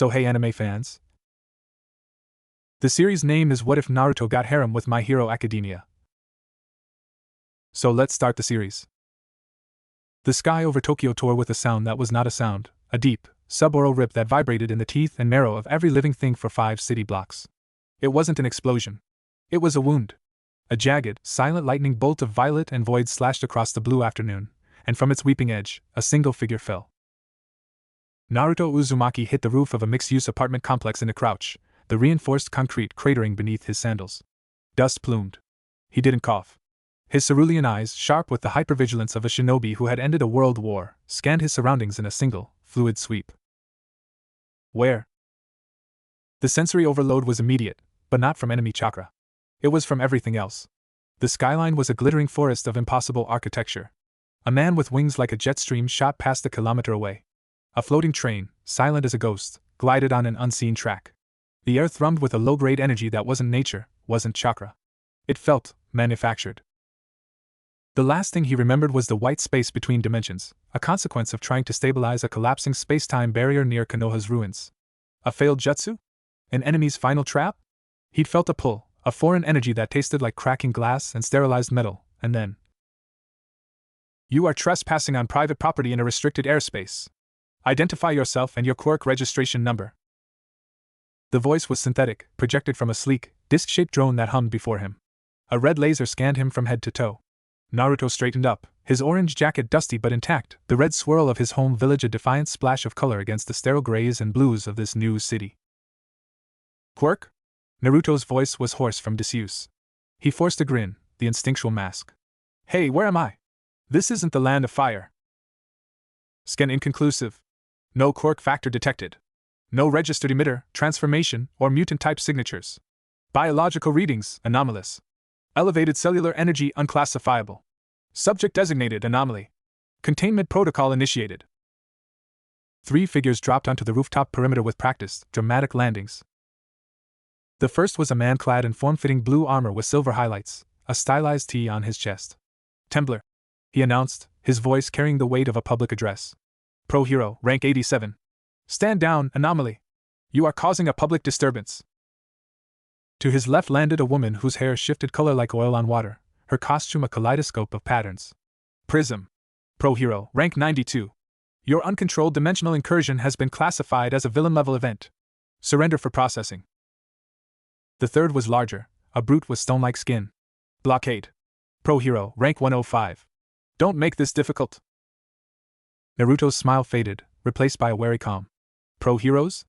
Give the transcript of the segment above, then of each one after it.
So hey anime fans. The series name is What If Naruto Got Harem with My Hero Academia. So let's start the series. The sky over Tokyo tore with a sound that was not a sound, a deep, suboral rip that vibrated in the teeth and marrow of every living thing for 5 city blocks. It wasn't an explosion. It was a wound. A jagged, silent lightning bolt of violet and void slashed across the blue afternoon, and from its weeping edge, a single figure fell. Naruto Uzumaki hit the roof of a mixed-use apartment complex in a crouch, the reinforced concrete cratering beneath his sandals. Dust plumed. He didn't cough. His cerulean eyes, sharp with the hypervigilance of a shinobi who had ended a world war, scanned his surroundings in a single, fluid sweep. Where? The sensory overload was immediate, but not from enemy chakra. It was from everything else. The skyline was a glittering forest of impossible architecture. A man with wings like a jet stream shot past a kilometer away. A floating train, silent as a ghost, glided on an unseen track. The air thrummed with a low-grade energy that wasn't nature, wasn't chakra. It felt manufactured. The last thing he remembered was the white space between dimensions, a consequence of trying to stabilize a collapsing space-time barrier near Konoha's ruins. A failed jutsu? An enemy's final trap? He'd felt a pull, a foreign energy that tasted like cracking glass and sterilized metal, and then... You are trespassing on private property in a restricted airspace. Identify yourself and your quirk registration number. The voice was synthetic, projected from a sleek, disc-shaped drone that hummed before him. A red laser scanned him from head to toe. Naruto straightened up, his orange jacket dusty but intact, the red swirl of his home village a defiant splash of color against the sterile grays and blues of this new city. Quirk? Naruto's voice was hoarse from disuse. He forced a grin, the instinctual mask. Hey, where am I? This isn't the land of fire. Scan inconclusive. No quirk factor detected. No registered emitter, transformation, or mutant-type signatures. Biological readings, anomalous. Elevated cellular energy unclassifiable. Subject designated anomaly. Containment protocol initiated. 3 figures dropped onto the rooftop perimeter with practiced, dramatic landings. The first was a man clad in form-fitting blue armor with silver highlights, a stylized T on his chest. Tembler, he announced, his voice carrying the weight of a public address. Pro Hero, rank 87. Stand down, anomaly. You are causing a public disturbance. To his left landed a woman whose hair shifted color like oil on water, her costume a kaleidoscope of patterns. Prism. Pro Hero, rank 92. Your uncontrolled dimensional incursion has been classified as a villain-level event. Surrender for processing. The third was larger, a brute with stone-like skin. Blockade. Pro Hero, rank 105. Don't make this difficult. Naruto's smile faded, replaced by a wary calm. Pro heroes?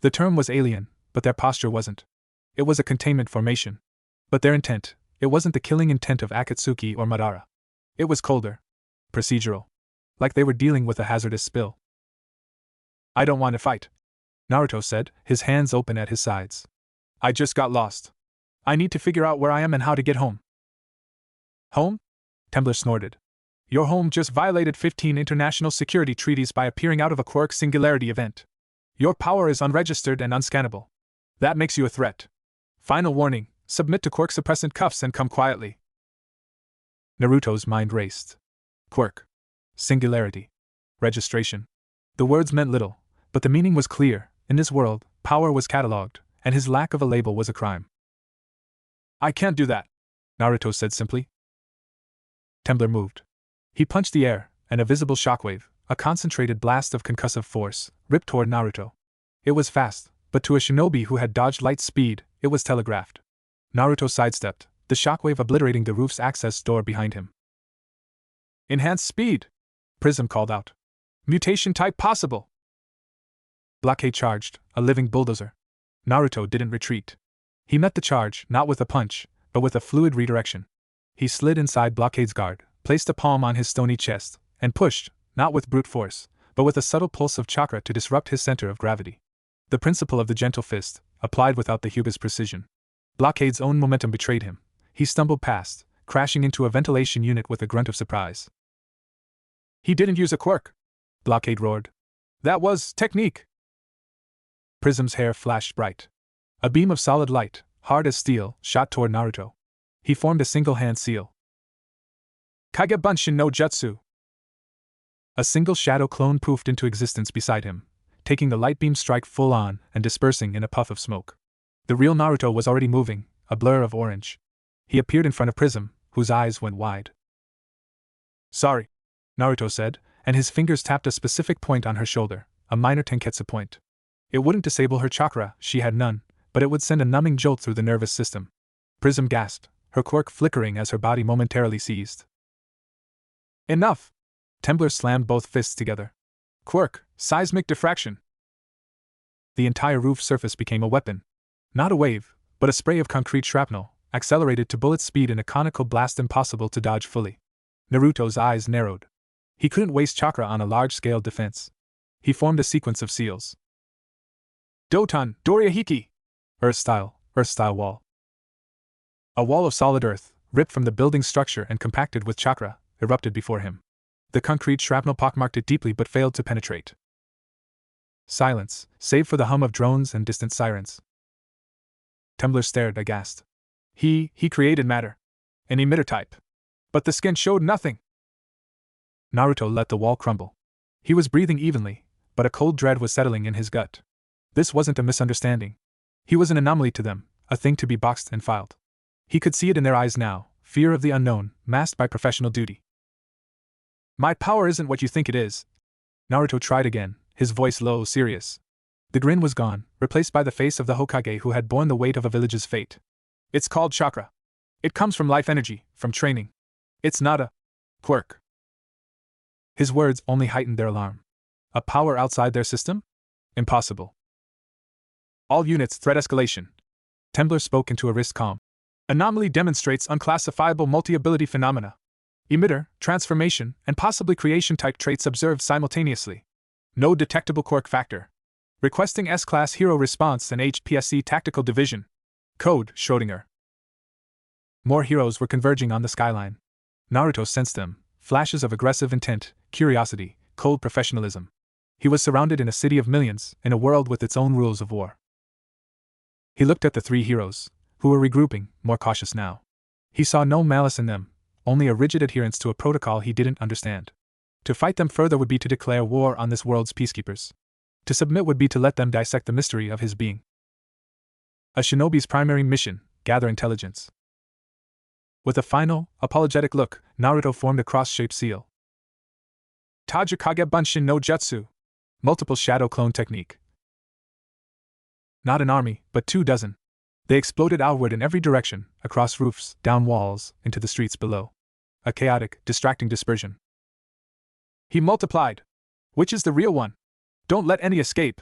The term was alien, but their posture wasn't. It was a containment formation. But their intent, it wasn't the killing intent of Akatsuki or Madara. It was colder. Procedural. Like they were dealing with a hazardous spill. I don't want to fight, Naruto said, his hands open at his sides. I just got lost. I need to figure out where I am and how to get home. Home? Tembler snorted. Your home just violated 15 international security treaties by appearing out of a quirk singularity event. Your power is unregistered and unscannable. That makes you a threat. Final warning, submit to quirk suppressant cuffs and come quietly. Naruto's mind raced. Quirk. Singularity. Registration. The words meant little, but the meaning was clear. In this world, power was catalogued, and his lack of a label was a crime. I can't do that, Naruto said simply. Tembler moved. He punched the air, and a visible shockwave, a concentrated blast of concussive force, ripped toward Naruto. It was fast, but to a shinobi who had dodged light speed, it was telegraphed. Naruto sidestepped, the shockwave obliterating the roof's access door behind him. Enhanced speed! Prism called out. Mutation type possible! Blockade charged, a living bulldozer. Naruto didn't retreat. He met the charge, not with a punch, but with a fluid redirection. He slid inside Blockade's guard, placed a palm on his stony chest, and pushed, not with brute force, but with a subtle pulse of chakra to disrupt his center of gravity. The principle of the gentle fist, applied without the hubris precision. Blockade's own momentum betrayed him. He stumbled past, crashing into a ventilation unit with a grunt of surprise. He didn't use a quirk, Blockade roared. That was technique. Prism's hair flashed bright. A beam of solid light, hard as steel, shot toward Naruto. He formed a single-hand seal. Kage Bunshin no Jutsu. A single shadow clone poofed into existence beside him, taking the light beam strike full on and dispersing in a puff of smoke. The real Naruto was already moving, a blur of orange. He appeared in front of Prism, whose eyes went wide. "Sorry," Naruto said, and his fingers tapped a specific point on her shoulder, a minor tenketsu point. It wouldn't disable her chakra, she had none, but it would send a numbing jolt through the nervous system. Prism gasped, her quirk flickering as her body momentarily seized. "Enough!" Temblor slammed both fists together. "Quirk, seismic diffraction!" The entire roof surface became a weapon. Not a wave, but a spray of concrete shrapnel, accelerated to bullet speed in a conical blast impossible to dodge fully. Naruto's eyes narrowed. He couldn't waste chakra on a large-scale defense. He formed a sequence of seals. Doton, Dorihiki! Earth-style wall. A wall of solid earth, ripped from the building's structure and compacted with chakra, erupted before him. The concrete shrapnel pockmarked it deeply but failed to penetrate. Silence, save for the hum of drones and distant sirens. Temblor stared aghast. He created matter. An emitter type. But the skin showed nothing. Naruto let the wall crumble. He was breathing evenly, but a cold dread was settling in his gut. This wasn't a misunderstanding. He was an anomaly to them, a thing to be boxed and filed. He could see it in their eyes now, fear of the unknown, masked by professional duty. "My power isn't what you think it is." Naruto tried again, his voice low, serious. The grin was gone, replaced by the face of the Hokage who had borne the weight of a village's fate. "It's called chakra. It comes from life energy, from training. It's not a quirk." His words only heightened their alarm. A power outside their system? Impossible. "All units, threat escalation." Temblor spoke into a wrist calm. "Anomaly demonstrates unclassifiable multi-ability phenomena. Emitter, transformation, and possibly creation-type traits observed simultaneously. No detectable quirk factor. Requesting S-Class Hero Response and HPSC Tactical Division. Code, Schrödinger." More heroes were converging on the skyline. Naruto sensed them, flashes of aggressive intent, curiosity, cold professionalism. He was surrounded in a city of millions, in a world with its own rules of war. He looked at the three heroes, who were regrouping, more cautious now. He saw no malice in them, only a rigid adherence to a protocol he didn't understand. To fight them further would be to declare war on this world's peacekeepers. To submit would be to let them dissect the mystery of his being. A shinobi's primary mission, gather intelligence. With a final, apologetic look, Naruto formed a cross-shaped seal. Tajikage Bunshin no Jutsu. Multiple shadow clone technique. Not an army, but 24. They exploded outward in every direction, across roofs, down walls, into the streets below. A chaotic, distracting dispersion. He multiplied. Which is the real one? Don't let any escape.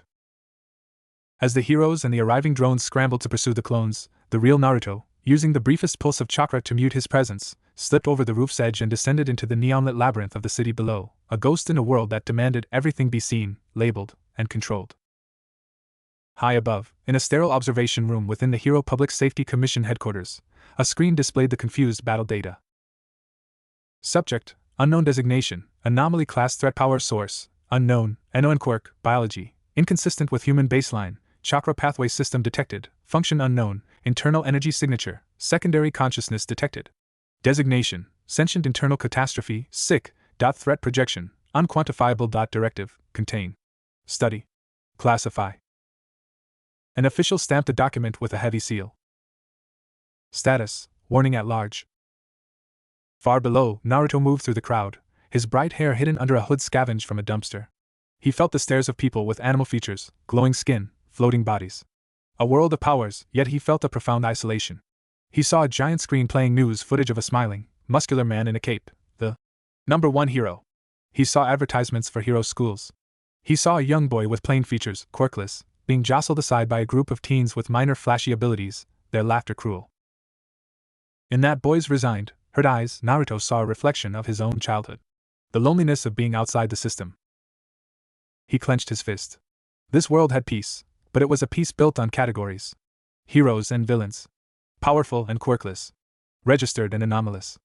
As the heroes and the arriving drones scrambled to pursue the clones, the real Naruto, using the briefest pulse of chakra to mute his presence, slipped over the roof's edge and descended into the neon-lit labyrinth of the city below, a ghost in a world that demanded everything be seen, labeled, and controlled. High above, in a sterile observation room within the Hero Public Safety Commission headquarters, a screen displayed the confused battle data. Subject, unknown designation, anomaly class threat power source, unknown, NON quirk, biology, inconsistent with human baseline, chakra pathway system detected, function unknown, internal energy signature, secondary consciousness detected. Designation, sentient internal catastrophe, SIC, threat projection, unquantifiable. Directive, contain. Study. Classify. An official stamped a document with a heavy seal. Status, warning at large. Far below, Naruto moved through the crowd, his bright hair hidden under a hood scavenged from a dumpster. He felt the stares of people with animal features, glowing skin, floating bodies. A world of powers, yet he felt a profound isolation. He saw a giant screen playing news footage of a smiling, muscular man in a cape, the #1 hero. He saw advertisements for hero schools. He saw a young boy with plain features, quirkless, being jostled aside by a group of teens with minor flashy abilities, their laughter cruel. In that boy's resigned, hurt eyes, Naruto saw a reflection of his own childhood. The loneliness of being outside the system. He clenched his fist. This world had peace, but it was a peace built on categories. Heroes and villains. Powerful and quirkless. Registered and anomalous.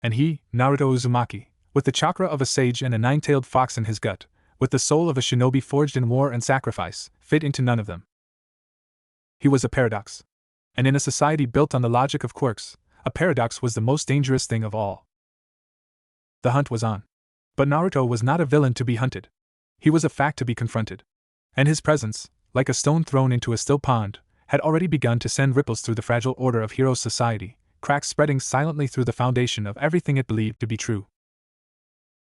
And he, Naruto Uzumaki, with the chakra of a sage and a nine-tailed fox in his gut, with the soul of a shinobi forged in war and sacrifice, fit into none of them. He was a paradox. And in a society built on the logic of quirks, a paradox was the most dangerous thing of all. The hunt was on. But Naruto was not a villain to be hunted. He was a fact to be confronted. And his presence, like a stone thrown into a still pond, had already begun to send ripples through the fragile order of Heroes society, cracks spreading silently through the foundation of everything it believed to be true.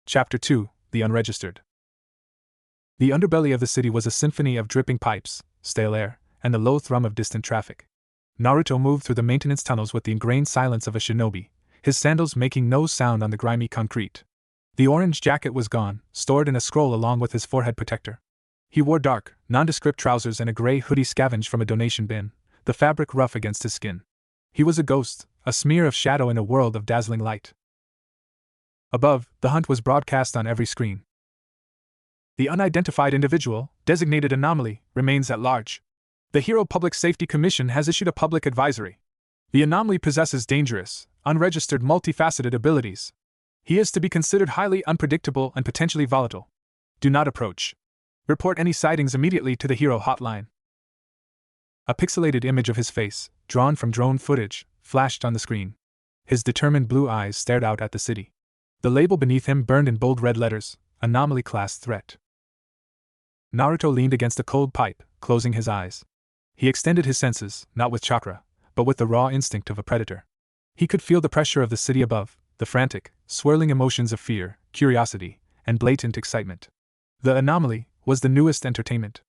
Chapter 2: The Unregistered. The underbelly of the city was a symphony of dripping pipes, stale air, and the low thrum of distant traffic. Naruto moved through the maintenance tunnels with the ingrained silence of a shinobi, his sandals making no sound on the grimy concrete. The orange jacket was gone, stored in a scroll along with his forehead protector. He wore dark, nondescript trousers and a gray hoodie scavenged from a donation bin, the fabric rough against his skin. He was a ghost, a smear of shadow in a world of dazzling light. Above, the hunt was broadcast on every screen. The unidentified individual, designated anomaly, remains at large. The Hero Public Safety Commission has issued a public advisory. The anomaly possesses dangerous, unregistered multifaceted abilities. He is to be considered highly unpredictable and potentially volatile. Do not approach. Report any sightings immediately to the Hero Hotline. A pixelated image of his face, drawn from drone footage, flashed on the screen. His determined blue eyes stared out at the city. The label beneath him burned in bold red letters, Anomaly Class Threat. Naruto leaned against a cold pipe, closing his eyes. He extended his senses, not with chakra, but with the raw instinct of a predator. He could feel the pressure of the city above, the frantic, swirling emotions of fear, curiosity, and blatant excitement. The anomaly was the newest entertainment.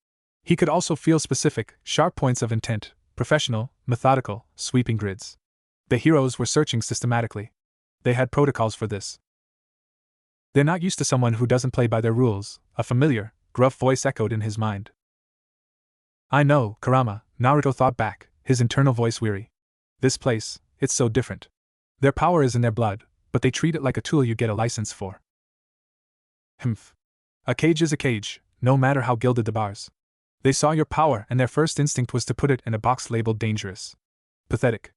He could also feel specific, sharp points of intent, professional, methodical, sweeping grids. The heroes were searching systematically. They had protocols for this. They're not used to someone who doesn't play by their rules, a familiar, gruff voice echoed in his mind. I know, Kurama, Naruto thought back, his internal voice weary. This place, it's so different. Their power is in their blood, but they treat it like a tool you get a license for. Humph. A cage is a cage, no matter how gilded the bars. They saw your power and their first instinct was to put it in a box labeled dangerous. Pathetic.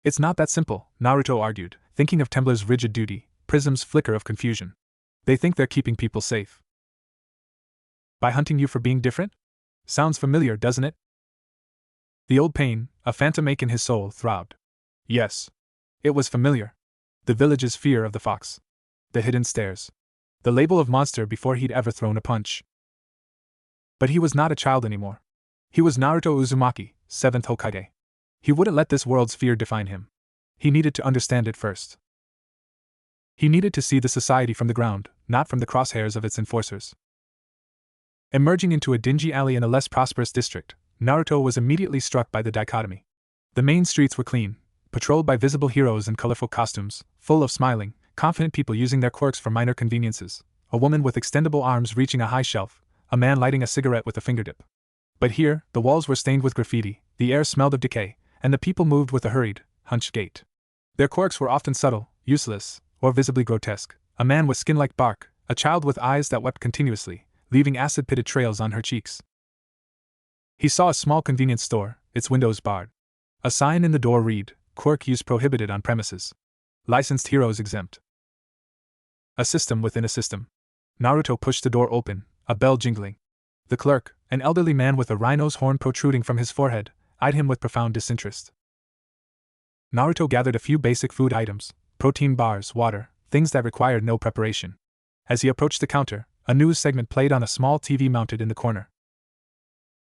It's not that simple, Naruto argued, thinking of Tembler's rigid duty, Prism's flicker of confusion. They think they're keeping people safe. By hunting you for being different? Sounds familiar, doesn't it? The old pain, a phantom ache in his soul, throbbed. Yes. It was familiar. The village's fear of the fox. The hidden stairs. The label of monster before he'd ever thrown a punch. But he was not a child anymore. He was Naruto Uzumaki, 7th Hokage. He wouldn't let this world's fear define him. He needed to understand it first. He needed to see the society from the ground, not from the crosshairs of its enforcers. Emerging into a dingy alley in a less prosperous district, Naruto was immediately struck by the dichotomy. The main streets were clean, patrolled by visible heroes in colorful costumes, full of smiling, confident people using their quirks for minor conveniences, a woman with extendable arms reaching a high shelf, a man lighting a cigarette with a fingertip. But here, the walls were stained with graffiti, the air smelled of decay, and the people moved with a hurried, hunched gait. Their quirks were often subtle, useless, or visibly grotesque. A man with skin like bark, a child with eyes that wept continuously, leaving acid-pitted trails on her cheeks. He saw a small convenience store, its windows barred. A sign in the door read, "Quirk use prohibited on premises. Licensed heroes exempt." A system within a system. Naruto pushed the door open, a bell jingling. The clerk, an elderly man with a rhino's horn protruding from his forehead, eyed him with profound disinterest. Naruto gathered a few basic food items, protein bars, water, things that required no preparation. As he approached the counter, a news segment played on a small TV mounted in the corner.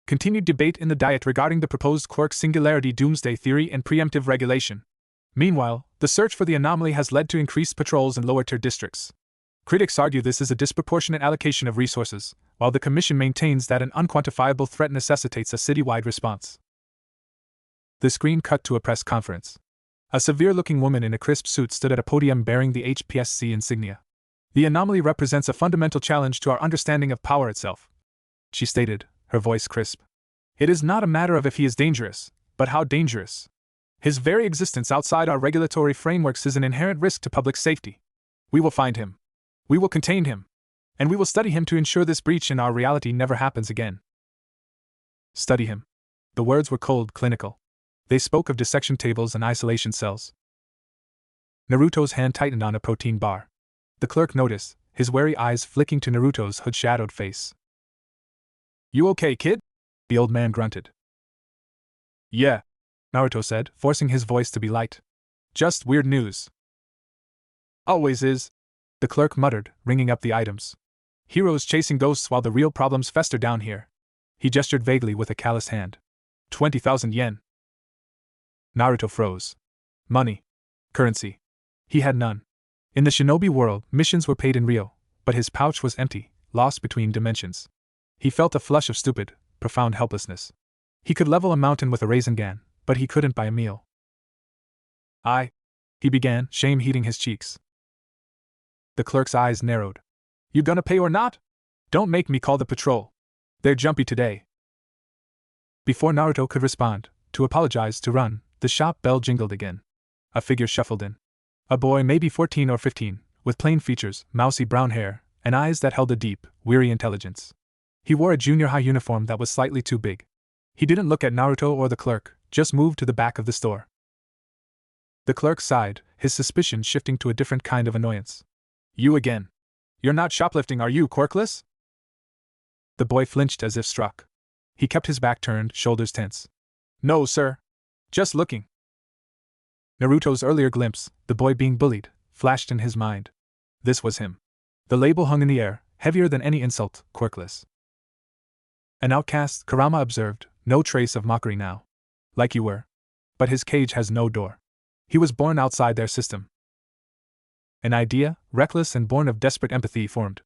Continued debate in the Diet regarding the proposed Quirk singularity doomsday theory and preemptive regulation. Meanwhile, the search for the anomaly has led to increased patrols in lower-tier districts. Critics argue this is a disproportionate allocation of resources, while the Commission maintains that an unquantifiable threat necessitates a citywide response. The screen cut to a press conference. A severe-looking woman in a crisp suit stood at a podium bearing the HPSC insignia. The anomaly represents a fundamental challenge to our understanding of power itself, she stated, her voice crisp. It is not a matter of if he is dangerous, but how dangerous. His very existence outside our regulatory frameworks is an inherent risk to public safety. We will find him. We will contain him. And we will study him to ensure this breach in our reality never happens again. Study him. The words were cold, clinical. They spoke of dissection tables and isolation cells. Naruto's hand tightened on a protein bar. The clerk noticed, his wary eyes flicking to Naruto's hood-shadowed face. You okay, kid? The old man grunted. Yeah, Naruto said, forcing his voice to be light. Just weird news. Always is, the clerk muttered, ringing up the items. Heroes chasing ghosts while the real problems fester down here. He gestured vaguely with a calloused hand. 20,000 yen. Naruto froze. Money. Currency. He had none. In the shinobi world, missions were paid in Rio, but his pouch was empty, lost between dimensions. He felt a flush of stupid, profound helplessness. He could level a mountain with a raisin gun, but he couldn't buy a meal. He began, shame heating his cheeks. The clerk's eyes narrowed. You gonna pay or not? Don't make me call the patrol. They're jumpy today. Before Naruto could respond, to apologize, to run, the shop bell jingled again. A figure shuffled in. A boy, maybe 14 or 15, with plain features, mousy brown hair, and eyes that held a deep, weary intelligence. He wore a junior high uniform that was slightly too big. He didn't look at Naruto or the clerk, just moved to the back of the store. The clerk sighed, his suspicion shifting to a different kind of annoyance. You again. You're not shoplifting, are you, quirkless? The boy flinched as if struck. He kept his back turned, shoulders tense. No, sir. Just looking. Naruto's earlier glimpse, the boy being bullied, flashed in his mind. This was him. The label hung in the air, heavier than any insult, quirkless. An outcast, Kurama observed, no trace of mockery now. Like you were. But his cage has no door. He was born outside their system. An idea, reckless and born of desperate empathy, formed.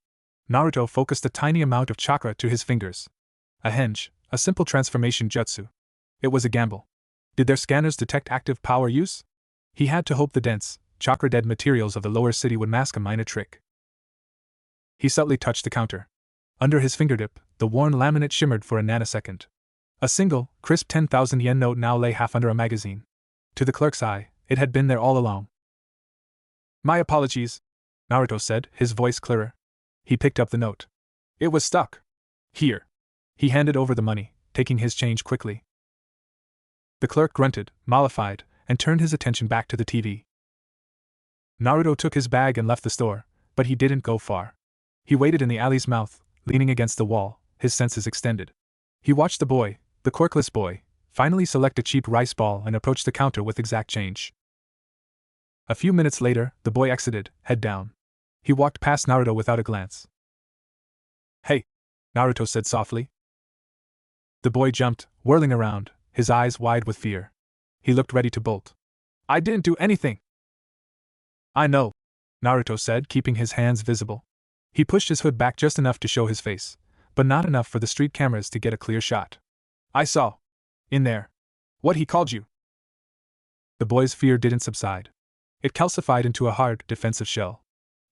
Naruto focused a tiny amount of chakra to his fingers. A henge, a simple transformation jutsu. It was a gamble. Did their scanners detect active power use? He had to hope the dense, chakra-dead materials of the lower city would mask a minor trick. He subtly touched the counter. Under his fingertip, the worn laminate shimmered for a nanosecond. A single, crisp 10,000 yen note now lay half under a magazine. To the clerk's eye, it had been there all along. My apologies, Naruto said, his voice clearer. He picked up the note. It was stuck. Here. He handed over the money, taking his change quickly. The clerk grunted, mollified, and turned his attention back to the TV. Naruto took his bag and left the store, but he didn't go far. He waited in the alley's mouth, leaning against the wall, his senses extended. He watched the boy, the quirkless boy, finally select a cheap rice ball and approach the counter with exact change. A few minutes later, the boy exited, head down. He walked past Naruto without a glance. Hey, Naruto said softly. The boy jumped, whirling around, his eyes wide with fear. He looked ready to bolt. I didn't do anything. I know, Naruto said, keeping his hands visible. He pushed his hood back just enough to show his face, but not enough for the street cameras to get a clear shot. I saw. In there. What he called you. The boy's fear didn't subside. It calcified into a hard, defensive shell.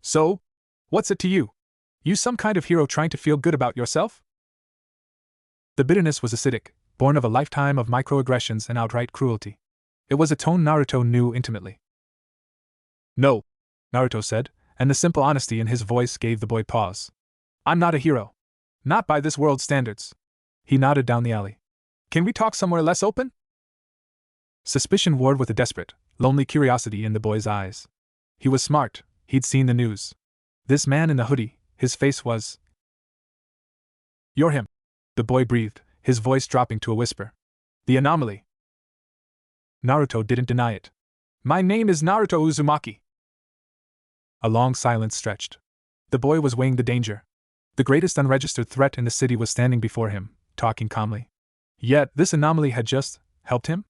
So? What's it to you? You some kind of hero trying to feel good about yourself? The bitterness was acidic, born of a lifetime of microaggressions and outright cruelty. It was a tone Naruto knew intimately. No, Naruto said, and the simple honesty in his voice gave the boy pause. I'm not a hero. Not by this world's standards. He nodded down the alley. Can we talk somewhere less open? Suspicion warred with a desperate, lonely curiosity in the boy's eyes. He was smart, he'd seen the news. This man in the hoodie, his face was... You're him, the boy breathed, his voice dropping to a whisper. The anomaly. Naruto didn't deny it. My name is Naruto Uzumaki. A long silence stretched. The boy was weighing the danger. The greatest unregistered threat in the city was standing before him, talking calmly. Yet, this anomaly had just helped him?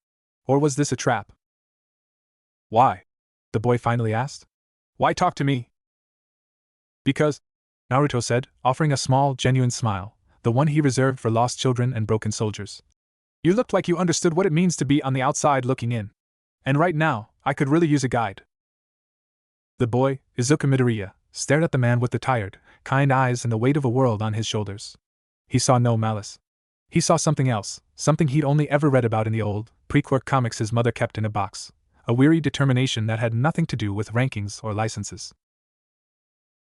Or was this a trap? Why? The boy finally asked. Why talk to me? Because, Naruto said, offering a small, genuine smile, the one he reserved for lost children and broken soldiers. You looked like you understood what it means to be on the outside looking in. And right now, I could really use a guide. The boy, Izuku Midoriya, stared at the man with the tired, kind eyes and the weight of a world on his shoulders. He saw no malice. He saw something else, something he'd only ever read about in the old, pre-quirk comics his mother kept in a box. A weary determination that had nothing to do with rankings or licenses.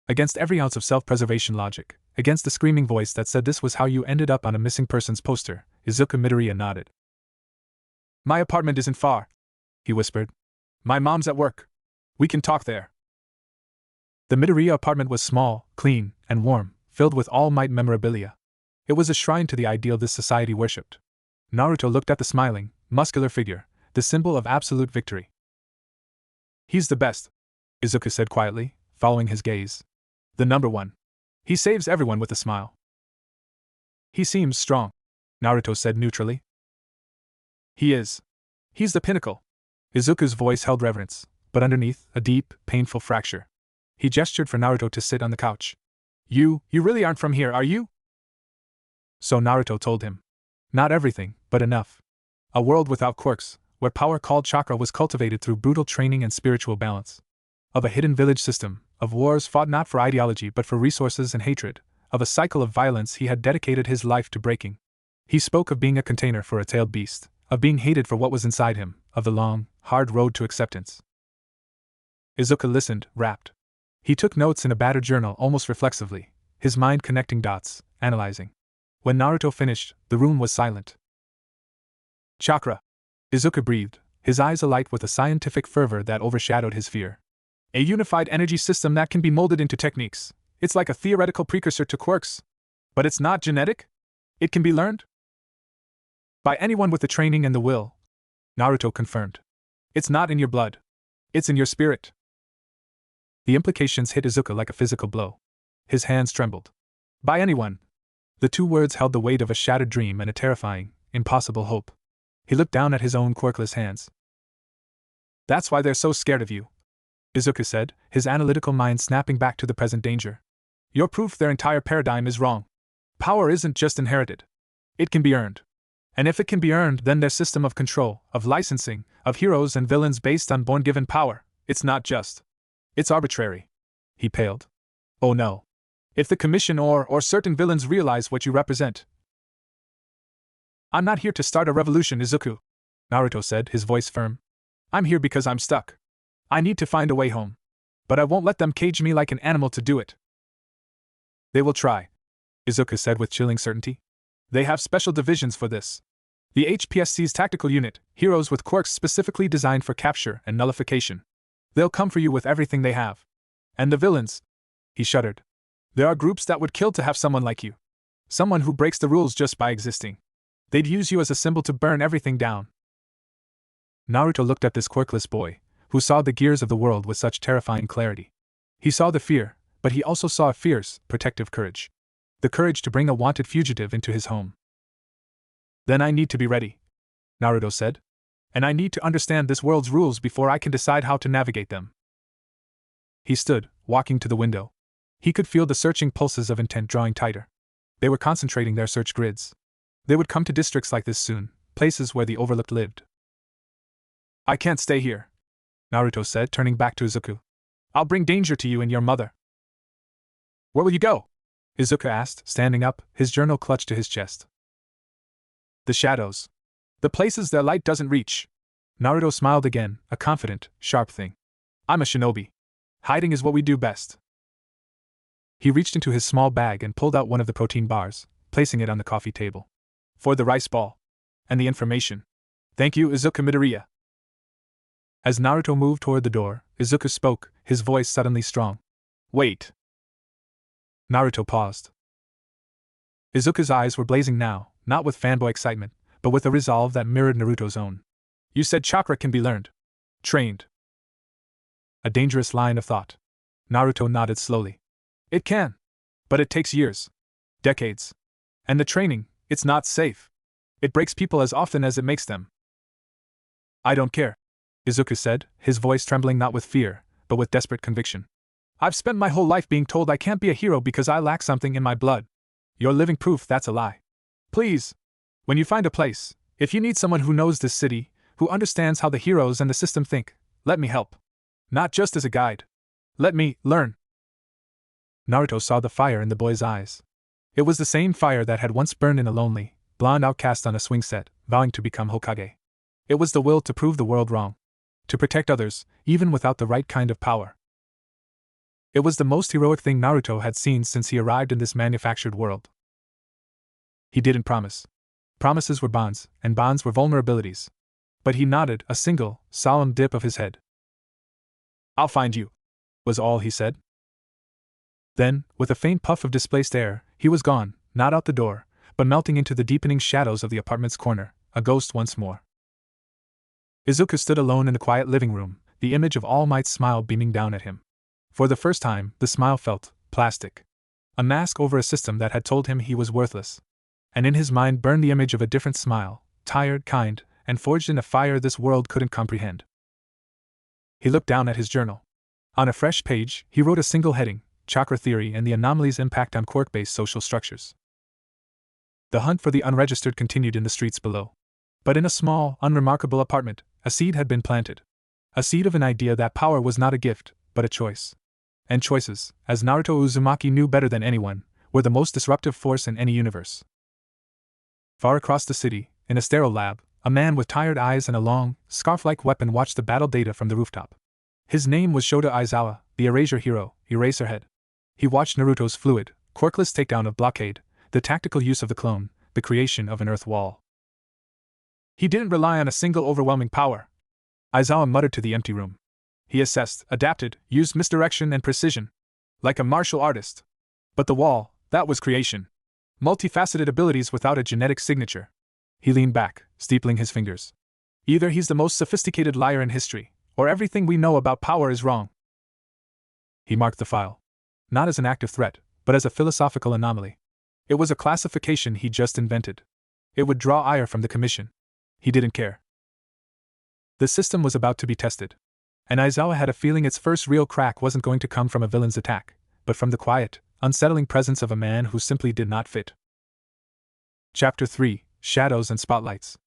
Against every ounce of self-preservation logic, against the screaming voice that said this was how you ended up on a missing persons poster, Izuku Midoriya nodded. My apartment isn't far, he whispered. My mom's at work. We can talk there. The Midoriya apartment was small, clean, and warm, filled with all-might memorabilia. It was a shrine to the ideal this society worshipped. Naruto looked at the smiling, muscular figure, the symbol of absolute victory. He's the best, Izuku said quietly, following his gaze. The number one. He saves everyone with a smile. He seems strong, Naruto said neutrally. He is. He's the pinnacle. Izuku's voice held reverence, but underneath, a deep, painful fracture. He gestured for Naruto to sit on the couch. You really aren't from here, are you? So Naruto told him. Not everything, but enough. A world without quirks, where power called chakra was cultivated through brutal training and spiritual balance. Of a hidden village system, of wars fought not for ideology but for resources and hatred, of a cycle of violence he had dedicated his life to breaking. He spoke of being a container for a tailed beast, of being hated for what was inside him, of the long, hard road to acceptance. Izuku listened, rapt. He took notes in a battered journal almost reflexively, his mind connecting dots, analyzing. When Naruto finished, the room was silent. Chakra. Izuku breathed, his eyes alight with a scientific fervor that overshadowed his fear. A unified energy system that can be molded into techniques. It's like a theoretical precursor to quirks. But it's not genetic? It can be learned? By anyone with the training and the will. Naruto confirmed. It's not in your blood. It's in your spirit. The implications hit Izuku like a physical blow. His hands trembled. By anyone. The two words held the weight of a shattered dream and a terrifying, impossible hope. He looked down at his own quirkless hands. That's why they're so scared of you, Izuku said, his analytical mind snapping back to the present danger. You're proof their entire paradigm is wrong. Power isn't just inherited. It can be earned. And if it can be earned, then their system of control, of licensing, of heroes and villains based on born-given power, it's not just. It's arbitrary. He paled. Oh no. If the Commission or certain villains realize what you represent. I'm not here to start a revolution, Izuku, Naruto said, his voice firm. I'm here because I'm stuck. I need to find a way home. But I won't let them cage me like an animal to do it. They will try, Izuku said with chilling certainty. They have special divisions for this. The HPSC's tactical unit, heroes with quirks specifically designed for capture and nullification. They'll come for you with everything they have. And the villains. He shuddered. There are groups that would kill to have someone like you. Someone who breaks the rules just by existing. They'd use you as a symbol to burn everything down. Naruto looked at this quirkless boy, who saw the gears of the world with such terrifying clarity. He saw the fear, but he also saw a fierce, protective courage. The courage to bring a wanted fugitive into his home. Then I need to be ready, Naruto said. And I need to understand this world's rules before I can decide how to navigate them. He stood, walking to the window. He could feel the searching pulses of intent drawing tighter. They were concentrating their search grids. They would come to districts like this soon, places where the overlooked lived. I can't stay here, Naruto said, turning back to Izuku. I'll bring danger to you and your mother. Where will you go? Izuku asked, standing up, his journal clutched to his chest. The shadows. The places their light doesn't reach. Naruto smiled again, a confident, sharp thing. I'm a shinobi. Hiding is what we do best. He reached into his small bag and pulled out one of the protein bars, placing it on the coffee table. For the rice ball. And the information. Thank you, Izuku Midoriya. As Naruto moved toward the door, Izuku spoke, his voice suddenly strong. Wait. Naruto paused. Izuku's eyes were blazing now, not with fanboy excitement, but with a resolve that mirrored Naruto's own. You said chakra can be learned. Trained. A dangerous line of thought. Naruto nodded slowly. It can. But it takes years. Decades. And the training, it's not safe. It breaks people as often as it makes them. I don't care, Izuku said, his voice trembling not with fear, but with desperate conviction. I've spent my whole life being told I can't be a hero because I lack something in my blood. You're living proof that's a lie. Please. When you find a place, if you need someone who knows this city, who understands how the heroes and the system think, let me help. Not just as a guide. Let me learn. Naruto saw the fire in the boy's eyes. It was the same fire that had once burned in a lonely, blonde outcast on a swing set, vowing to become Hokage. It was the will to prove the world wrong. To protect others, even without the right kind of power. It was the most heroic thing Naruto had seen since he arrived in this manufactured world. He didn't promise. Promises were bonds, and bonds were vulnerabilities. But he nodded, a single, solemn dip of his head. I'll find you, was all he said. Then, with a faint puff of displaced air, he was gone, not out the door, but melting into the deepening shadows of the apartment's corner, a ghost once more. Izuku stood alone in the quiet living room, the image of All Might's smile beaming down at him. For the first time, the smile felt plastic. A mask over a system that had told him he was worthless. And in his mind burned the image of a different smile, tired, kind, and forged in a fire this world couldn't comprehend. He looked down at his journal. On a fresh page, he wrote a single heading: Chakra Theory and the Anomaly's Impact on Quark-Based Social Structures. The hunt for the unregistered continued in the streets below. But in a small, unremarkable apartment, a seed had been planted. A seed of an idea that power was not a gift, but a choice. And choices, as Naruto Uzumaki knew better than anyone, were the most disruptive force in any universe. Far across the city, in a sterile lab, a man with tired eyes and a long, scarf-like weapon watched the battle data from the rooftop. His name was Shota Aizawa, the Erasure Hero, Eraserhead. He watched Naruto's fluid, quirkless takedown of Blockade, the tactical use of the clone, the creation of an Earth Wall. He didn't rely on a single overwhelming power, Aizawa muttered to the empty room. He assessed, adapted, used misdirection and precision. Like a martial artist. But the wall, that was creation. Multifaceted abilities without a genetic signature. He leaned back, steepling his fingers. Either he's the most sophisticated liar in history, or everything we know about power is wrong. He marked the file. Not as an active threat, but as a philosophical anomaly. It was a classification he just invented. It would draw ire from the commission. He didn't care. The system was about to be tested. And Aizawa had a feeling its first real crack wasn't going to come from a villain's attack, but from the quiet, unsettling presence of a man who simply did not fit. Chapter 3: Shadows and Spotlights.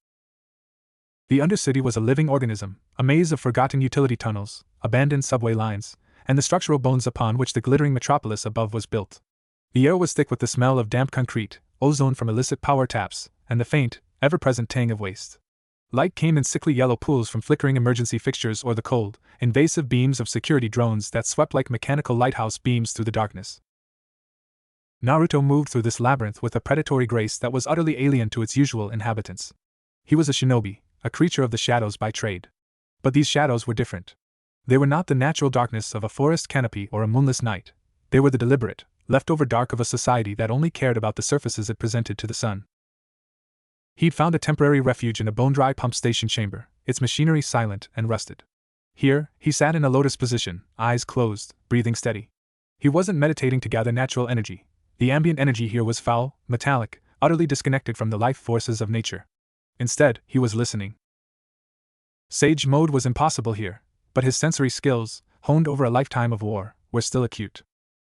The Undercity was a living organism, a maze of forgotten utility tunnels, abandoned subway lines, and the structural bones upon which the glittering metropolis above was built. The air was thick with the smell of damp concrete, ozone from illicit power taps, and the faint, ever-present tang of waste. Light came in sickly yellow pools from flickering emergency fixtures or the cold, invasive beams of security drones that swept like mechanical lighthouse beams through the darkness. Naruto moved through this labyrinth with a predatory grace that was utterly alien to its usual inhabitants. He was a shinobi, a creature of the shadows by trade. But these shadows were different. They were not the natural darkness of a forest canopy or a moonless night. They were the deliberate, leftover dark of a society that only cared about the surfaces it presented to the sun. He'd found a temporary refuge in a bone-dry pump station chamber, its machinery silent and rusted. Here, he sat in a lotus position, eyes closed, breathing steady. He wasn't meditating to gather natural energy. The ambient energy here was foul, metallic, utterly disconnected from the life forces of nature. Instead, he was listening. Sage mode was impossible here, but his sensory skills, honed over a lifetime of war, were still acute.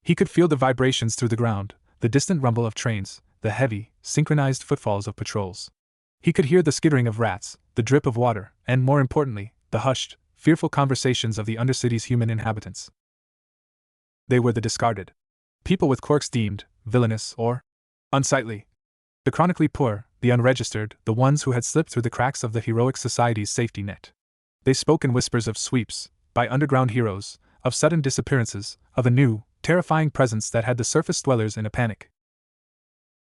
He could feel the vibrations through the ground, the distant rumble of trains, the heavy, synchronized footfalls of patrols. He could hear the skittering of rats, the drip of water, and more importantly, the hushed, fearful conversations of the Undercity's human inhabitants. They were the discarded. People with quirks deemed villainous or unsightly. The chronically poor, the unregistered, the ones who had slipped through the cracks of the heroic society's safety net. They spoke in whispers of sweeps, by underground heroes, of sudden disappearances, of a new, terrifying presence that had the surface dwellers in a panic.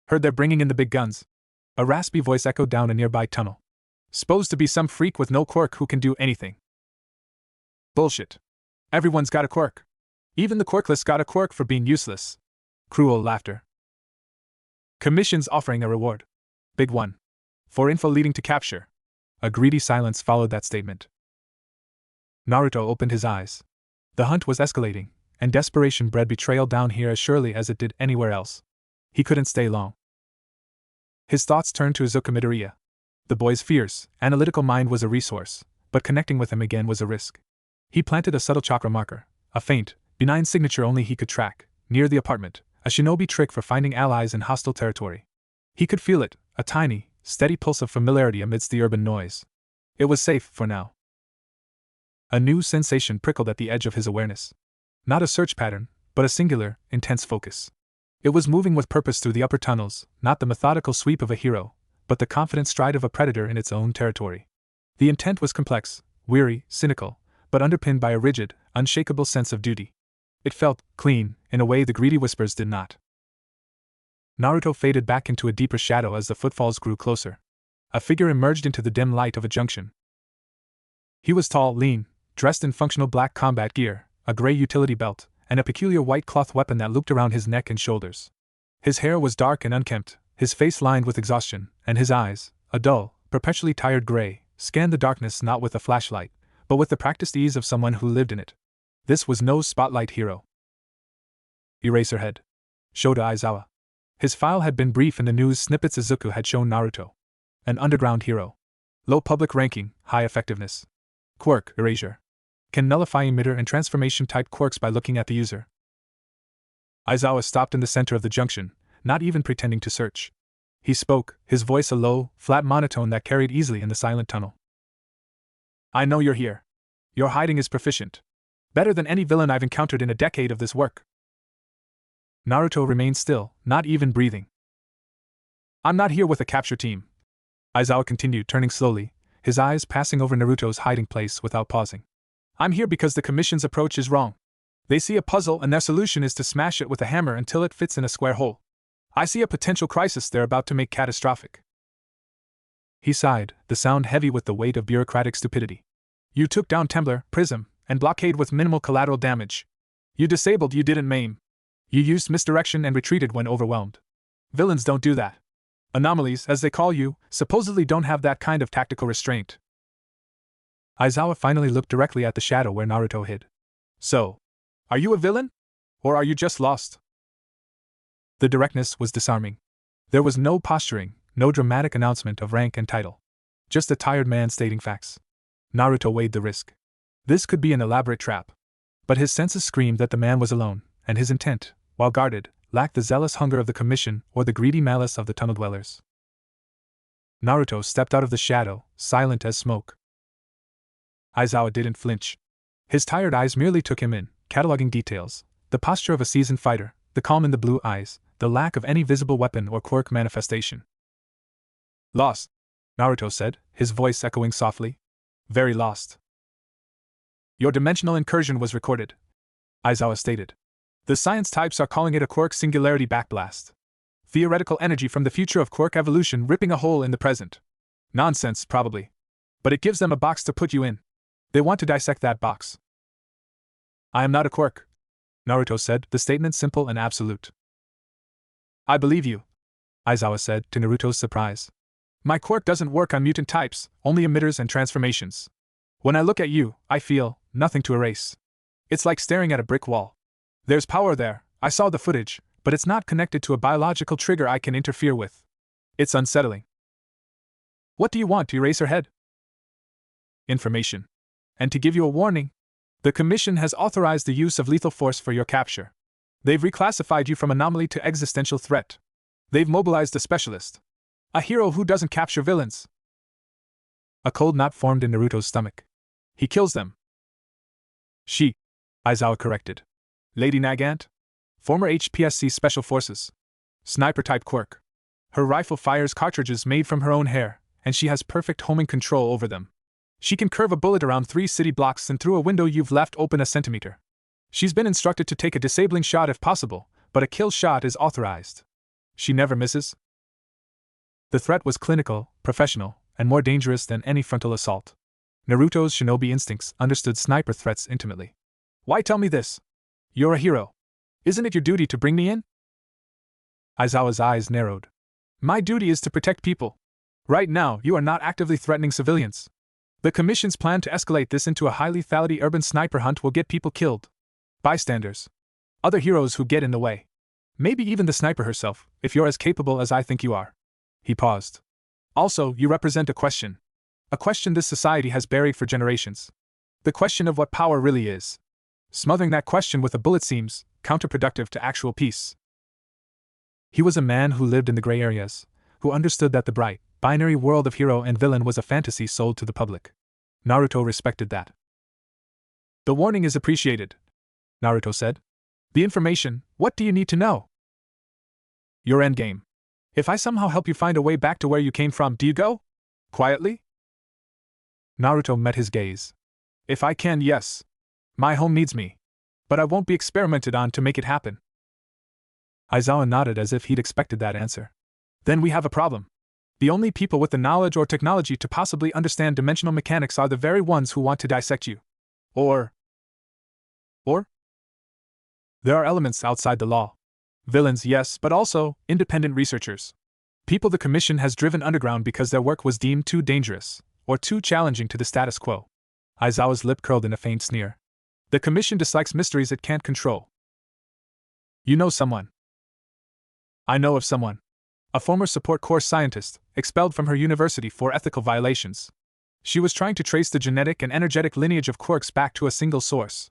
Heard they're bringing in the big guns. A raspy voice echoed down a nearby tunnel. Supposed to be some freak with no quirk who can do anything. Bullshit. Everyone's got a quirk. Even the quirkless got a quirk for being useless. Cruel laughter. Commissions offering a reward. Big one. For info leading to capture. A greedy silence followed that statement. Naruto opened his eyes. The hunt was escalating, and desperation bred betrayal down here as surely as it did anywhere else. He couldn't stay long. His thoughts turned to Izuku Midoriya. The boy's fierce, analytical mind was a resource, but connecting with him again was a risk. He planted a subtle chakra marker, a faint, benign signature only he could track, near the apartment, a shinobi trick for finding allies in hostile territory. He could feel it, a tiny, steady pulse of familiarity amidst the urban noise. It was safe for now. A new sensation prickled at the edge of his awareness. Not a search pattern, but a singular, intense focus. It was moving with purpose through the upper tunnels, not the methodical sweep of a hero, but the confident stride of a predator in its own territory. The intent was complex, weary, cynical, but underpinned by a rigid, unshakable sense of duty. It felt clean, in a way the greedy whispers did not. Naruto faded back into a deeper shadow as the footfalls grew closer. A figure emerged into the dim light of a junction. He was tall, lean, dressed in functional black combat gear, a gray utility belt, and a peculiar white cloth weapon that looped around his neck and shoulders. His hair was dark and unkempt, his face lined with exhaustion, and his eyes, a dull, perpetually tired gray, scanned the darkness not with a flashlight, but with the practiced ease of someone who lived in it. This was no spotlight hero. Eraserhead. Shota Aizawa. His file had been brief and the news snippets Izuku had shown Naruto. An underground hero. Low public ranking, high effectiveness. Quirk, erasure. Can nullify emitter and transformation type quirks by looking at the user. Aizawa stopped in the center of the junction, not even pretending to search. He spoke, his voice a low, flat monotone that carried easily in the silent tunnel. I know you're here. Your hiding is proficient. Better than any villain I've encountered in a decade of this work. Naruto remained still, not even breathing. I'm not here with a capture team. Aizawa continued, turning slowly, his eyes passing over Naruto's hiding place without pausing. I'm here because the Commission's approach is wrong. They see a puzzle and their solution is to smash it with a hammer until it fits in a square hole. I see a potential crisis they're about to make catastrophic. He sighed, the sound heavy with the weight of bureaucratic stupidity. You took down Temblor, Prism, and Blockade with minimal collateral damage. You disabled, you didn't maim. You used misdirection and retreated when overwhelmed. Villains don't do that. Anomalies, as they call you, supposedly don't have that kind of tactical restraint. Aizawa finally looked directly at the shadow where Naruto hid. So, are you a villain? Or are you just lost? The directness was disarming. There was no posturing, no dramatic announcement of rank and title. Just a tired man stating facts. Naruto weighed the risk. This could be an elaborate trap. But his senses screamed that the man was alone, and his intent, while guarded, lacked the zealous hunger of the Commission or the greedy malice of the tunnel dwellers. Naruto stepped out of the shadow, silent as smoke. Aizawa didn't flinch. His tired eyes merely took him in, cataloging details, the posture of a seasoned fighter, the calm in the blue eyes, the lack of any visible weapon or quirk manifestation. Lost, Naruto said, his voice echoing softly. Very lost. Your dimensional incursion was recorded, Aizawa stated. The science types are calling it a quirk singularity backblast. Theoretical energy from the future of quirk evolution ripping a hole in the present. Nonsense, probably. But it gives them a box to put you in. They want to dissect that box. I am not a quirk, Naruto said, the statement simple and absolute. I believe you, Aizawa said, to Naruto's surprise. My quirk doesn't work on mutant types, only emitters and transformations. When I look at you, I feel nothing to erase. It's like staring at a brick wall. There's power there, I saw the footage, but it's not connected to a biological trigger I can interfere with. It's unsettling. What do you want to erase her head? Information. And to give you a warning, the Commission has authorized the use of lethal force for your capture. They've reclassified you from anomaly to existential threat. They've mobilized a specialist. A hero who doesn't capture villains. A cold knot formed in Naruto's stomach. He kills them. She, Aizawa corrected. Lady Nagant? Former HPSC Special Forces. Sniper-type quirk. Her rifle fires cartridges made from her own hair, and she has perfect homing control over them. She can curve a bullet around 3 city blocks and through a window you've left open a centimeter. She's been instructed to take a disabling shot if possible, but a kill shot is authorized. She never misses. The threat was clinical, professional, and more dangerous than any frontal assault. Naruto's shinobi instincts understood sniper threats intimately. Why tell me this? You're a hero. Isn't it your duty to bring me in? Aizawa's eyes narrowed. My duty is to protect people. Right now, you are not actively threatening civilians. The Commission's plan to escalate this into a high lethality urban sniper hunt will get people killed. Bystanders. Other heroes who get in the way. Maybe even the sniper herself, if you're as capable as I think you are. He paused. Also, you represent a question. A question this society has buried for generations. The question of what power really is. Smothering that question with a bullet seems counterproductive to actual peace. He was a man who lived in the gray areas, who understood that the bright, binary world of hero and villain was a fantasy sold to the public. Naruto respected that. The warning is appreciated, Naruto said. The information, what do you need to know? Your endgame. If I somehow help you find a way back to where you came from, do you go? Quietly? Naruto met his gaze. If I can, yes. My home needs me. But I won't be experimented on to make it happen. Aizawa nodded as if he'd expected that answer. Then we have a problem. The only people with the knowledge or technology to possibly understand dimensional mechanics are the very ones who want to dissect you. Or? There are elements outside the law. Villains, yes, but also independent researchers. People the Commission has driven underground because their work was deemed too dangerous, or too challenging to the status quo. Aizawa's lip curled in a faint sneer. The Commission dislikes mysteries it can't control. You know someone. I know of someone. A former support corps scientist, expelled from her university for ethical violations. She was trying to trace the genetic and energetic lineage of quarks back to a single source.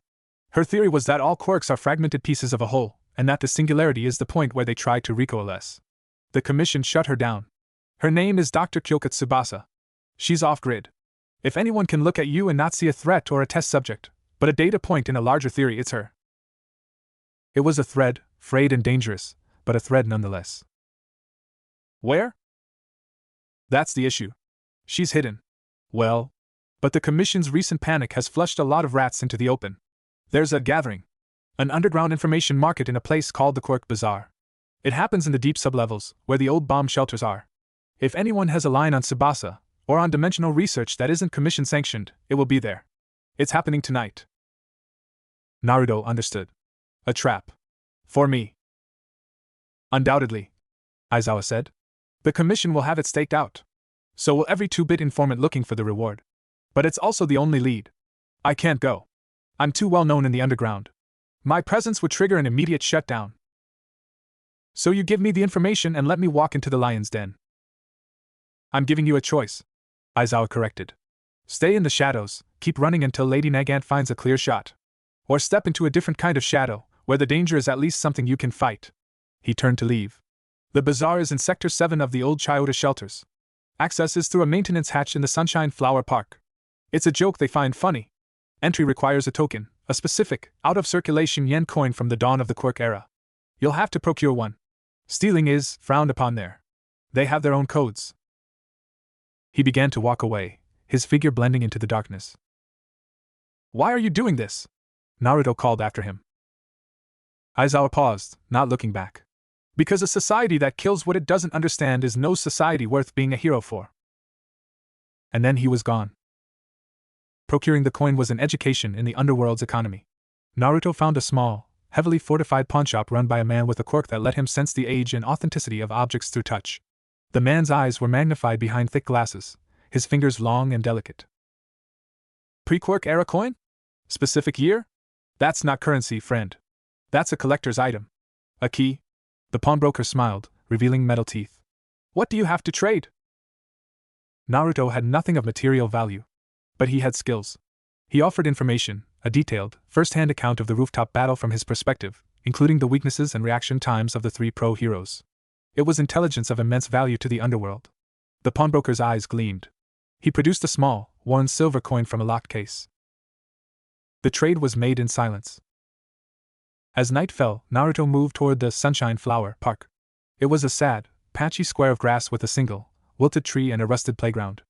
Her theory was that all quarks are fragmented pieces of a whole, and that the singularity is the point where they try to recoalesce. The commission shut her down. Her name is Dr. Kyoka Tsubasa. She's off-grid. If anyone can look at you and not see a threat or a test subject, but a data point in a larger theory, it's her. It was a thread, frayed and dangerous, but a thread nonetheless. Where? That's the issue. She's hidden. Well, but the Commission's recent panic has flushed a lot of rats into the open. There's a gathering. An underground information market in a place called the Quark Bazaar. It happens in the deep sublevels, where the old bomb shelters are. If anyone has a line on Tsubasa, or on dimensional research that isn't Commission-sanctioned, it will be there. It's happening tonight. Naruto understood. A trap. For me. Undoubtedly, Aizawa said. The Commission will have it staked out. So will every 2-bit informant looking for the reward. But it's also the only lead. I can't go. I'm too well known in the underground. My presence would trigger an immediate shutdown. So you give me the information and let me walk into the lion's den. I'm giving you a choice, Aizawa corrected. Stay in the shadows, keep running until Lady Nagant finds a clear shot. Or step into a different kind of shadow, where the danger is at least something you can fight. He turned to leave. The bazaar is in Sector 7 of the old Chiyoda shelters. Access is through a maintenance hatch in the Sunshine Flower Park. It's a joke they find funny. Entry requires a token, a specific, out-of-circulation yen coin from the dawn of the Quark era. You'll have to procure one. Stealing is frowned upon there. They have their own codes. He began to walk away, his figure blending into the darkness. Why are you doing this? Naruto called after him. Aizawa paused, not looking back. Because a society that kills what it doesn't understand is no society worth being a hero for. And then he was gone. Procuring the coin was an education in the underworld's economy. Naruto found a small, heavily fortified pawnshop run by a man with a quirk that let him sense the age and authenticity of objects through touch. The man's eyes were magnified behind thick glasses, his fingers long and delicate. Pre-Quark era coin? Specific year? That's not currency, friend. That's a collector's item. A key? The pawnbroker smiled, revealing metal teeth. What do you have to trade? Naruto had nothing of material value. But he had skills. He offered information, a detailed, first-hand account of the rooftop battle from his perspective, including the weaknesses and reaction times of the 3 pro-heroes. It was intelligence of immense value to the underworld. The pawnbroker's eyes gleamed. He produced a small, worn silver coin from a locked case. The trade was made in silence. As night fell, Naruto moved toward the Sunshine Flower Park. It was a sad, patchy square of grass with a single, wilted tree and a rusted playground.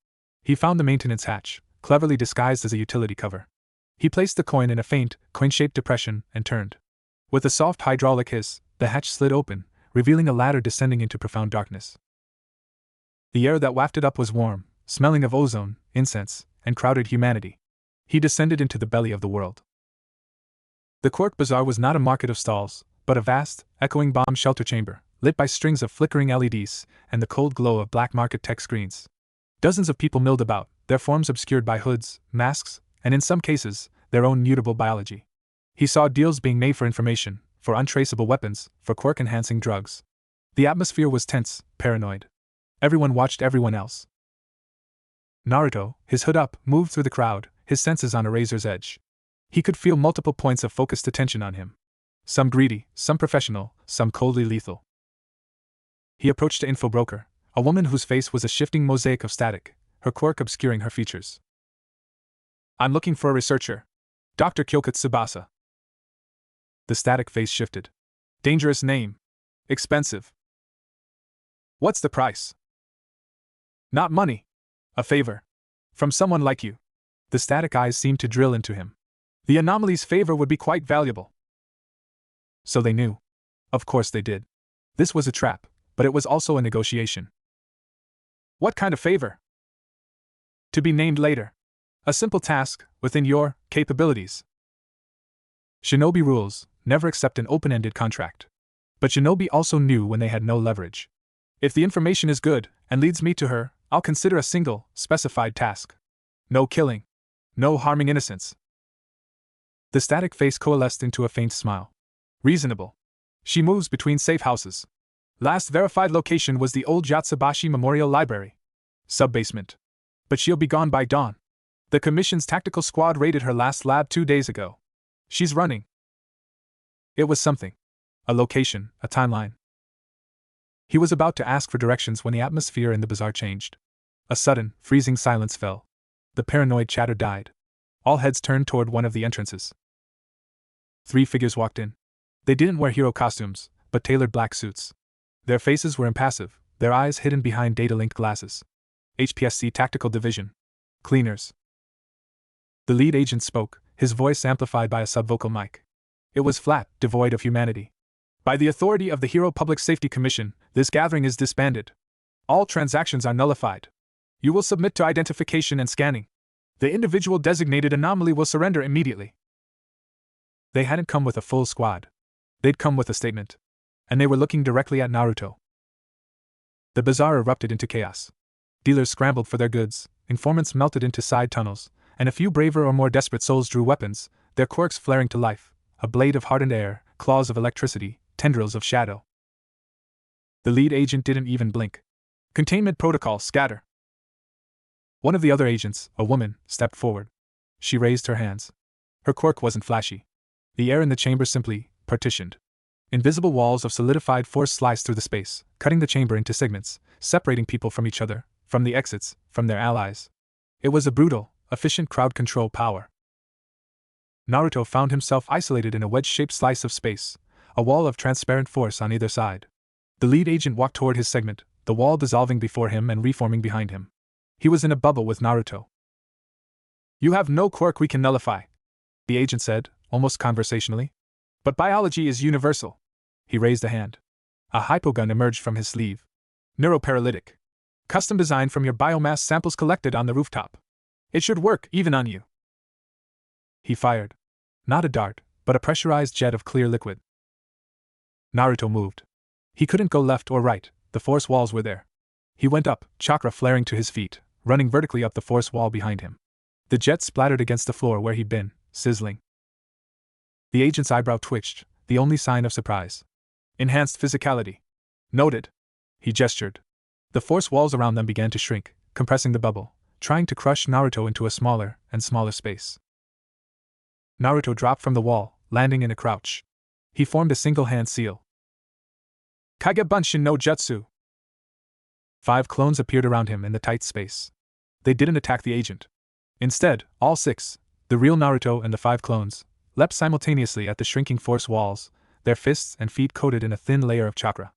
He found the maintenance hatch, cleverly disguised as a utility cover. He placed the coin in a faint, coin-shaped depression and turned. With a soft hydraulic hiss, the hatch slid open, revealing a ladder descending into profound darkness. The air that wafted up was warm, smelling of ozone, incense, and crowded humanity. He descended into the belly of the world. The Quark Bazaar was not a market of stalls, but a vast, echoing bomb shelter chamber, lit by strings of flickering LEDs and the cold glow of black market tech screens. Dozens of people milled about, their forms obscured by hoods, masks, and in some cases, their own mutable biology. He saw deals being made for information, for untraceable weapons, for quirk-enhancing drugs. The atmosphere was tense, paranoid. Everyone watched everyone else. Naruto, his hood up, moved through the crowd, his senses on a razor's edge. He could feel multiple points of focused attention on him. Some greedy, some professional, some coldly lethal. He approached the info broker, a woman whose face was a shifting mosaic of static, her quirk obscuring her features. I'm looking for a researcher. Dr. Kyoka Tsubasa. The static face shifted. Dangerous name. Expensive. What's the price? Not money. A favor. From someone like you. The static eyes seemed to drill into him. The anomaly's favor would be quite valuable. So they knew. Of course they did. This was a trap, but it was also a negotiation. What kind of favor? To be named later. A simple task, within your capabilities. Shinobi rules, never accept an open-ended contract. But Shinobi also knew when they had no leverage. If the information is good, and leads me to her, I'll consider a single, specified task. No killing. No harming innocents. The static face coalesced into a faint smile. Reasonable. She moves between safe houses. Last verified location was the old Yatsubashi Memorial Library. Sub-basement. But she'll be gone by dawn. The Commission's tactical squad raided her last lab 2 days ago. She's running. It was something. A location, a timeline. He was about to ask for directions when the atmosphere in the bazaar changed. A sudden, freezing silence fell. The paranoid chatter died. All heads turned toward one of the entrances. 3 figures walked in. They didn't wear hero costumes, but tailored black suits. Their faces were impassive, their eyes hidden behind data-linked glasses. HPSC Tactical Division. Cleaners. The lead agent spoke, his voice amplified by a subvocal mic. It was flat, devoid of humanity. By the authority of the Hero Public Safety Commission, this gathering is disbanded. All transactions are nullified. You will submit to identification and scanning. The individual designated anomaly will surrender immediately. They hadn't come with a full squad. They'd come with a statement. And they were looking directly at Naruto. The bazaar erupted into chaos. Dealers scrambled for their goods, informants melted into side tunnels, and a few braver or more desperate souls drew weapons, their quirks flaring to life, a blade of hardened air, claws of electricity, tendrils of shadow. The lead agent didn't even blink. Containment protocol, scatter. One of the other agents, a woman, stepped forward. She raised her hands. Her quirk wasn't flashy. The air in the chamber simply partitioned. Invisible walls of solidified force sliced through the space, cutting the chamber into segments, separating people from each other, from the exits, from their allies. It was a brutal, efficient crowd control power. Naruto found himself isolated in a wedge-shaped slice of space, a wall of transparent force on either side. The lead agent walked toward his segment, the wall dissolving before him and reforming behind him. He was in a bubble with Naruto. You have no quirk we can nullify, the agent said, almost conversationally. But biology is universal. He raised a hand. A hypogun emerged from his sleeve. Neuroparalytic. Custom designed from your biomass samples collected on the rooftop. It should work even on you. He fired. Not a dart, but a pressurized jet of clear liquid. Naruto moved. He couldn't go left or right, the force walls were there. He went up, chakra flaring to his feet, running vertically up the force wall behind him. The jet splattered against the floor where he'd been, sizzling. The agent's eyebrow twitched, the only sign of surprise. Enhanced physicality. Noted. He gestured. The force walls around them began to shrink, compressing the bubble, trying to crush Naruto into a smaller and smaller space. Naruto dropped from the wall, landing in a crouch. He formed a single-hand seal. Kage Bunshin no Jutsu. 5 clones appeared around him in the tight space. They didn't attack the agent. Instead, all 6, the real Naruto and the 5 clones, leapt simultaneously at the shrinking force walls, their fists and feet coated in a thin layer of chakra.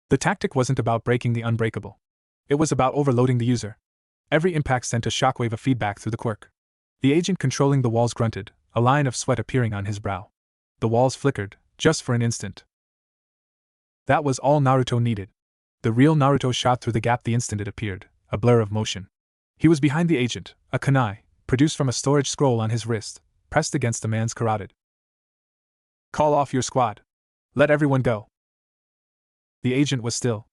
The tactic wasn't about breaking the unbreakable. It was about overloading the user. Every impact sent a shockwave of feedback through the quirk. The agent controlling the walls grunted, a line of sweat appearing on his brow. The walls flickered, just for an instant. That was all Naruto needed. The real Naruto shot through the gap the instant it appeared, a blur of motion. He was behind the agent, a kunai, produced from a storage scroll on his wrist, pressed against the man's carotid. Call off your squad. Let everyone go. The agent was still.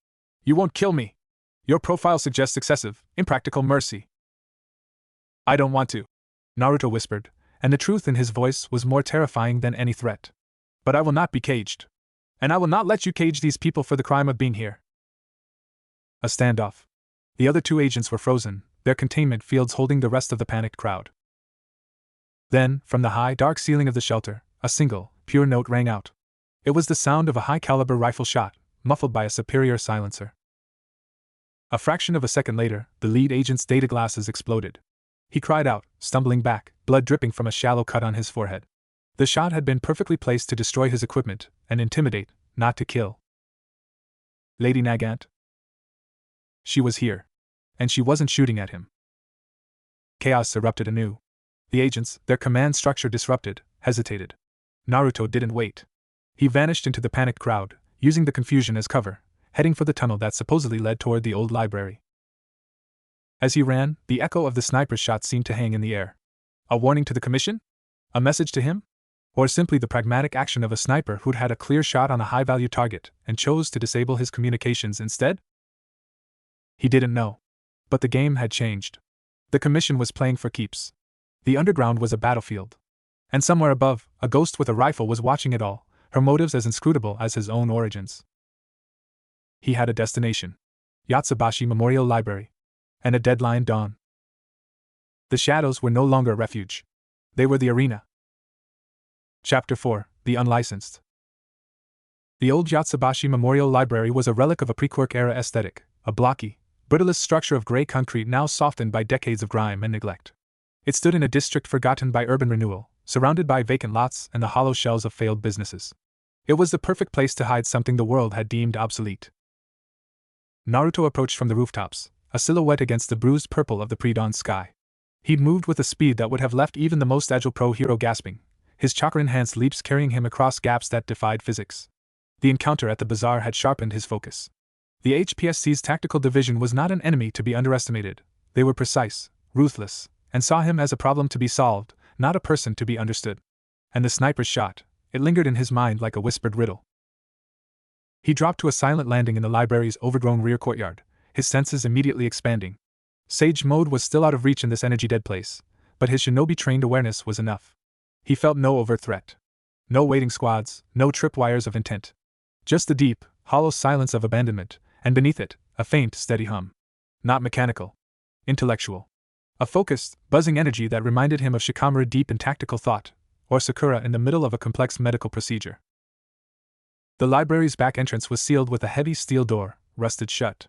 You won't kill me. Your profile suggests excessive, impractical mercy. I don't want to, Naruto whispered, and the truth in his voice was more terrifying than any threat. But I will not be caged. And I will not let you cage these people for the crime of being here. A standoff. The other 2 agents were frozen, their containment fields holding the rest of the panicked crowd. Then, from the high, dark ceiling of the shelter, a single, pure note rang out. It was the sound of a high-caliber rifle shot, muffled by a superior silencer. A fraction of a second later, the lead agent's data glasses exploded. He cried out, stumbling back, blood dripping from a shallow cut on his forehead. The shot had been perfectly placed to destroy his equipment, and intimidate, not to kill. Lady Nagant? She was here. And she wasn't shooting at him. Chaos erupted anew. The agents, their command structure disrupted, hesitated. Naruto didn't wait. He vanished into the panicked crowd, using the confusion as cover, heading for the tunnel that supposedly led toward the old library. As he ran, the echo of the sniper's shot seemed to hang in the air. A warning to the commission? A message to him? Or simply the pragmatic action of a sniper who'd had a clear shot on a high-value target and chose to disable his communications instead? He didn't know. But the game had changed. The commission was playing for keeps. The underground was a battlefield. And somewhere above, a ghost with a rifle was watching it all, her motives as inscrutable as his own origins. He had a destination. Yatsubashi Memorial Library. And a deadline dawn. The shadows were no longer a refuge. They were the arena. Chapter 4: The Unlicensed. The old Yatsubashi Memorial Library was a relic of a pre-Quirk-era aesthetic, a blocky, brittlest structure of gray concrete now softened by decades of grime and neglect. It stood in a district forgotten by urban renewal, surrounded by vacant lots and the hollow shells of failed businesses. It was the perfect place to hide something the world had deemed obsolete. Naruto approached from the rooftops, a silhouette against the bruised purple of the pre-dawn sky. He'd moved with a speed that would have left even the most agile pro-hero gasping, his chakra-enhanced leaps carrying him across gaps that defied physics. The encounter at the bazaar had sharpened his focus. The HPSC's tactical division was not an enemy to be underestimated. They were precise, ruthless, and saw him as a problem to be solved, not a person to be understood. And the sniper's shot, it lingered in his mind like a whispered riddle. He dropped to a silent landing in the library's overgrown rear courtyard, his senses immediately expanding. Sage mode was still out of reach in this energy-dead place, but his shinobi-trained awareness was enough. He felt no overt threat. No waiting squads, no tripwires of intent. Just the deep, hollow silence of abandonment, and beneath it, a faint, steady hum. Not mechanical. Intellectual. A focused, buzzing energy that reminded him of Shikamaru deep in tactical thought, or Sakura in the middle of a complex medical procedure. The library's back entrance was sealed with a heavy steel door, rusted shut.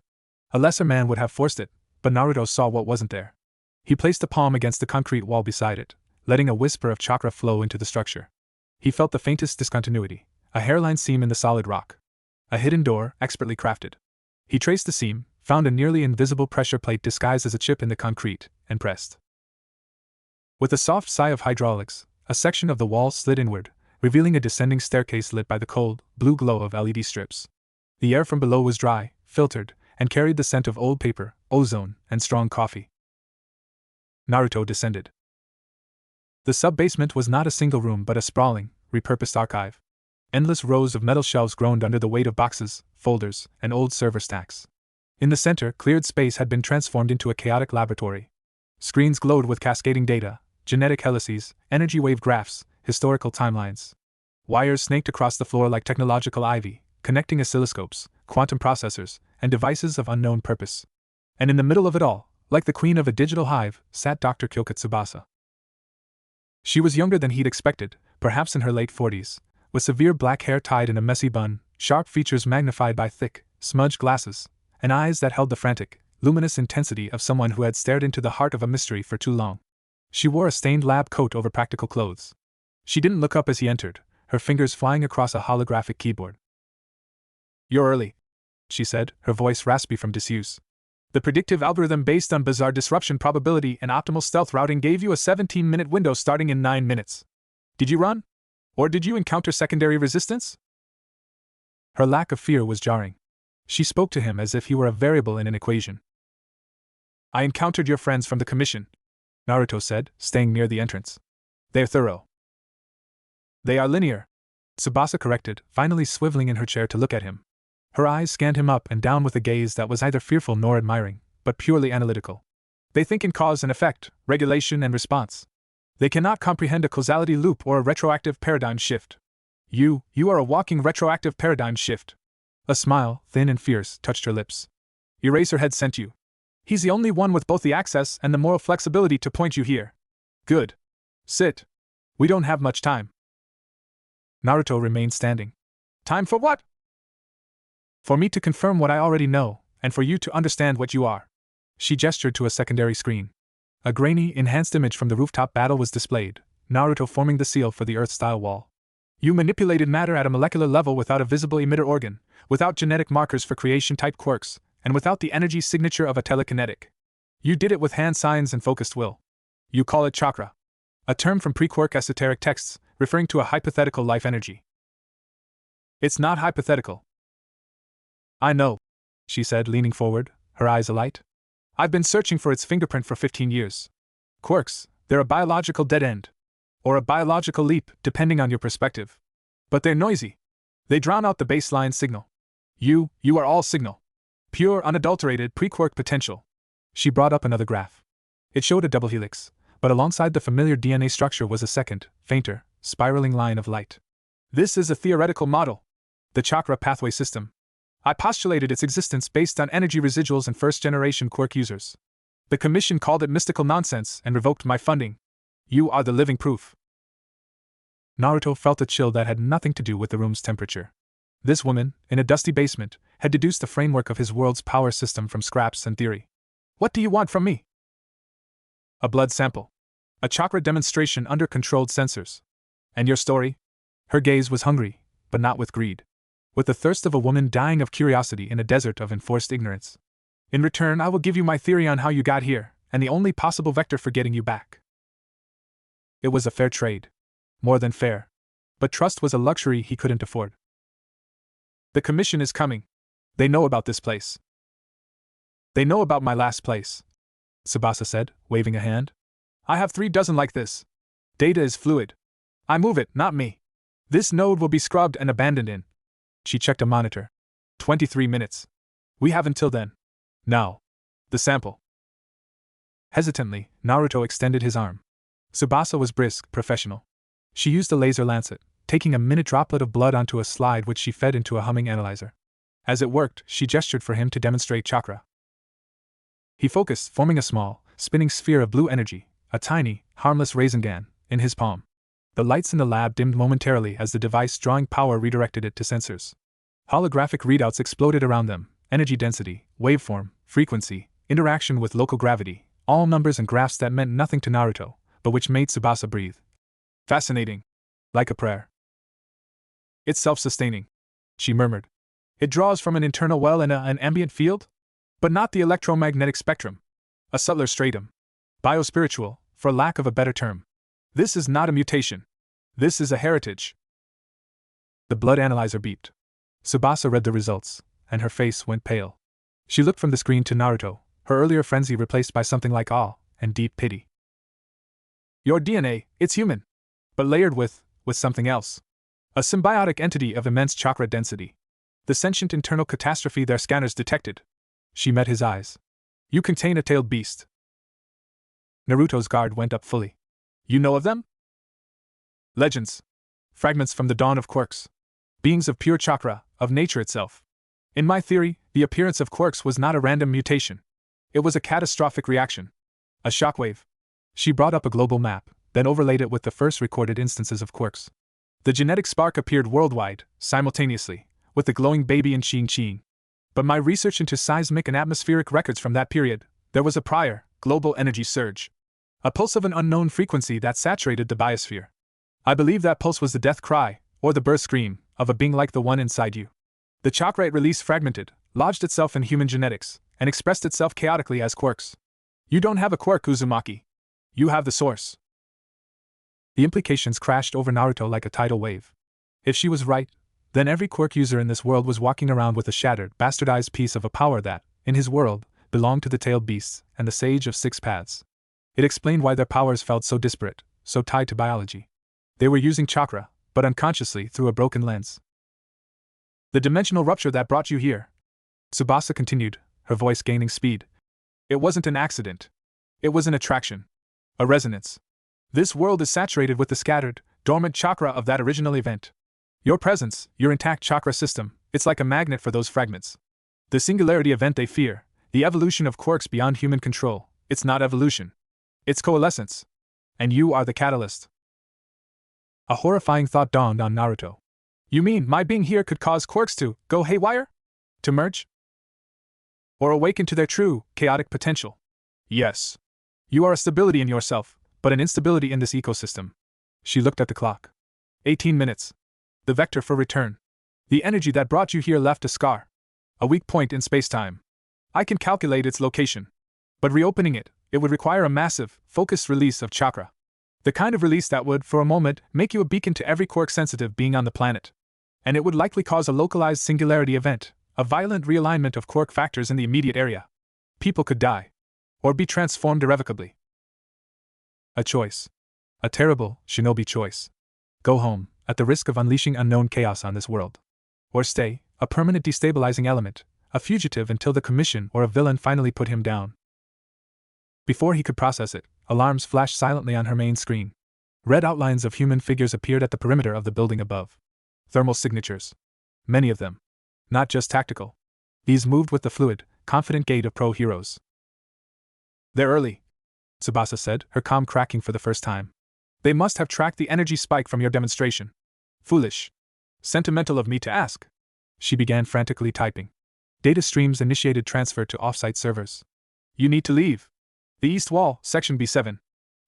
A lesser man would have forced it, but Naruto saw what wasn't there. He placed a palm against the concrete wall beside it, letting a whisper of chakra flow into the structure. He felt the faintest discontinuity, a hairline seam in the solid rock. A hidden door, expertly crafted. He traced the seam, found a nearly invisible pressure plate disguised as a chip in the concrete, and pressed. With a soft sigh of hydraulics, a section of the wall slid inward, revealing a descending staircase lit by the cold, blue glow of LED strips. The air from below was dry, filtered, and carried the scent of old paper, ozone, and strong coffee. Naruto descended. The sub-basement was not a single room but a sprawling, repurposed archive. Endless rows of metal shelves groaned under the weight of boxes, folders, and old server stacks. In the center, cleared space had been transformed into a chaotic laboratory. Screens glowed with cascading data, genetic helices, energy wave graphs, historical timelines. Wires snaked across the floor like technological ivy, connecting oscilloscopes, quantum processors, and devices of unknown purpose. And in the middle of it all, like the queen of a digital hive, sat Dr. Kyoka Tsubasa. She was younger than he'd expected, perhaps in her late 40s, with severe black hair tied in a messy bun, sharp features magnified by thick, smudged glasses, and eyes that held the frantic, luminous intensity of someone who had stared into the heart of a mystery for too long. She wore a stained lab coat over practical clothes. She didn't look up as he entered, her fingers flying across a holographic keyboard. "You're early," she said, her voice raspy from disuse. "The predictive algorithm based on bizarre disruption probability and optimal stealth routing gave you a 17-minute window starting in 9 minutes. Did you run? Or did you encounter secondary resistance?" Her lack of fear was jarring. She spoke to him as if he were a variable in an equation. "I encountered your friends from the commission," Naruto said, staying near the entrance. "They're thorough." "They are linear," Tsubasa corrected, finally swiveling in her chair to look at him. Her eyes scanned him up and down with a gaze that was neither fearful nor admiring, but purely analytical. "They think in cause and effect, regulation and response. They cannot comprehend a causality loop or a retroactive paradigm shift. You are a walking retroactive paradigm shift." A smile, thin and fierce, touched her lips. "Eraserhead sent you. He's the only one with both the access and the moral flexibility to point you here. Good. Sit. We don't have much time." Naruto remained standing. "Time for what?" "For me to confirm what I already know, and for you to understand what you are." She gestured to a secondary screen. A grainy, enhanced image from the rooftop battle was displayed, Naruto forming the seal for the Earth-style wall. "You manipulated matter at a molecular level without a visible emitter organ, without genetic markers for creation-type quirks, and without the energy signature of a telekinetic. You did it with hand signs and focused will. You call it chakra. A term from pre-quirk esoteric texts, referring to a hypothetical life energy. It's not hypothetical." "I know," she said, leaning forward, her eyes alight. "I've been searching for its fingerprint for 15 years. Quirks, they're a biological dead end. Or a biological leap, depending on your perspective. But they're noisy. They drown out the baseline signal. You are all signal. Pure, unadulterated, pre-quirk potential." She brought up another graph. It showed a double helix, but alongside the familiar DNA structure was a second, fainter, spiraling line of light. "This is a theoretical model. The chakra pathway system. I postulated its existence based on energy residuals in first-generation quirk users. The Commission called it mystical nonsense and revoked my funding. You are the living proof. Naruto felt a chill that had nothing to do with the room's temperature. This woman, in a dusty basement, had deduced the framework of his world's power system from scraps and theory. What do you want from me? A blood sample. A chakra demonstration under controlled sensors. And your story? Her gaze was hungry, but not with greed. With the thirst of a woman dying of curiosity in a desert of enforced ignorance. In return, I will give you my theory on how you got here, and the only possible vector for getting you back. It was a fair trade. More than fair. But trust was a luxury he couldn't afford. The Commission is coming. They know about this place. They know about my last place, Tsubasa said, waving a hand. I have 3 dozen like this. Data is fluid. I move it, not me. This node will be scrubbed and abandoned in. She checked a monitor. 23 minutes. We have until then. Now. The sample. Hesitantly, Naruto extended his arm. Tsubasa was brisk, professional. She used a laser lancet, taking a minute droplet of blood onto a slide which she fed into a humming analyzer. As it worked, she gestured for him to demonstrate chakra. He focused, forming a small, spinning sphere of blue energy, a tiny, harmless raisingan, in his palm. The lights in the lab dimmed momentarily as the device drawing power redirected it to sensors. Holographic readouts exploded around them: energy density, waveform, frequency, interaction with local gravity, all numbers and graphs that meant nothing to Naruto, but which made Tsubasa breathe. Fascinating. Like a prayer. It's self-sustaining, she murmured. It draws from an internal well in an ambient field? But not the electromagnetic spectrum. A subtler stratum. Biospiritual, for lack of a better term. This is not a mutation. This is a heritage. The blood analyzer beeped. Tsubasa read the results, and her face went pale. She looked from the screen to Naruto, her earlier frenzy replaced by something like awe and deep pity. Your DNA, it's human. But layered with something else. A symbiotic entity of immense chakra density. The sentient internal catastrophe their scanners detected. She met his eyes. You contain a tailed beast. Naruto's guard went up fully. You know of them? Legends. Fragments from the dawn of quirks. Beings of pure chakra, of nature itself. In my theory, the appearance of quirks was not a random mutation. It was a catastrophic reaction. A shockwave. She brought up a global map, then overlaid it with the first recorded instances of quirks. The genetic spark appeared worldwide, simultaneously, with the glowing baby in Qing. But my research into seismic and atmospheric records from that period, there was a prior, global energy surge. A pulse of an unknown frequency that saturated the biosphere. I believe that pulse was the death cry, or the birth scream, of a being like the one inside you. The chakra it released fragmented, lodged itself in human genetics, and expressed itself chaotically as quirks. You don't have a quirk, Uzumaki. You have the source. The implications crashed over Naruto like a tidal wave. If she was right, then every quirk user in this world was walking around with a shattered, bastardized piece of a power that, in his world, belonged to the tailed beasts and the Sage of Six Paths. It explained why their powers felt so disparate, so tied to biology. They were using chakra, but unconsciously through a broken lens. The dimensional rupture that brought you here, Tsubasa continued, her voice gaining speed. It wasn't an accident. It was an attraction. A resonance. This world is saturated with the scattered, dormant chakra of that original event. Your presence, your intact chakra system, it's like a magnet for those fragments. The singularity event they fear, the evolution of quirks beyond human control, it's not evolution. It's coalescence. And you are the catalyst. A horrifying thought dawned on Naruto. You mean my being here could cause quirks to go haywire? To merge? Or awaken to their true, chaotic potential? Yes. You are a stability in yourself, but an instability in this ecosystem. She looked at the clock. 18 minutes. The vector for return. The energy that brought you here left a scar. A weak point in space-time. I can calculate its location. But reopening it would require a massive, focused release of chakra. The kind of release that would, for a moment, make you a beacon to every quirk-sensitive being on the planet. And it would likely cause a localized singularity event, a violent realignment of quirk factors in the immediate area. People could die. Or be transformed irrevocably. A choice. A terrible, shinobi choice. Go home, at the risk of unleashing unknown chaos on this world. Or stay, a permanent destabilizing element, a fugitive until the Commission or a villain finally put him down. Before he could process it, alarms flashed silently on her main screen. Red outlines of human figures appeared at the perimeter of the building above. Thermal signatures. Many of them. Not just tactical. These moved with the fluid, confident gait of pro heroes. They're early, Tsubasa said, her calm cracking for the first time. They must have tracked the energy spike from your demonstration. Foolish. Sentimental of me to ask. She began frantically typing. Data streams initiated transfer to offsite servers. You need to leave. The east wall, section B7.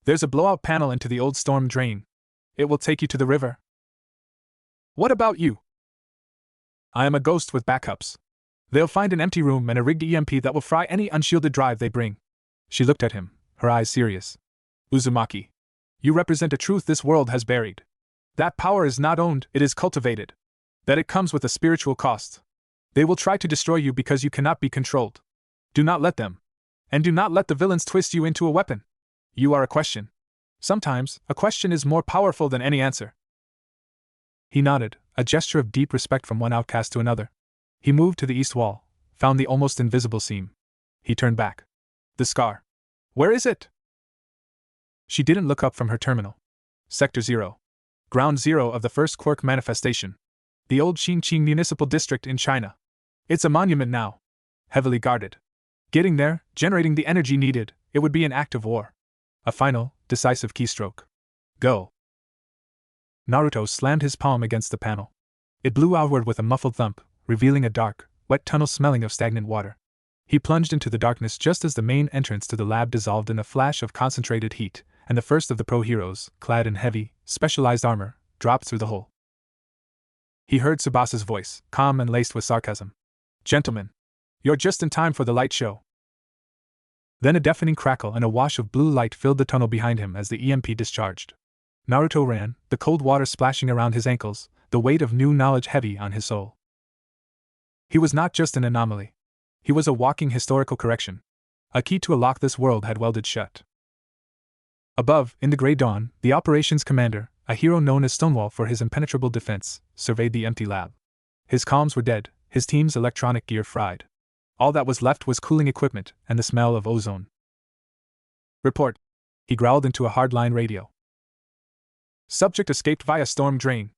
There's a blowout panel into the old storm drain. It will take you to the river. What about you? I am a ghost with backups. They'll find an empty room and a rigged EMP that will fry any unshielded drive they bring. She looked at him, her eyes serious. Uzumaki. You represent a truth this world has buried. That power is not owned, it is cultivated. That it comes with a spiritual cost. They will try to destroy you because you cannot be controlled. Do not let them. And do not let the villains twist you into a weapon. You are a question. Sometimes, a question is more powerful than any answer. He nodded, a gesture of deep respect from one outcast to another. He moved to the east wall, found the almost invisible seam. He turned back. The scar. Where is it? She didn't look up from her terminal. Sector 0. Ground Zero of the first quirk manifestation. The old Xinqing Municipal District in China. It's a monument now. Heavily guarded. Getting there, generating the energy needed, it would be an act of war. A final, decisive keystroke. Go. Naruto slammed his palm against the panel. It blew outward with a muffled thump, revealing a dark, wet tunnel smelling of stagnant water. He plunged into the darkness just as the main entrance to the lab dissolved in a flash of concentrated heat, and the first of the pro heroes, clad in heavy, specialized armor, dropped through the hole. He heard Tsubasa's voice, calm and laced with sarcasm. Gentlemen, you're just in time for the light show. Then a deafening crackle and a wash of blue light filled the tunnel behind him as the EMP discharged. Naruto ran, the cold water splashing around his ankles, the weight of new knowledge heavy on his soul. He was not just an anomaly. He was a walking historical correction. A key to a lock this world had welded shut. Above, in the gray dawn, the operations commander, a hero known as Stonewall for his impenetrable defense, surveyed the empty lab. His comms were dead, his team's electronic gear fried. All that was left was cooling equipment and the smell of ozone. Report. He growled into a hardline radio. Subject escaped via storm drain.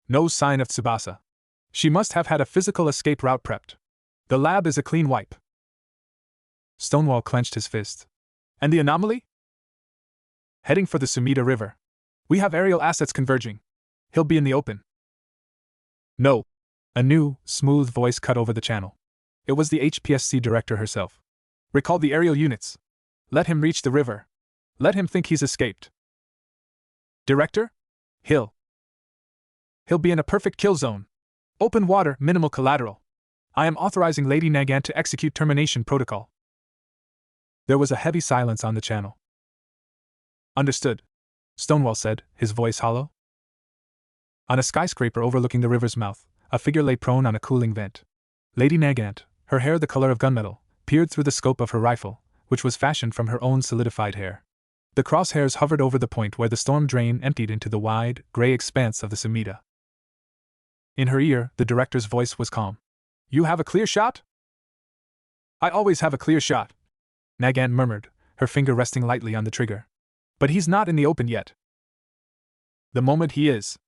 No sign of Tsubasa. She must have had a physical escape route prepped. The lab is a clean wipe. Stonewall clenched his fist. And the anomaly? Heading for the Sumida River. We have aerial assets converging. He'll be in the open. No. A new, smooth voice cut over the channel. It was the HPSC director herself. Recall the aerial units. Let him reach the river. Let him think he's escaped. Director? He'll be in a perfect kill zone. Open water, minimal collateral. I am authorizing Lady Nagant to execute termination protocol. There was a heavy silence on the channel. Understood, Stonewall said, his voice hollow. On a skyscraper overlooking the river's mouth, a figure lay prone on a cooling vent. Lady Nagant, her hair the color of gunmetal, peered through the scope of her rifle, which was fashioned from her own solidified hair. The crosshairs hovered over the point where the storm drain emptied into the wide, gray expanse of the Sumida. In her ear, the director's voice was calm. You have a clear shot? I always have a clear shot, Nagant murmured, her finger resting lightly on the trigger. But he's not in the open yet. The moment he is,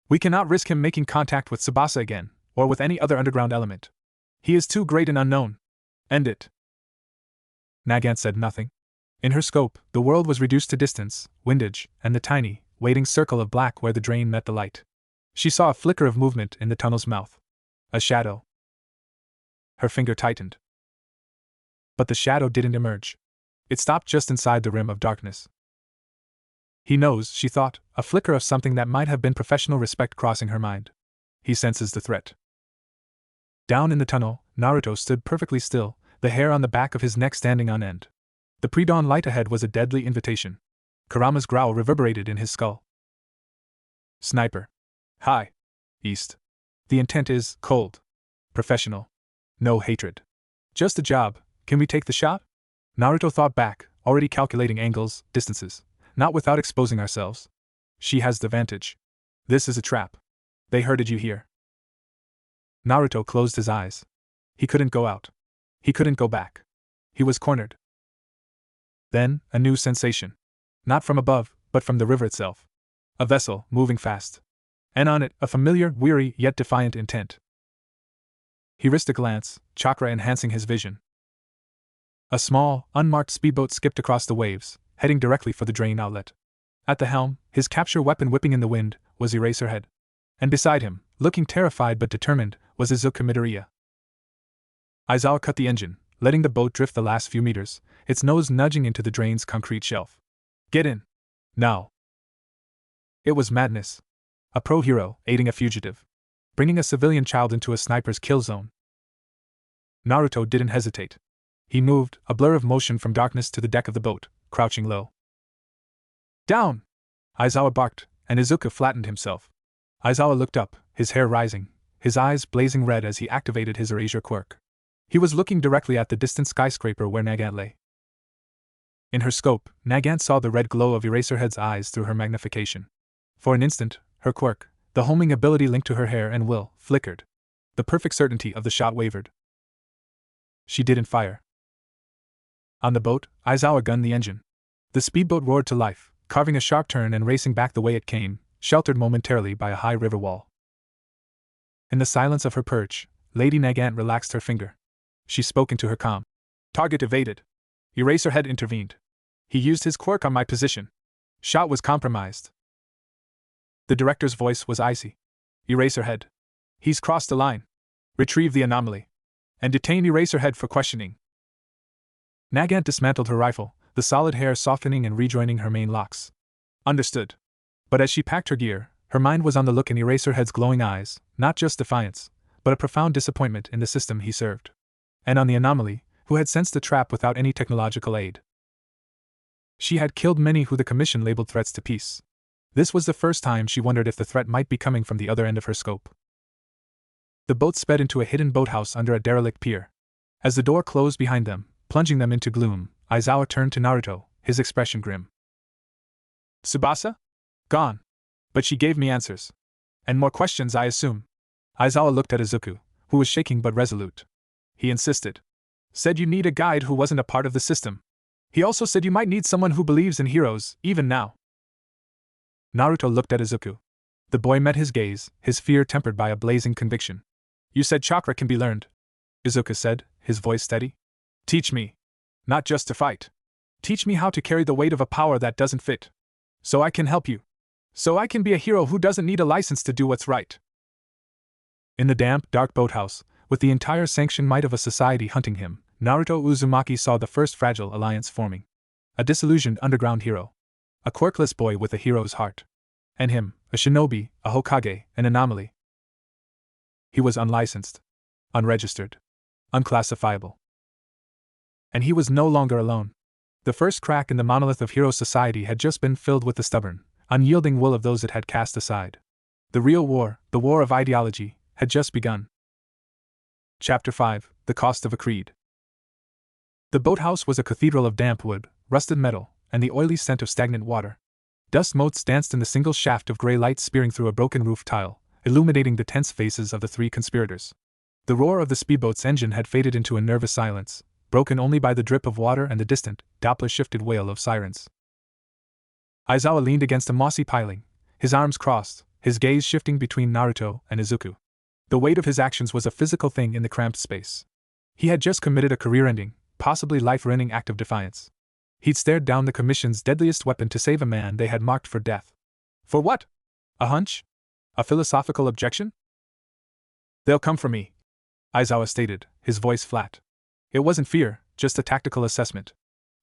we cannot risk him making contact with Tsubasa again, or with any other underground element. He is too great an unknown. End it. Nagant said nothing. In her scope, the world was reduced to distance, windage, and the tiny, waiting circle of black where the drain met the light. She saw a flicker of movement in the tunnel's mouth. A shadow. Her finger tightened. But the shadow didn't emerge. It stopped just inside the rim of darkness. He knows, she thought, a flicker of something that might have been professional respect crossing her mind. He senses the threat. Down in the tunnel, Naruto stood perfectly still, the hair on the back of his neck standing on end. The pre-dawn light ahead was a deadly invitation. Kurama's growl reverberated in his skull. Sniper. Hi. East. The intent is cold. Professional. No hatred. Just a job. Can we take the shot? Naruto thought back, already calculating angles, distances. Not without exposing ourselves. She has the vantage. This is a trap. They herded you here. Naruto closed his eyes. He couldn't go out. He couldn't go back. He was cornered. Then, a new sensation. Not from above, but from the river itself. A vessel, moving fast. And on it, a familiar, weary, yet defiant intent. He risked a glance, chakra enhancing his vision. A small, unmarked speedboat skipped across the waves, heading directly for the drain outlet. At the helm, his capture weapon whipping in the wind, was Eraserhead. And beside him, looking terrified but determined, was Izuku Midoriya. Aizawa cut the engine, letting the boat drift the last few meters, its nose nudging into the drain's concrete shelf. Get in! Now! It was madness. A pro-hero, aiding a fugitive. Bringing a civilian child into a sniper's kill zone. Naruto didn't hesitate. He moved, a blur of motion from darkness to the deck of the boat, crouching low. Down! Aizawa barked, and Izuku flattened himself. Aizawa looked up, his hair rising, his eyes blazing red as he activated his erasure quirk. He was looking directly at the distant skyscraper where Nagant lay. In her scope, Nagant saw the red glow of Eraserhead's eyes through her magnification. For an instant, her quirk, the homing ability linked to her hair and will, flickered. The perfect certainty of the shot wavered. She didn't fire. On the boat, Aizawa gunned the engine. The speedboat roared to life, carving a sharp turn and racing back the way it came, sheltered momentarily by a high river wall. In the silence of her perch, Lady Nagant relaxed her finger. She spoke into her comm. Target evaded. Eraserhead intervened. He used his quirk on my position. Shot was compromised. The director's voice was icy. Eraserhead. He's crossed the line. Retrieve the anomaly. And detain Eraserhead for questioning. Nagant dismantled her rifle, the solid hair softening and rejoining her mane locks. Understood. But as she packed her gear, her mind was on the look in Eraserhead's glowing eyes, not just defiance, but a profound disappointment in the system he served. And on the anomaly, who had sensed the trap without any technological aid. She had killed many who the Commission labeled threats to peace. This was the first time she wondered if the threat might be coming from the other end of her scope. The boat sped into a hidden boathouse under a derelict pier. As the door closed behind them, plunging them into gloom, Aizawa turned to Naruto, his expression grim. Tsubasa? Gone. But she gave me answers. And more questions, I assume. Aizawa looked at Izuku, who was shaking but resolute. He insisted. Said you need a guide who wasn't a part of the system. He also said you might need someone who believes in heroes, even now. Naruto looked at Izuku. The boy met his gaze, his fear tempered by a blazing conviction. You said chakra can be learned. Izuku said, his voice steady. Teach me. Not just to fight. Teach me how to carry the weight of a power that doesn't fit. So I can help you. So I can be a hero who doesn't need a license to do what's right. In the damp, dark boathouse, with the entire sanctioned might of a society hunting him, Naruto Uzumaki saw the first fragile alliance forming. A disillusioned underground hero. A quirkless boy with a hero's heart. And him, a shinobi, a Hokage, an anomaly. He was unlicensed. Unregistered. Unclassifiable. And he was no longer alone. The first crack in the monolith of hero society had just been filled with the stubborn, unyielding will of those it had cast aside. The real war, the war of ideology, had just begun. Chapter 5: The Cost of a Creed. The boathouse was a cathedral of damp wood, rusted metal, and the oily scent of stagnant water. Dust motes danced in the single shaft of gray light spearing through a broken roof tile, illuminating the tense faces of the three conspirators. The roar of the speedboat's engine had faded into a nervous silence, broken only by the drip of water and the distant, Doppler-shifted wail of sirens. Aizawa leaned against a mossy piling, his arms crossed, his gaze shifting between Naruto and Izuku. The weight of his actions was a physical thing in the cramped space. He had just committed a career-ending, possibly life-ruining act of defiance. He'd stared down the Commission's deadliest weapon to save a man they had marked for death. For what? A hunch? A philosophical objection? They'll come for me, Aizawa stated, his voice flat. It wasn't fear, just a tactical assessment.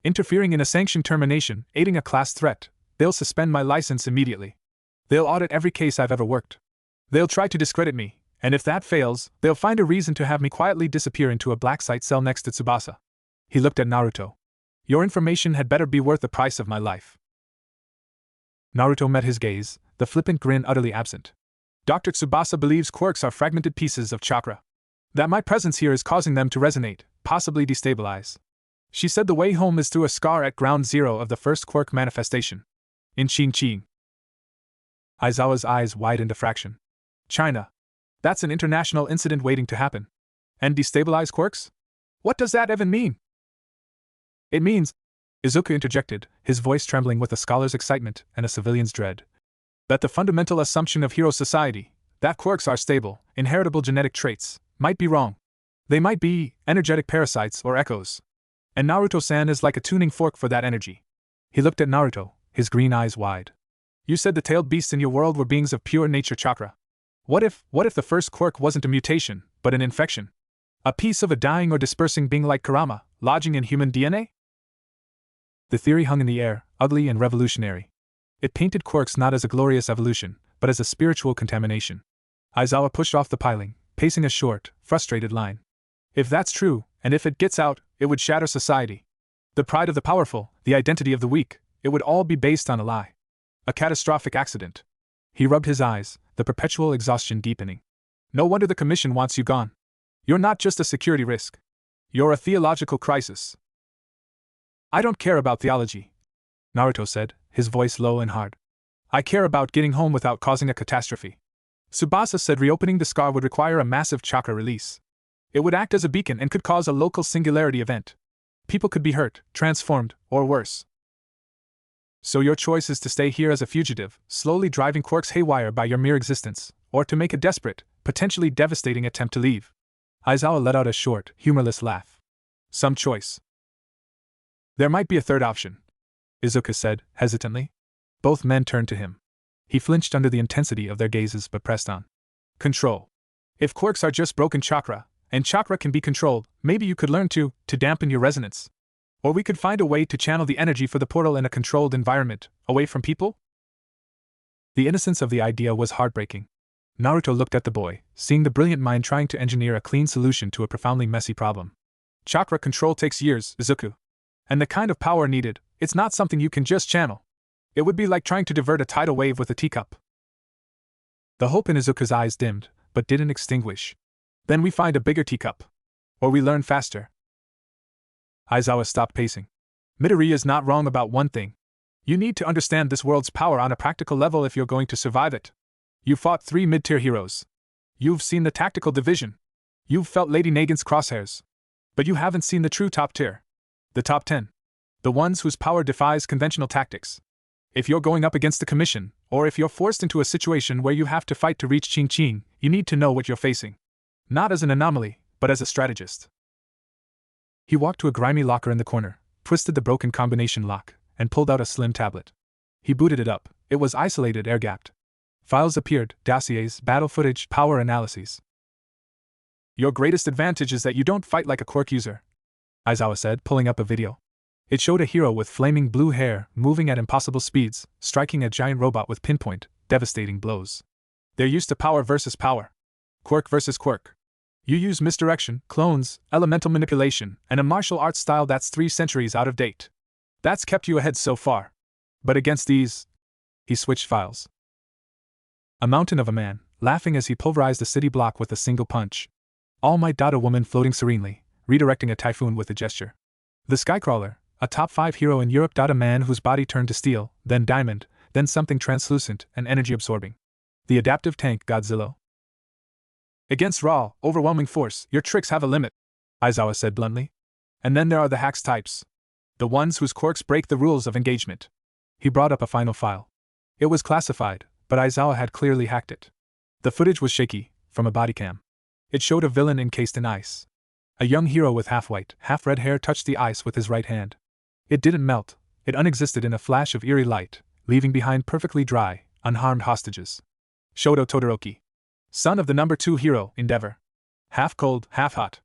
Interfering in a sanctioned termination, aiding a class threat, they'll suspend my license immediately. They'll audit every case I've ever worked. They'll try to discredit me, and if that fails, they'll find a reason to have me quietly disappear into a black site cell next to Tsubasa. He looked at Naruto. Your information had better be worth the price of my life. Naruto met his gaze, the flippant grin utterly absent. Dr. Tsubasa believes quirks are fragmented pieces of chakra. That my presence here is causing them to resonate, possibly destabilize. She said the way home is through a scar at ground zero of the first quirk manifestation. In Qing. Aizawa's eyes widened a fraction. China. That's an international incident waiting to happen. And destabilize quirks? What does that even mean? It means, Izuku interjected, his voice trembling with a scholar's excitement and a civilian's dread, that the fundamental assumption of hero society, that quirks are stable, inheritable genetic traits, might be wrong. They might be energetic parasites or echoes. And Naruto-san is like a tuning fork for that energy. He looked at Naruto, his green eyes wide. You said the tailed beasts in your world were beings of pure nature chakra. What if the first quirk wasn't a mutation, but an infection? A piece of a dying or dispersing being like Kurama, lodging in human DNA? The theory hung in the air, ugly and revolutionary. It painted quirks not as a glorious evolution, but as a spiritual contamination. Aizawa pushed off the piling, pacing a short, frustrated line. If that's true, and if it gets out, it would shatter society. The pride of the powerful, the identity of the weak, it would all be based on a lie. A catastrophic accident. He rubbed his eyes, the perpetual exhaustion deepening. No wonder the commission wants you gone. You're not just a security risk. You're a theological crisis. I don't care about theology, Naruto said, his voice low and hard. I care about getting home without causing a catastrophe. Tsubasa said reopening the scar would require a massive chakra release. It would act as a beacon and could cause a local singularity event. People could be hurt, transformed, or worse. So your choice is to stay here as a fugitive, slowly driving quirks haywire by your mere existence, or to make a desperate, potentially devastating attempt to leave. Aizawa let out a short, humorless laugh. Some choice. There might be a third option, Izuku said, hesitantly. Both men turned to him. He flinched under the intensity of their gazes but pressed on. Control. If quirks are just broken chakra, and chakra can be controlled, maybe you could learn to dampen your resonance. Or we could find a way to channel the energy for the portal in a controlled environment, away from people? The innocence of the idea was heartbreaking. Naruto looked at the boy, seeing the brilliant mind trying to engineer a clean solution to a profoundly messy problem. Chakra control takes years, Izuku. And the kind of power needed, it's not something you can just channel. It would be like trying to divert a tidal wave with a teacup. The hope in Izuku's eyes dimmed, but didn't extinguish. Then we find a bigger teacup. Or we learn faster. Aizawa stopped pacing. Midori is not wrong about one thing. You need to understand this world's power on a practical level if you're going to survive it. You fought 3 mid-tier heroes. You've seen the tactical division. You've felt Lady Nagin's crosshairs. But you haven't seen the true top tier. The top 10. The ones whose power defies conventional tactics. If you're going up against the commission, or if you're forced into a situation where you have to fight to reach Qing, you need to know what you're facing. Not as an anomaly, but as a strategist. He walked to a grimy locker in the corner, twisted the broken combination lock, and pulled out a slim tablet. He booted it up. It was isolated, air-gapped. Files appeared, dossiers, battle footage, power analyses. Your greatest advantage is that you don't fight like a quirk user, Aizawa said, pulling up a video. It showed a hero with flaming blue hair, moving at impossible speeds, striking a giant robot with pinpoint, devastating blows. They're used to power versus power. Quirk versus quirk. You use misdirection, clones, elemental manipulation, and a martial arts style that's 3 centuries out of date. That's kept you ahead so far. But against these... He switched files. A mountain of a man, laughing as he pulverized a city block with a single punch. All Might Dada woman floating serenely, redirecting a typhoon with a gesture. The Skycrawler, a top 5 hero in Europe. A man whose body turned to steel, then diamond, then something translucent and energy-absorbing. The adaptive tank Godzilla. Against raw, overwhelming force, your tricks have a limit, Aizawa said bluntly. And then there are the hacks types. The ones whose quirks break the rules of engagement. He brought up a final file. It was classified, but Aizawa had clearly hacked it. The footage was shaky, from a bodycam. It showed a villain encased in ice. A young hero with half-white, half-red hair touched the ice with his right hand. It didn't melt, it unexisted in a flash of eerie light, leaving behind perfectly dry, unharmed hostages. Shoto Todoroki. Son of the number 2 hero, Endeavor. Half cold, half hot.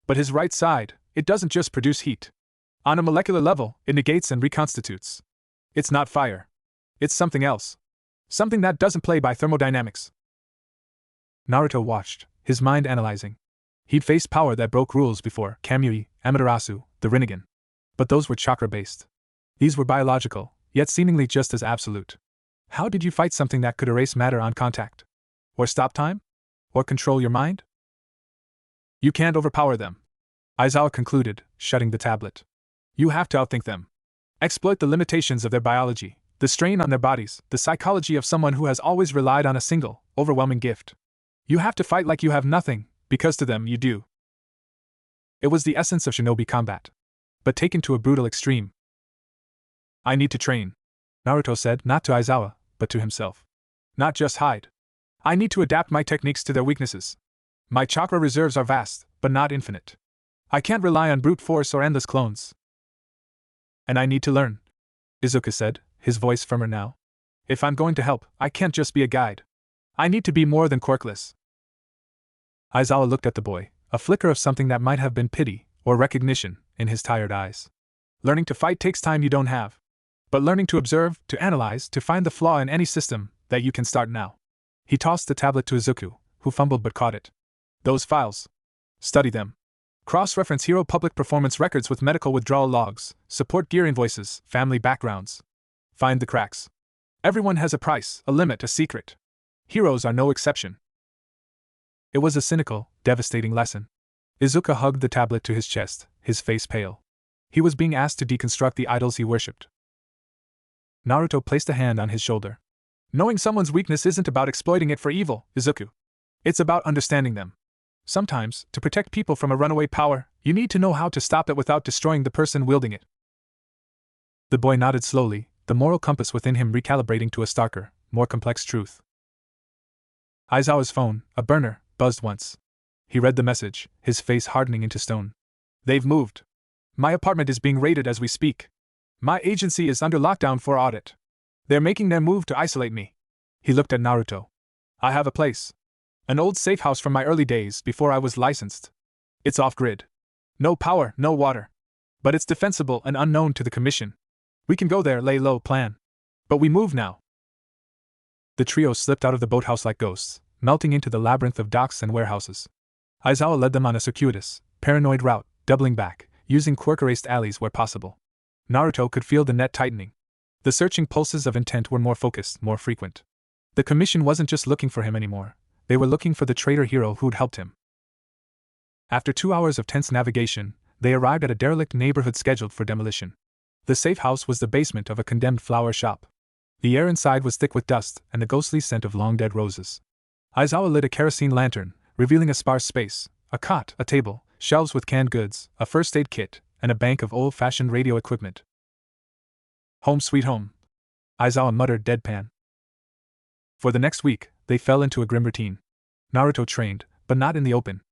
But his right side, it doesn't just produce heat. On a molecular level, it negates and reconstitutes. It's not fire. It's something else. Something that doesn't play by thermodynamics. Naruto watched, his mind analyzing. He'd faced power that broke rules before, Kamui, Amaterasu, the Rinnegan. But those were chakra-based. These were biological, yet seemingly just as absolute. How did you fight something that could erase matter on contact? Or stop time? Or control your mind? You can't overpower them, Aizawa concluded, shutting the tablet. You have to outthink them. Exploit the limitations of their biology, the strain on their bodies, the psychology of someone who has always relied on a single, overwhelming gift. You have to fight like you have nothing, because to them you do. It was the essence of shinobi combat. But taken to a brutal extreme. I need to train, Naruto said, not to Aizawa, but to himself. Not just hide. I need to adapt my techniques to their weaknesses. My chakra reserves are vast, but not infinite. I can't rely on brute force or endless clones. And I need to learn, Izuku said, his voice firmer now. If I'm going to help, I can't just be a guide. I need to be more than quirkless. Aizawa looked at the boy, a flicker of something that might have been pity or recognition in his tired eyes. Learning to fight takes time you don't have. But learning to observe, to analyze, to find the flaw in any system, that you can start now. He tossed the tablet to Izuku, who fumbled but caught it. Those files. Study them. Cross-reference hero public performance records with medical withdrawal logs, support gear invoices, family backgrounds. Find the cracks. Everyone has a price, a limit, a secret. Heroes are no exception. It was a cynical, devastating lesson. Izuku hugged the tablet to his chest, his face pale. He was being asked to deconstruct the idols he worshipped. Naruto placed a hand on his shoulder. Knowing someone's weakness isn't about exploiting it for evil, Izuku. It's about understanding them. Sometimes, to protect people from a runaway power, you need to know how to stop it without destroying the person wielding it. The boy nodded slowly, the moral compass within him recalibrating to a starker, more complex truth. Aizawa's phone, a burner, buzzed once. He read the message, his face hardening into stone. They've moved. My apartment is being raided as we speak. My agency is under lockdown for audit. They're making their move to isolate me. He looked at Naruto. I have a place. An old safe house from my early days before I was licensed. It's off-grid. No power, no water. But it's defensible and unknown to the Commission. We can go there, lay low, plan. But we move now. The trio slipped out of the boathouse like ghosts, melting into the labyrinth of docks and warehouses. Aizawa led them on a circuitous, paranoid route, doubling back, using quirk-erased alleys where possible. Naruto could feel the net tightening. The searching pulses of intent were more focused, more frequent. The Commission wasn't just looking for him anymore. They were looking for the traitor hero who'd helped him. After 2 hours of tense navigation, they arrived at a derelict neighborhood scheduled for demolition. The safe house was the basement of a condemned flower shop. The air inside was thick with dust and the ghostly scent of long-dead roses. Aizawa lit a kerosene lantern, revealing a sparse space, a cot, a table, shelves with canned goods, a first aid kit, and a bank of old-fashioned radio equipment. Home sweet home, Aizawa muttered deadpan. For the next week, they fell into a grim routine. Naruto trained, but not in the open.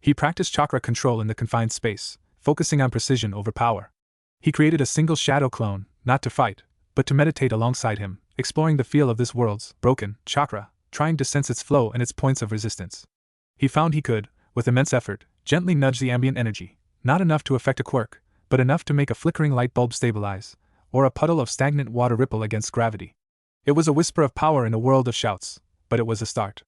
He practiced chakra control in the confined space, focusing on precision over power. He created a single shadow clone, not to fight, but to meditate alongside him, exploring the feel of this world's broken chakra, trying to sense its flow and its points of resistance. He found he could, with immense effort, gently nudge the ambient energy, not enough to affect a quirk, but enough to make a flickering light bulb stabilize, or a puddle of stagnant water ripple against gravity. It was a whisper of power in a world of shouts, but it was a start.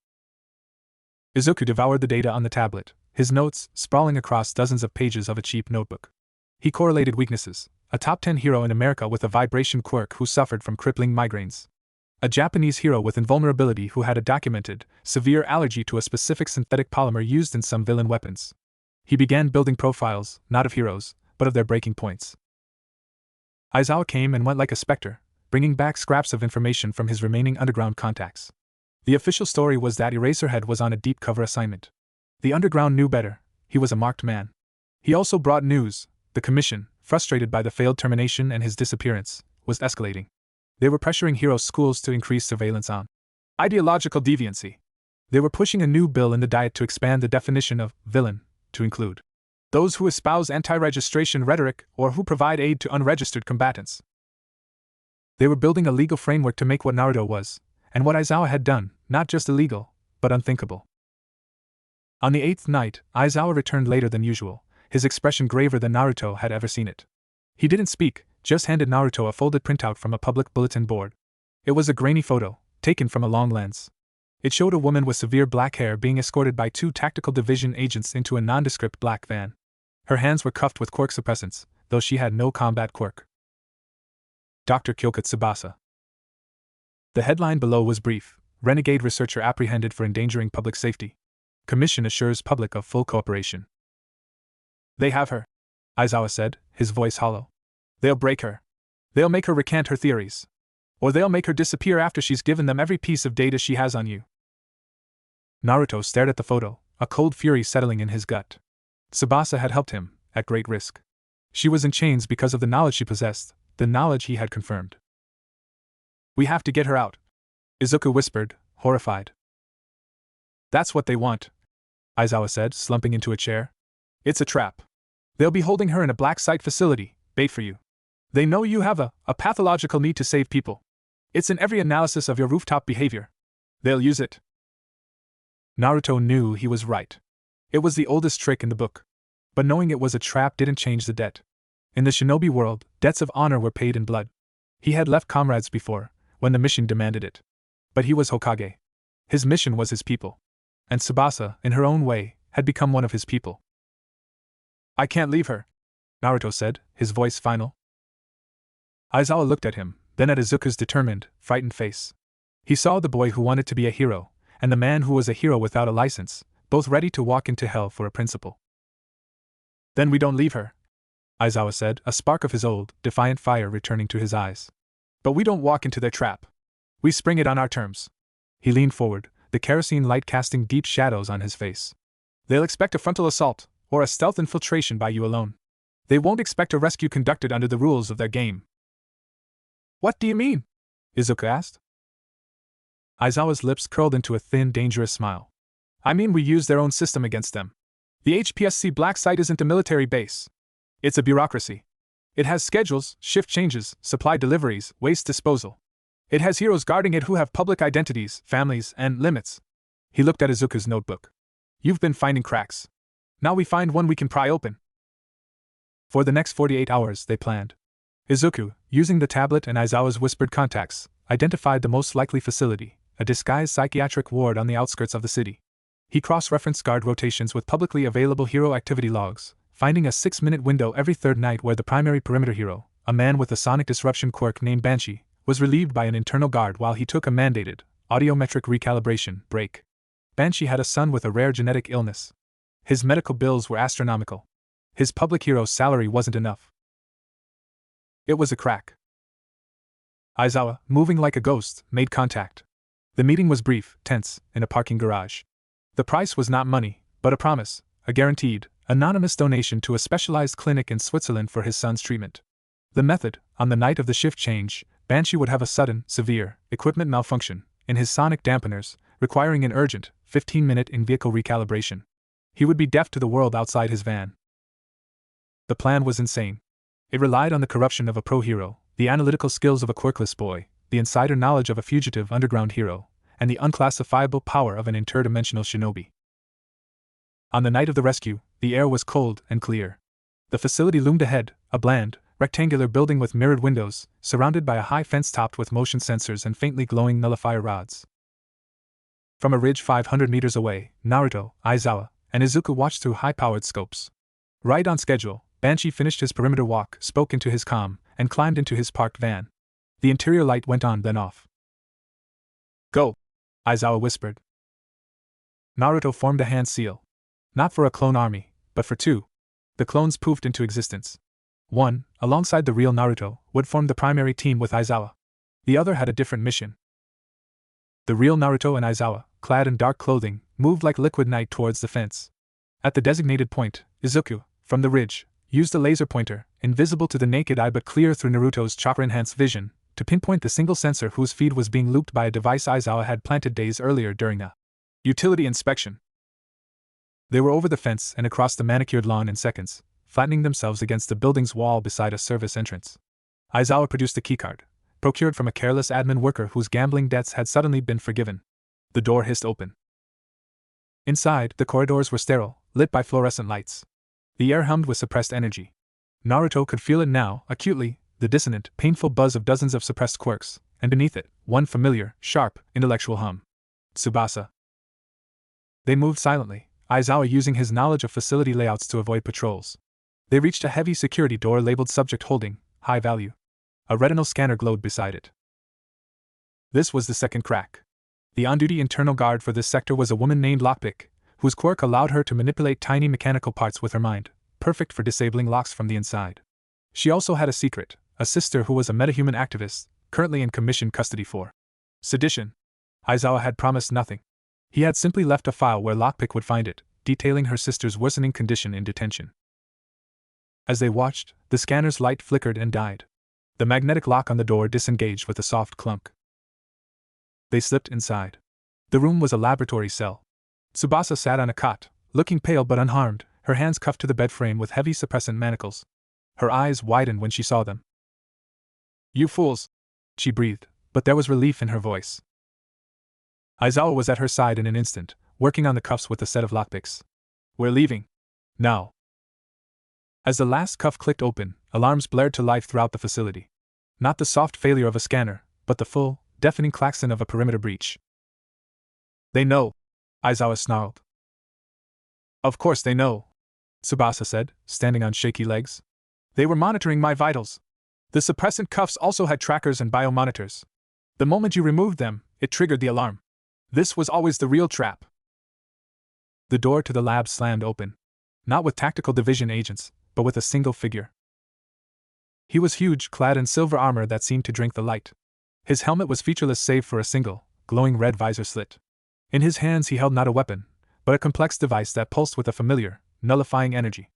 Izuku devoured the data on the tablet, his notes sprawling across dozens of pages of a cheap notebook. He correlated weaknesses: a top 10 hero in America with a vibration quirk who suffered from crippling migraines. A Japanese hero with invulnerability who had a documented, severe allergy to a specific synthetic polymer used in some villain weapons. He began building profiles, not of heroes, but of their breaking points. Aizawa came and went like a specter, bringing back scraps of information from his remaining underground contacts. The official story was that Eraserhead was on a deep cover assignment. The underground knew better. He was a marked man. He also brought news. The Commission, frustrated by the failed termination and his disappearance, was escalating. They were pressuring hero schools to increase surveillance on ideological deviancy. They were pushing a new bill in the Diet to expand the definition of villain to include those who espouse anti-registration rhetoric or who provide aid to unregistered combatants. They were building a legal framework to make what Naruto was, and what Aizawa had done, not just illegal, but unthinkable. On the 8th night, Aizawa returned later than usual, his expression graver than Naruto had ever seen it. He didn't speak, just handed Naruto a folded printout from a public bulletin board. It was a grainy photo, taken from a long lens. It showed a woman with severe black hair being escorted by 2 tactical division agents into a nondescript black van. Her hands were cuffed with quirk suppressants, though she had no combat quirk. Dr. Kyoka Tsubasa. The headline below was brief: Renegade researcher apprehended for endangering public safety. Commission assures public of full cooperation. They have her, Aizawa said, his voice hollow. They'll break her. They'll make her recant her theories. Or they'll make her disappear after she's given them every piece of data she has on you. Naruto stared at the photo, a cold fury settling in his gut. Tsubasa had helped him, at great risk. She was in chains because of the knowledge she possessed, the knowledge he had confirmed. We have to get her out, Izuku whispered, horrified. That's what they want, Aizawa said, slumping into a chair. It's a trap. They'll be holding her in a black site facility, bait for you. They know you have a pathological need to save people. It's in every analysis of your rooftop behavior. They'll use it. Naruto knew he was right. It was the oldest trick in the book. But knowing it was a trap didn't change the debt. In the shinobi world, debts of honor were paid in blood. He had left comrades before, when the mission demanded it. But he was Hokage. His mission was his people. And Tsubasa, in her own way, had become one of his people. I can't leave her, Naruto said, his voice final. Aizawa looked at him, then at Izuku's determined, frightened face. He saw the boy who wanted to be a hero, and the man who was a hero without a license, both ready to walk into hell for a principle. Then we don't leave her, Aizawa said, a spark of his old, defiant fire returning to his eyes. But we don't walk into their trap. We spring it on our terms. He leaned forward, the kerosene light casting deep shadows on his face. They'll expect a frontal assault, or a stealth infiltration by you alone. They won't expect a rescue conducted under the rules of their game. What do you mean? Izuku asked. Aizawa's lips curled into a thin, dangerous smile. I mean we use their own system against them. The HPSC Black Site isn't a military base. It's a bureaucracy. It has schedules, shift changes, supply deliveries, waste disposal. It has heroes guarding it who have public identities, families, and limits. He looked at Izuku's notebook. You've been finding cracks. Now we find one we can pry open. For the next 48 hours, they planned. Izuku, using the tablet and Aizawa's whispered contacts, identified the most likely facility, a disguised psychiatric ward on the outskirts of the city. He cross-referenced guard rotations with publicly available hero activity logs, finding a 6-minute window every third night where the primary perimeter hero, a man with a sonic disruption quirk named Banshee, was relieved by an internal guard while he took a mandated, audiometric recalibration break. Banshee had a son with a rare genetic illness. His medical bills were astronomical. His public hero's salary wasn't enough. It was a crack. Aizawa, moving like a ghost, made contact. The meeting was brief, tense, in a parking garage. The price was not money, but a promise, a guaranteed, anonymous donation to a specialized clinic in Switzerland for his son's treatment. The method, on the night of the shift change, Banshee would have a sudden, severe, equipment malfunction in his sonic dampeners, requiring an urgent, 15-minute in-vehicle recalibration. He would be deaf to the world outside his van. The plan was insane. It relied on the corruption of a pro-hero, the analytical skills of a quirkless boy, the insider knowledge of a fugitive underground hero, and the unclassifiable power of an interdimensional shinobi. On the night of the rescue, the air was cold and clear. The facility loomed ahead, a bland, rectangular building with mirrored windows, surrounded by a high fence topped with motion sensors and faintly glowing nullifier rods. From a ridge 500 meters away, Naruto, Aizawa, and Izuku watched through high-powered scopes. Right on schedule, Banshee finished his perimeter walk, spoke into his comm, and climbed into his parked van. The interior light went on, then off. Go, Aizawa whispered. Naruto formed a hand seal. Not for a clone army, but for two. The clones poofed into existence. One, alongside the real Naruto, would form the primary team with Aizawa. The other had a different mission. The real Naruto and Aizawa, clad in dark clothing, moved like liquid night towards the fence. At the designated point, Izuku, from the ridge, used a laser pointer, invisible to the naked eye but clear through Naruto's chakra-enhanced vision, to pinpoint the single sensor whose feed was being looped by a device Aizawa had planted days earlier during a utility inspection. They were over the fence and across the manicured lawn in seconds, flattening themselves against the building's wall beside a service entrance. Aizawa produced a keycard, procured from a careless admin worker whose gambling debts had suddenly been forgiven. The door hissed open. Inside, the corridors were sterile, lit by fluorescent lights. The air hummed with suppressed energy. Naruto could feel it now, acutely, the dissonant, painful buzz of dozens of suppressed quirks, and beneath it, one familiar, sharp, intellectual hum. Tsubasa. They moved silently, Aizawa using his knowledge of facility layouts to avoid patrols. They reached a heavy security door labeled Subject Holding, High Value. A retinal scanner glowed beside it. This was the second crack. The on-duty internal guard for this sector was a woman named Lockpick, whose quirk allowed her to manipulate tiny mechanical parts with her mind, perfect for disabling locks from the inside. She also had a secret, a sister who was a metahuman activist, currently in commission custody for sedition. Aizawa had promised nothing. He had simply left a file where Lockpick would find it, detailing her sister's worsening condition in detention. As they watched, the scanner's light flickered and died. The magnetic lock on the door disengaged with a soft clunk. They slipped inside. The room was a laboratory cell. Tsubasa sat on a cot, looking pale but unharmed, her hands cuffed to the bed frame with heavy suppressant manacles. Her eyes widened when she saw them. "You fools!" she breathed, but there was relief in her voice. Aizawa was at her side in an instant, working on the cuffs with a set of lockpicks. "We're leaving. Now." As the last cuff clicked open, alarms blared to life throughout the facility. Not the soft failure of a scanner, but the full, deafening klaxon of a perimeter breach. "They know," Aizawa snarled. "Of course they know," Tsubasa said, standing on shaky legs. "They were monitoring my vitals. The suppressant cuffs also had trackers and biomonitors. The moment you removed them, it triggered the alarm. This was always the real trap." The door to the lab slammed open. Not with tactical division agents, but with a single figure. He was huge, clad in silver armor that seemed to drink the light. His helmet was featureless save for a single, glowing red visor slit. In his hands he held not a weapon, but a complex device that pulsed with a familiar, nullifying energy.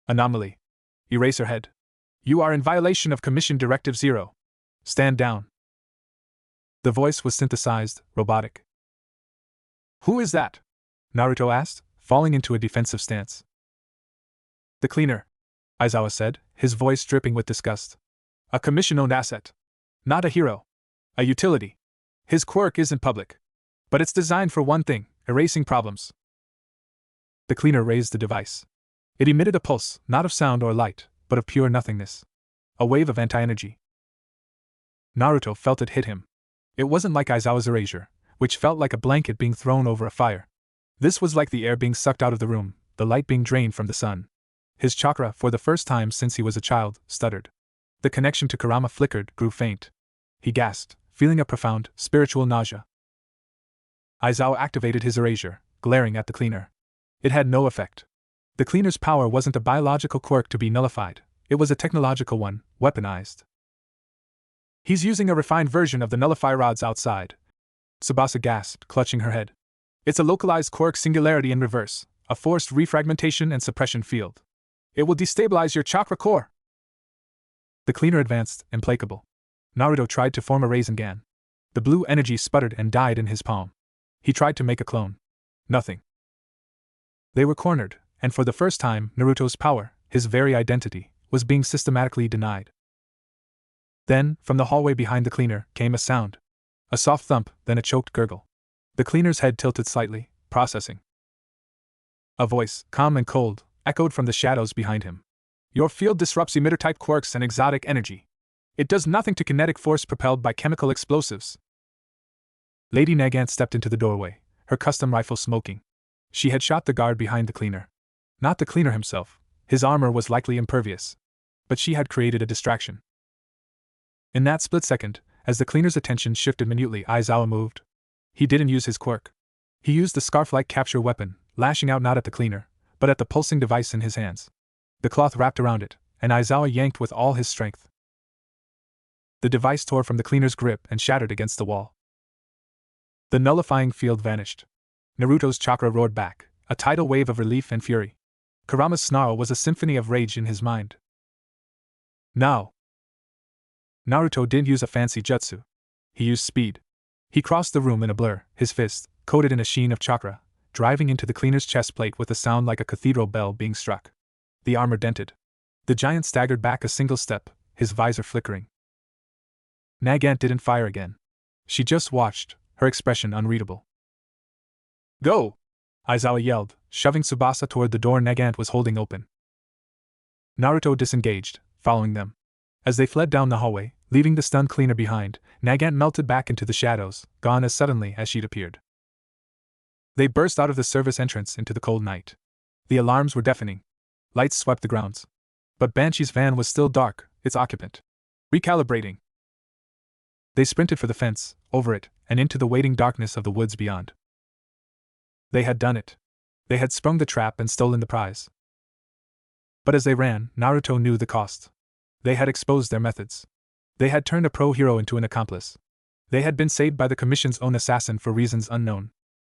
"Anomaly. Eraserhead. You are in violation of Commission Directive 0. Stand down." The voice was synthesized, robotic. "Who is that?" Naruto asked, falling into a defensive stance. "The cleaner," Aizawa said, his voice dripping with disgust. "A commission-owned asset. Not a hero. A utility. His quirk isn't public. But it's designed for one thing, erasing problems." The cleaner raised the device. It emitted a pulse, not of sound or light, but of pure nothingness. A wave of anti-energy. Naruto felt it hit him. It wasn't like Aizawa's erasure, which felt like a blanket being thrown over a fire. This was like the air being sucked out of the room, the light being drained from the sun. His chakra, for the first time since he was a child, stuttered. The connection to Kurama flickered, grew faint. He gasped, feeling a profound, spiritual nausea. Aizawa activated his erasure, glaring at the cleaner. It had no effect. The cleaner's power wasn't a biological quirk to be nullified, it was a technological one, weaponized. "He's using a refined version of the nullify rods outside," Tsubasa gasped, clutching her head. "It's a localized quirk singularity in reverse, a forced refragmentation and suppression field. It will destabilize your chakra core." The cleaner advanced, implacable. Naruto tried to form a Rasengan. The blue energy sputtered and died in his palm. He tried to make a clone. Nothing. They were cornered, and for the first time, Naruto's power, his very identity, was being systematically denied. Then, from the hallway behind the cleaner, came a sound. A soft thump, then a choked gurgle. The cleaner's head tilted slightly, processing. A voice, calm and cold, echoed from the shadows behind him. "Your field disrupts emitter-type quirks and exotic energy. It does nothing to kinetic force propelled by chemical explosives." Lady Nagant stepped into the doorway, her custom rifle smoking. She had shot the guard behind the cleaner. Not the cleaner himself, his armor was likely impervious. But she had created a distraction. In that split second, as the cleaner's attention shifted minutely, Aizawa moved. He didn't use his quirk. He used the scarf-like capture weapon, lashing out not at the cleaner, but at the pulsing device in his hands. The cloth wrapped around it, and Aizawa yanked with all his strength. The device tore from the cleaner's grip and shattered against the wall. The nullifying field vanished. Naruto's chakra roared back, a tidal wave of relief and fury. Kurama's snarl was a symphony of rage in his mind. Now! Naruto didn't use a fancy jutsu. He used speed. He crossed the room in a blur, his fist, coated in a sheen of chakra, driving into the cleaner's chest plate with a sound like a cathedral bell being struck. The armor dented. The giant staggered back a single step, his visor flickering. Nagant didn't fire again. She just watched, her expression unreadable. "Go!" Aizawa yelled, shoving Tsubasa toward the door Nagant was holding open. Naruto disengaged, following them. As they fled down the hallway, leaving the stunned cleaner behind, Nagant melted back into the shadows, gone as suddenly as she'd appeared. They burst out of the service entrance into the cold night. The alarms were deafening. Lights swept the grounds. But Banshee's van was still dark, its occupant recalibrating. They sprinted for the fence, over it, and into the waiting darkness of the woods beyond. They had done it. They had sprung the trap and stolen the prize. But as they ran, Naruto knew the cost. They had exposed their methods. They had turned a pro-hero into an accomplice. They had been saved by the Commission's own assassin for reasons unknown.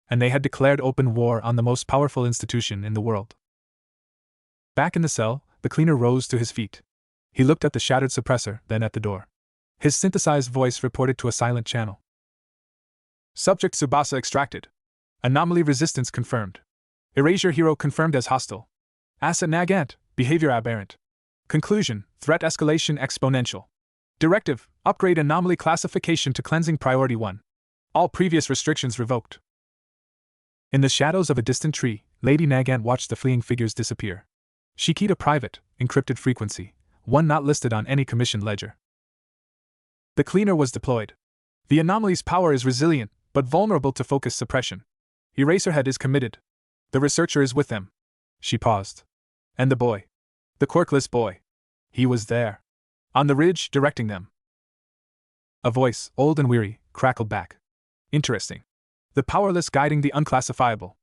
And they had declared open war on the most powerful institution in the world. Back in the cell, the cleaner rose to his feet. He looked at the shattered suppressor, then at the door. His synthesized voice reported to a silent channel. "Subject Tsubasa extracted. Anomaly resistance confirmed. Erasure hero confirmed as hostile. Asset Nagant, behavior aberrant. Conclusion, threat escalation exponential. Directive, upgrade anomaly classification to cleansing priority 1. All previous restrictions revoked. In the shadows of a distant tree, Lady Nagant watched the fleeing figures disappear. She keyed a private, encrypted frequency, one not listed on any commission ledger. The cleaner was deployed. The anomaly's power is resilient, but vulnerable to focus suppression. Eraserhead is committed. The researcher is with them. She paused. And the boy. The quirkless boy. He was there. On the ridge, directing them. A voice, old and weary, crackled back. Interesting. The powerless guiding the unclassifiable.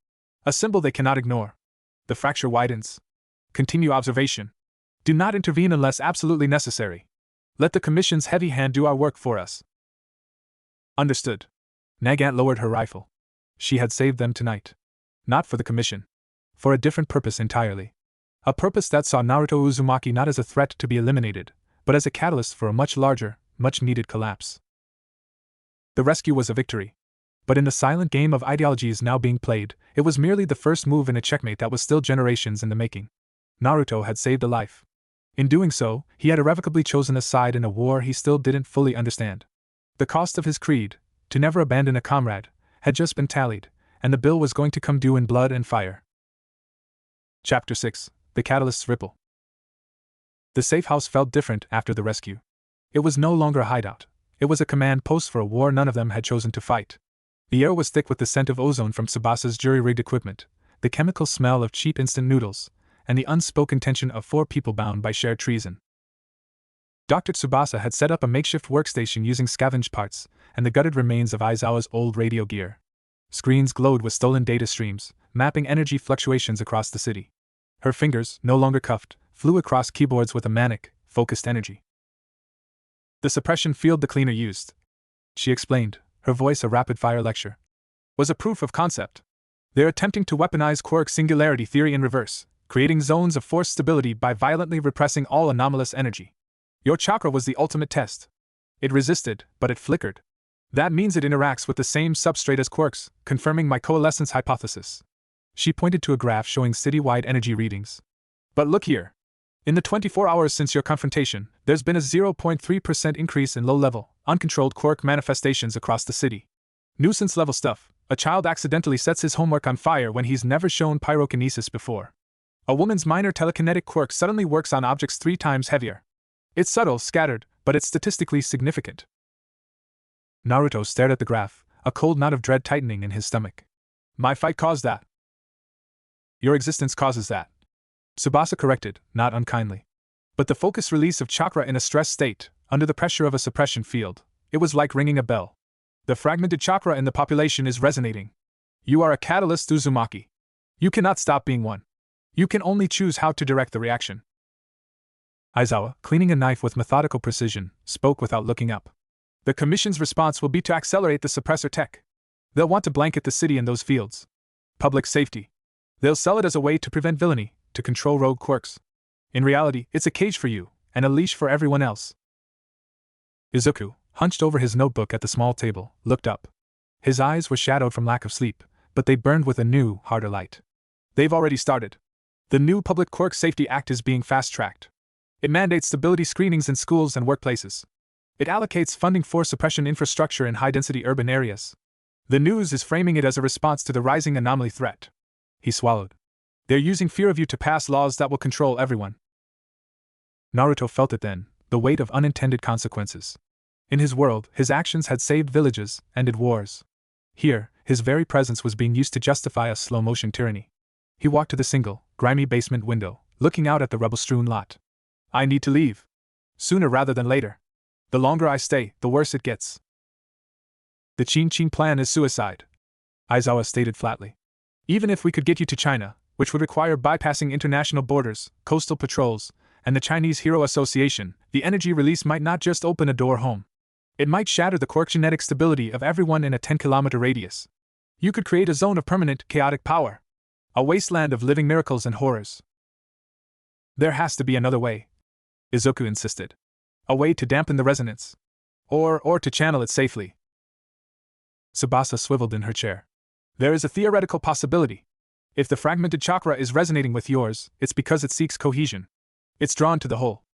A symbol they cannot ignore. The fracture widens. Continue observation. Do not intervene unless absolutely necessary. Let the Commission's heavy hand do our work for us. Understood. Nagant lowered her rifle. She had saved them tonight. Not for the Commission. For a different purpose entirely. A purpose that saw Naruto Uzumaki not as a threat to be eliminated, but as a catalyst for a much larger, much-needed collapse. The rescue was a victory. But in the silent game of ideologies now being played, it was merely the first move in a checkmate that was still generations in the making. Naruto had saved a life. In doing so, he had irrevocably chosen a side in a war he still didn't fully understand. The cost of his creed, to never abandon a comrade, had just been tallied, and the bill was going to come due in blood and fire. Chapter 6: The Catalyst's Ripple. The safe house felt different after the rescue. It was no longer a hideout. It was a command post for a war none of them had chosen to fight. The air was thick with the scent of ozone from Tsubasa's jury-rigged equipment, the chemical smell of cheap instant noodles, and the unspoken tension of 4 people bound by shared treason. Dr. Tsubasa had set up a makeshift workstation using scavenged parts and the gutted remains of Aizawa's old radio gear. Screens glowed with stolen data streams, mapping energy fluctuations across the city. Her fingers, no longer cuffed, flew across keyboards with a manic, focused energy. The suppression field the cleaner used, she explained, her voice a rapid-fire lecture, was a proof of concept. They're attempting to weaponize quark singularity theory in reverse, creating zones of force stability by violently repressing all anomalous energy. Your chakra was the ultimate test. It resisted, but it flickered. That means it interacts with the same substrate as quarks, confirming my coalescence hypothesis. She pointed to a graph showing citywide energy readings. But look here. In the 24 hours since your confrontation, there's been a 0.3% increase in low-level, uncontrolled quark manifestations across the city. Nuisance-level stuff. A child accidentally sets his homework on fire when he's never shown pyrokinesis before. A woman's minor telekinetic quirk suddenly works on objects 3 times heavier. It's subtle, scattered, but it's statistically significant. Naruto stared at the graph, a cold knot of dread tightening in his stomach. My fight caused that. Your existence causes that. Tsubasa corrected, not unkindly. But the focused release of chakra in a stress state, under the pressure of a suppression field, it was like ringing a bell. The fragmented chakra in the population is resonating. You are a catalyst, Uzumaki. You cannot stop being one. You can only choose how to direct the reaction. Aizawa, cleaning a knife with methodical precision, spoke without looking up. The Commission's response will be to accelerate the suppressor tech. They'll want to blanket the city in those fields. Public safety. They'll sell it as a way to prevent villainy, to control rogue quirks. In reality, it's a cage for you, and a leash for everyone else. Izuku, hunched over his notebook at the small table, looked up. His eyes were shadowed from lack of sleep, but they burned with a new, harder light. They've already started. The new Public Quirk Safety Act is being fast-tracked. It mandates stability screenings in schools and workplaces. It allocates funding for suppression infrastructure in high-density urban areas. The news is framing it as a response to the rising anomaly threat. He swallowed. They're using fear of you to pass laws that will control everyone. Naruto felt it then, the weight of unintended consequences. In his world, his actions had saved villages, ended wars. Here, his very presence was being used to justify a slow-motion tyranny. He walked to the single, grimy basement window, looking out at the rubble-strewn lot. I need to leave. Sooner rather than later. The longer I stay, the worse it gets. The Chin-Chin plan is suicide, Aizawa stated flatly. Even if we could get you to China, which would require bypassing international borders, coastal patrols, and the Chinese Hero Association, the energy release might not just open a door home. It might shatter the quark genetic stability of everyone in a 10-kilometer radius. You could create a zone of permanent, chaotic power. A wasteland of living miracles and horrors. There has to be another way, Izuku insisted. A way to dampen the resonance. Or to channel it safely. Tsubasa swiveled in her chair. There is a theoretical possibility. If the fragmented chakra is resonating with yours, it's because it seeks cohesion. It's drawn to the whole.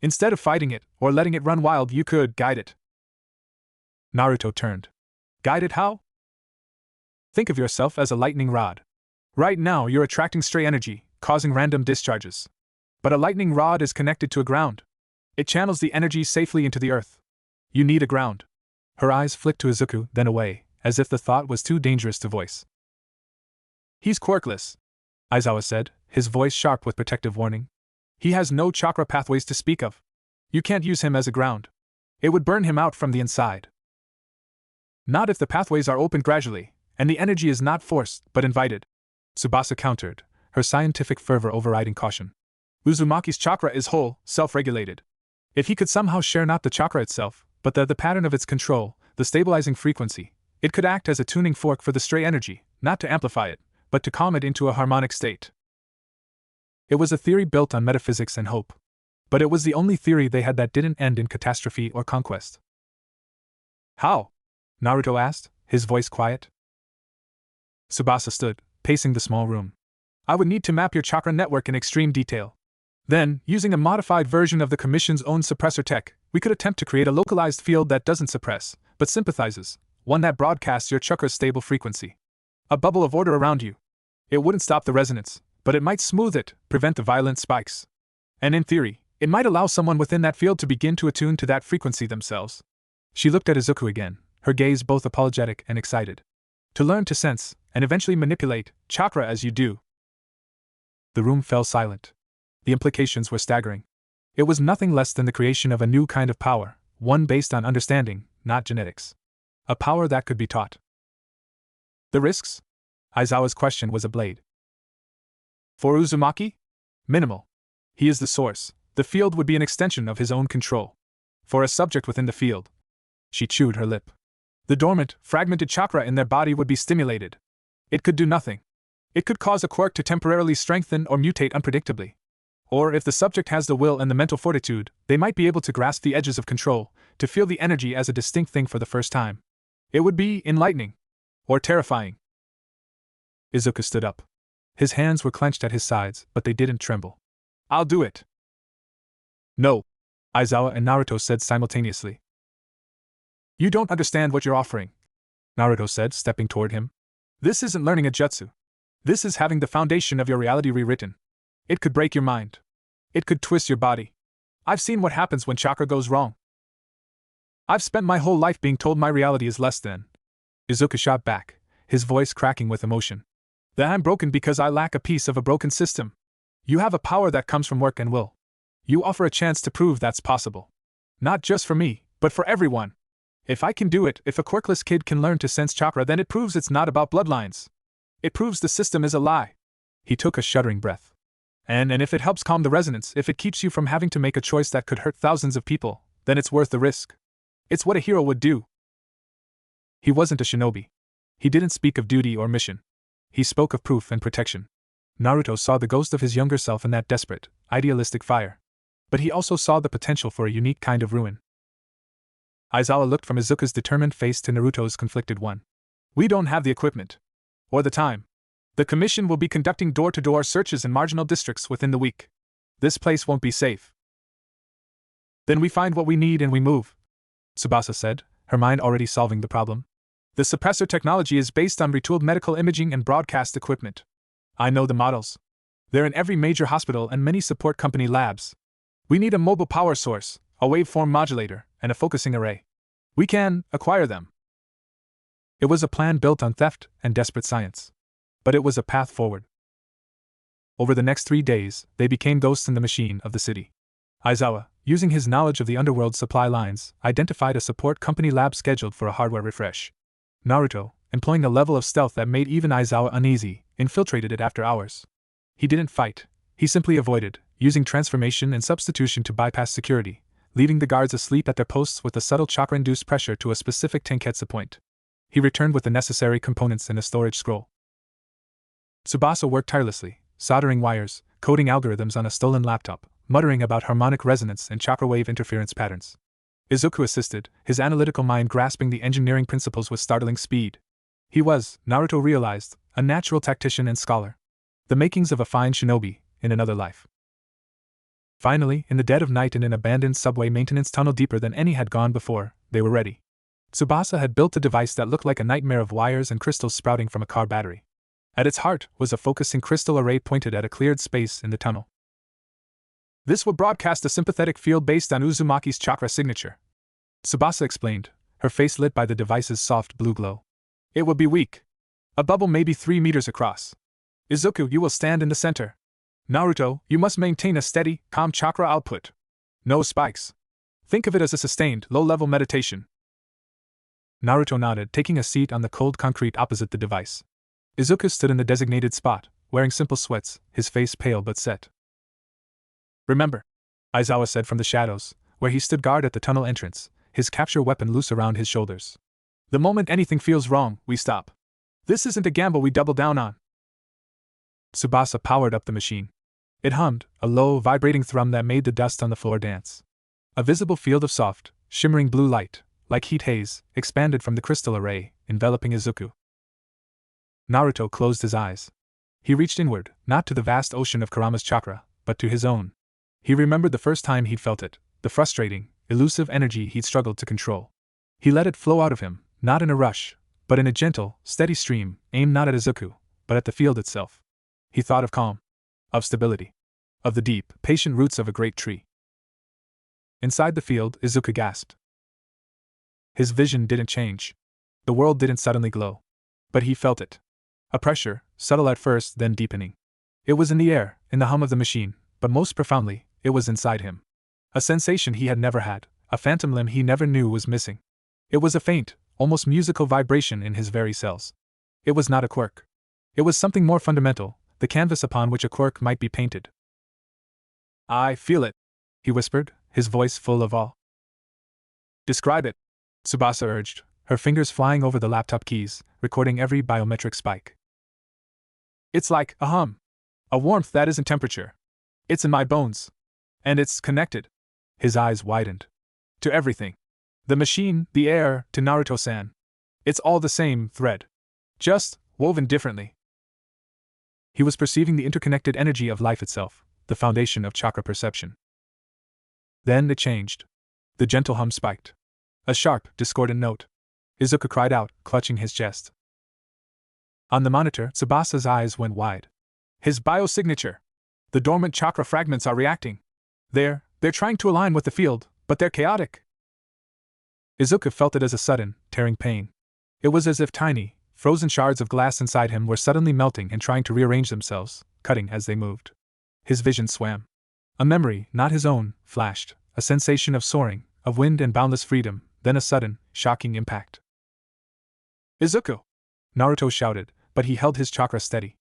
Instead of fighting it or letting it run wild, you could guide it. Naruto turned. Guide it how? Think of yourself as a lightning rod. Right now you're attracting stray energy, causing random discharges. But a lightning rod is connected to a ground. It channels the energy safely into the earth. You need a ground. Her eyes flicked to Izuku, then away, as if the thought was too dangerous to voice. He's quirkless, Aizawa said, his voice sharp with protective warning. He has no chakra pathways to speak of. You can't use him as a ground. It would burn him out from the inside. Not if the pathways are opened gradually, and the energy is not forced, but invited, Tsubasa countered, her scientific fervor overriding caution. Uzumaki's chakra is whole, self-regulated. If he could somehow share not the chakra itself, but the pattern of its control, the stabilizing frequency, it could act as a tuning fork for the stray energy, not to amplify it, but to calm it into a harmonic state. It was a theory built on metaphysics and hope. But it was the only theory they had that didn't end in catastrophe or conquest. How? Naruto asked, his voice quiet. Tsubasa stood, pacing the small room. I would need to map your chakra network in extreme detail. Then, using a modified version of the Commission's own suppressor tech, we could attempt to create a localized field that doesn't suppress, but sympathizes, one that broadcasts your chakra's stable frequency. A bubble of order around you. It wouldn't stop the resonance, but it might smooth it, prevent the violent spikes. And in theory, it might allow someone within that field to begin to attune to that frequency themselves. She looked at Izuku again, her gaze both apologetic and excited. To learn to sense, and eventually manipulate, chakra as you do. The room fell silent. The implications were staggering. It was nothing less than the creation of a new kind of power, one based on understanding, not genetics. A power that could be taught. The risks? Aizawa's question was a blade. For Uzumaki? Minimal. He is the source. The field would be an extension of his own control. For a subject within the field. She chewed her lip. The dormant, fragmented chakra in their body would be stimulated. It could do nothing. It could cause a quirk to temporarily strengthen or mutate unpredictably. Or if the subject has the will and the mental fortitude, they might be able to grasp the edges of control, to feel the energy as a distinct thing for the first time. It would be enlightening. Or terrifying. Izuku stood up. His hands were clenched at his sides, but they didn't tremble. I'll do it. No, Aizawa and Naruto said simultaneously. You don't understand what you're offering, Naruto said, stepping toward him. This isn't learning a jutsu. This is having the foundation of your reality rewritten. It could break your mind. It could twist your body. I've seen what happens when chakra goes wrong. I've spent my whole life being told my reality is less than. Izuku shot back, his voice cracking with emotion. That I'm broken because I lack a piece of a broken system. You have a power that comes from work and will. You offer a chance to prove that's possible. Not just for me, but for everyone. If I can do it, if a quirkless kid can learn to sense chakra, then it proves it's not about bloodlines. It proves the system is a lie. He took a shuddering breath. And if it helps calm the resonance, if it keeps you from having to make a choice that could hurt thousands of people, then it's worth the risk. It's what a hero would do. He wasn't a shinobi. He didn't speak of duty or mission. He spoke of proof and protection. Naruto saw the ghost of his younger self in that desperate, idealistic fire. But he also saw the potential for a unique kind of ruin. Aizawa looked from Izuku's determined face to Naruto's conflicted one. We don't have the equipment. Or the time. The Commission will be conducting door-to-door searches in marginal districts within the week. This place won't be safe. Then we find what we need and we move, Tsubasa said, her mind already solving the problem. The suppressor technology is based on retooled medical imaging and broadcast equipment. I know the models. They're in every major hospital and many support company labs. We need a mobile power source, a waveform modulator, and a focusing array. We can acquire them. It was a plan built on theft and desperate science. But it was a path forward. Over the next 3 days, they became ghosts in the machine of the city. Aizawa, using his knowledge of the underworld supply lines, identified a support company lab scheduled for a hardware refresh. Naruto, employing a level of stealth that made even Aizawa uneasy, infiltrated it after hours. He didn't fight, he simply avoided, using transformation and substitution to bypass security, leaving the guards asleep at their posts with a subtle chakra-induced pressure to a specific tenketsu point. He returned with the necessary components in a storage scroll. Tsubasa worked tirelessly, soldering wires, coding algorithms on a stolen laptop, muttering about harmonic resonance and chakra wave interference patterns. Izuku assisted, his analytical mind grasping the engineering principles with startling speed. He was, Naruto realized, a natural tactician and scholar. The makings of a fine shinobi, in another life. Finally, in the dead of night in an abandoned subway maintenance tunnel deeper than any had gone before, they were ready. Tsubasa had built a device that looked like a nightmare of wires and crystals sprouting from a car battery. At its heart was a focusing crystal array pointed at a cleared space in the tunnel. This would broadcast a sympathetic field based on Uzumaki's chakra signature, Tsubasa explained, her face lit by the device's soft blue glow. It would be weak. A bubble maybe 3 meters across. Izuku, you will stand in the center. Naruto, you must maintain a steady, calm chakra output. No spikes. Think of it as a sustained, low-level meditation. Naruto nodded, taking a seat on the cold concrete opposite the device. Izuku stood in the designated spot, wearing simple sweats, his face pale but set. Remember, Aizawa said from the shadows, where he stood guard at the tunnel entrance, his capture weapon loose around his shoulders. The moment anything feels wrong, we stop. This isn't a gamble we double down on. Tsubasa powered up the machine. It hummed, a low, vibrating thrum that made the dust on the floor dance. A visible field of soft, shimmering blue light, like heat haze, expanded from the crystal array, enveloping Izuku. Naruto closed his eyes. He reached inward, not to the vast ocean of Kurama's chakra, but to his own. He remembered the first time he'd felt it, the frustrating, elusive energy he'd struggled to control. He let it flow out of him, not in a rush, but in a gentle, steady stream, aimed not at Izuku, but at the field itself. He thought of calm, of stability, of the deep, patient roots of a great tree. Inside the field, Izuku gasped. His vision didn't change. The world didn't suddenly glow. But he felt it. A pressure, subtle at first, then deepening. It was in the air, in the hum of the machine, but most profoundly, it was inside him. A sensation he had never had, a phantom limb he never knew was missing. It was a faint, almost musical vibration in his very cells. It was not a quirk. It was something more fundamental, the canvas upon which a quirk might be painted. I feel it, he whispered, his voice full of awe. Describe it, Tsubasa urged, her fingers flying over the laptop keys, recording every biometric spike. It's like a hum. A warmth that isn't temperature. It's in my bones. And it's connected. His eyes widened. To everything. The machine, the air, to Naruto-san. It's all the same thread. Just woven differently. He was perceiving the interconnected energy of life itself, the foundation of chakra perception. Then it changed. The gentle hum spiked. A sharp, discordant note. Izuku cried out, clutching his chest. On the monitor, Tsubasa's eyes went wide. His biosignature. The dormant chakra fragments are reacting. They're trying to align with the field, but they're chaotic. Izuku felt it as a sudden, tearing pain. It was as if tiny, frozen shards of glass inside him were suddenly melting and trying to rearrange themselves, cutting as they moved. His vision swam. A memory, not his own, flashed, a sensation of soaring, of wind and boundless freedom, then a sudden, shocking impact. Izuku! Naruto shouted, but he held his chakra steady.